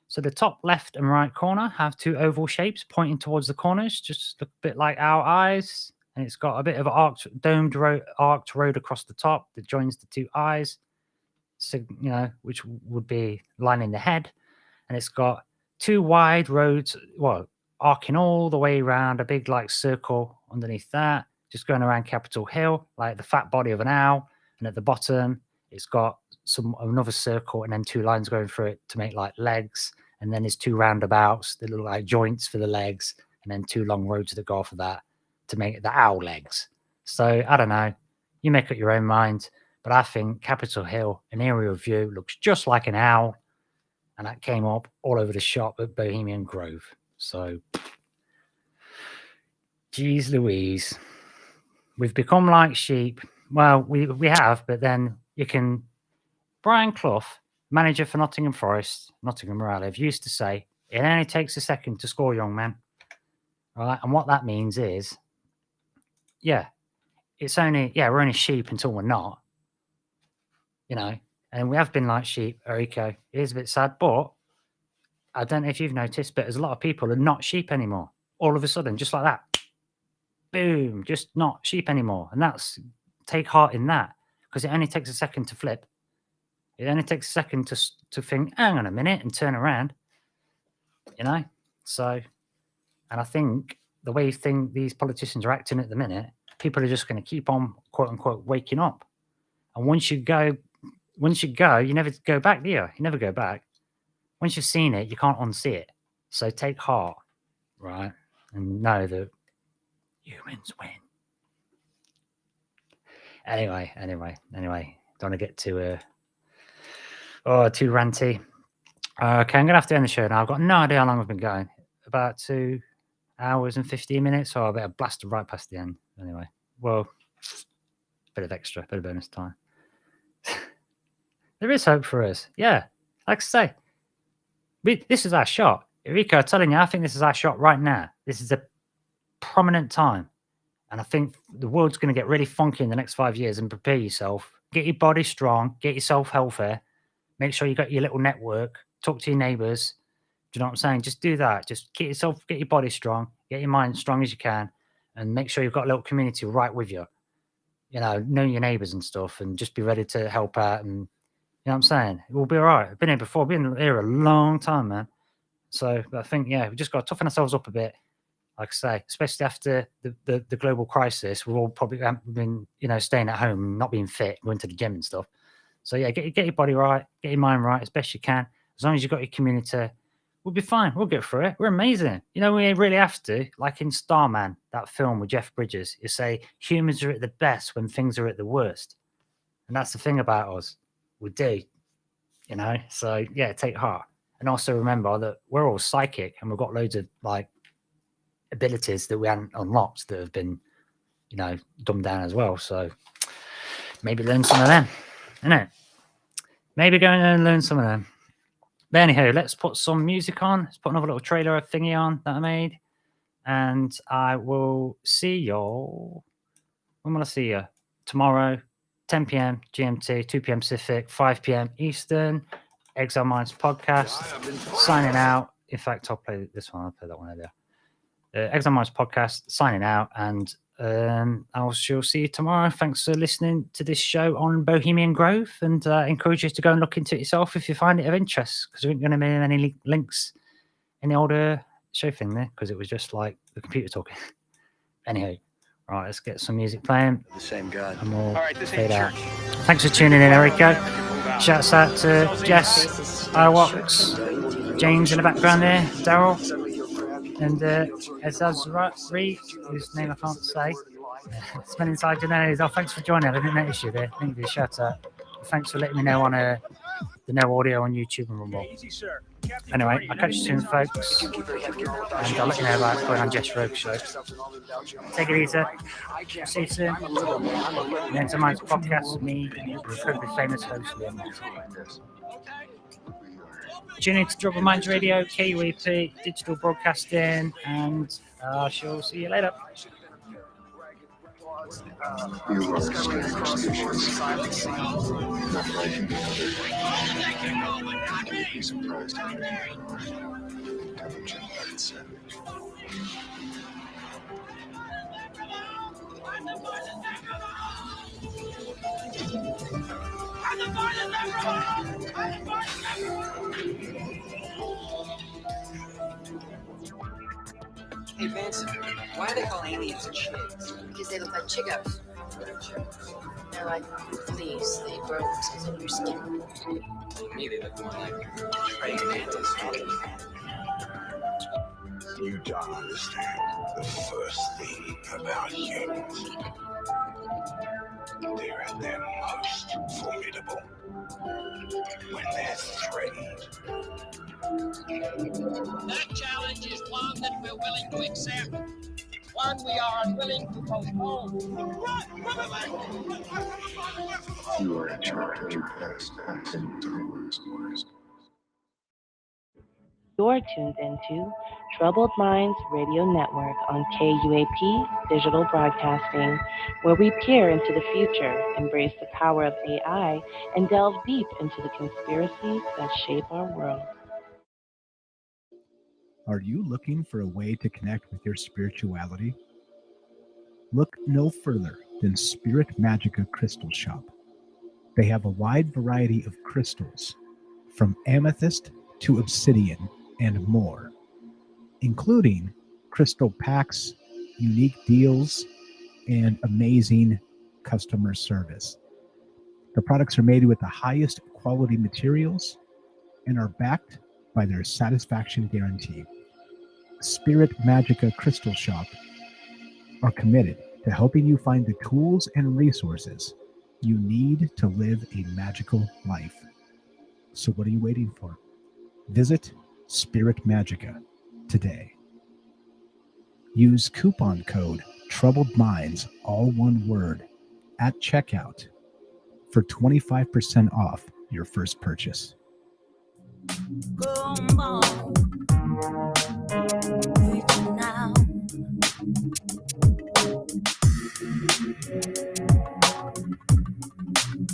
So the top left and right corner have two oval shapes pointing towards the corners, just look a bit like owl eyes. and it's got a bit of an arced road across the top that joins the two eyes, so, which would be lining the head, and it's got two wide roads, arcing all the way around, a big like circle underneath that, just going around Capitol Hill, like the fat body of an owl, and at the bottom it's got another circle and then two lines going through it to make like legs, and then there's two roundabouts that look like joints for the legs, and then two long roads that go off of that to make the owl legs. So I don't know, you make up your own mind, but I think Capitol Hill, an aerial view, looks just like an owl, and that came up all over the shop at Bohemian Grove. So, geez Louise, we've become like sheep. Well, we have, but then you can. Brian Clough, manager for Nottingham Forest, Nottingham where I live, used to say, it only takes a second to score, young man. Right? And what that means is, we're only sheep until we're not. And we have been like sheep, Eriko. It is a bit sad, but I don't know if you've noticed, but there's a lot of people who are not sheep anymore. All of a sudden, just like that. Boom, just not sheep anymore. And take heart in that, because it only takes a second to flip. It only takes a second to think, hang on a minute, and turn around. So, and I think the way these politicians are acting at the minute, people are just going to keep on, quote unquote, waking up. And once you go, you never go back, do you? You never go back. Once you've seen it, you can't unsee it. So take heart, right? And know that humans win. Anyway. Don't want to get too ranty. Okay, I'm going to have to end the show now. I've got no idea how long I've been going. About 2 hours and 15 minutes, so I better blast right past the end. Anyway, well, bit of bonus time. There is hope for us. Yeah, like I say, this is our shot. Eriko, I'm telling you, I think this is our shot right now. This is a prominent time. And I think the world's going to get really funky in the next 5 years, and prepare yourself. Get your body strong. Get yourself healthy. Make sure you got your little network. Talk to your neighbours. Do you know what I'm saying? Just do that. Just get your body strong. Get your mind strong as you can. And make sure you've got a little community right with you. Know your neighbours and stuff, and just be ready to help out. And you know what I'm saying? It will be all right. I've been here before. I've been here a long time, man. So I think, we just got to toughen ourselves up a bit. Like I say, especially after the global crisis, we've all probably been, staying at home, not being fit, going to the gym and stuff. So yeah, get your body right, get your mind right as best you can. As long as you've got your community, we'll be fine. We'll get through it. We're amazing. We really have to. Like in Starman, that film with Jeff Bridges, you say humans are at the best when things are at the worst. And that's the thing about us. We do, So yeah, take heart. And also remember that we're all psychic, and we've got loads of abilities that we haven't unlocked that have been, dumbed down as well. So maybe learn some of them, Maybe go and learn some of them. But anyhow, let's put some music on. Let's put another little trailer thingy on that I made. And I will see y'all. When will I see you? Tomorrow, 10 p.m. GMT, 2 p.m. Pacific, 5 p.m. Eastern. Exile Minds podcast. Signing out. In fact, I'll play this one. I'll play that one earlier. Exile Minds podcast. Signing out. And I shall see you tomorrow. Thanks for listening to this show on Bohemian Grove, and encourage you to go and look into it yourself if you find it of interest, because there aren't going to be any links in the older show thing there, because it was just like the computer talking. Anyhow, right, let's get some music playing. The same God. And we'll fade out. Thanks for tuning in, Eriko. Shouts out to Jess, Iwax, James in the background there, Daryl, and Ezazri, whose name I can't say. It's been inside your nose. Oh, thanks for joining. I didn't notice you there. I think you shout out. Thanks for letting me know on the no audio on YouTube and Rumble. Anyway, I'll catch you soon, folks. And I'll let you know about going on Jess Rogue show. Take it easy. See you soon. And then tonight's podcast with me, the incredibly famous host, Liam. Tune in to Troubled Minds Radio, KUAP, digital broadcasting, and I shall see you later. You are strange species. Not like any other. You'd be surprised how many are intelligent and savage. Hey, Vincent, why do they call aliens chicks? Because they look like chicos. They're like fleas. They grow themselves in your skin. To me, they look more like praying mantis. You don't understand the first thing about humans. They're at their most formidable when they're threatened. That challenge is one that we're willing to accept. One we are unwilling to postpone. You are in charge of your past and through stories. You're tuned into Troubled Minds Radio Network on KUAP Digital Broadcasting, where we peer into the future, embrace the power of AI, and delve deep into the conspiracies that shape our world. Are you looking for a way to connect with your spirituality? Look no further than Spirit Magica Crystal Shop. They have a wide variety of crystals, from amethyst to obsidian and more, including crystal packs, unique deals, and amazing customer service. The products are made with the highest quality materials and are backed by their satisfaction guarantee. Spirit Magica Crystal Shop are committed to helping you find the tools and resources you need to live a magical life. So what are you waiting for? Visit Spirit Magica today. Use coupon code Troubled Minds, all one word, at checkout for 25% off your first purchase. Come on, reaching out.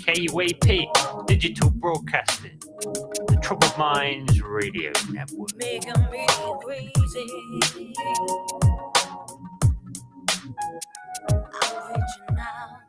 KUAP Digital Broadcasting, the Troubled Minds Radio Network. Making me crazy. I'm reaching out.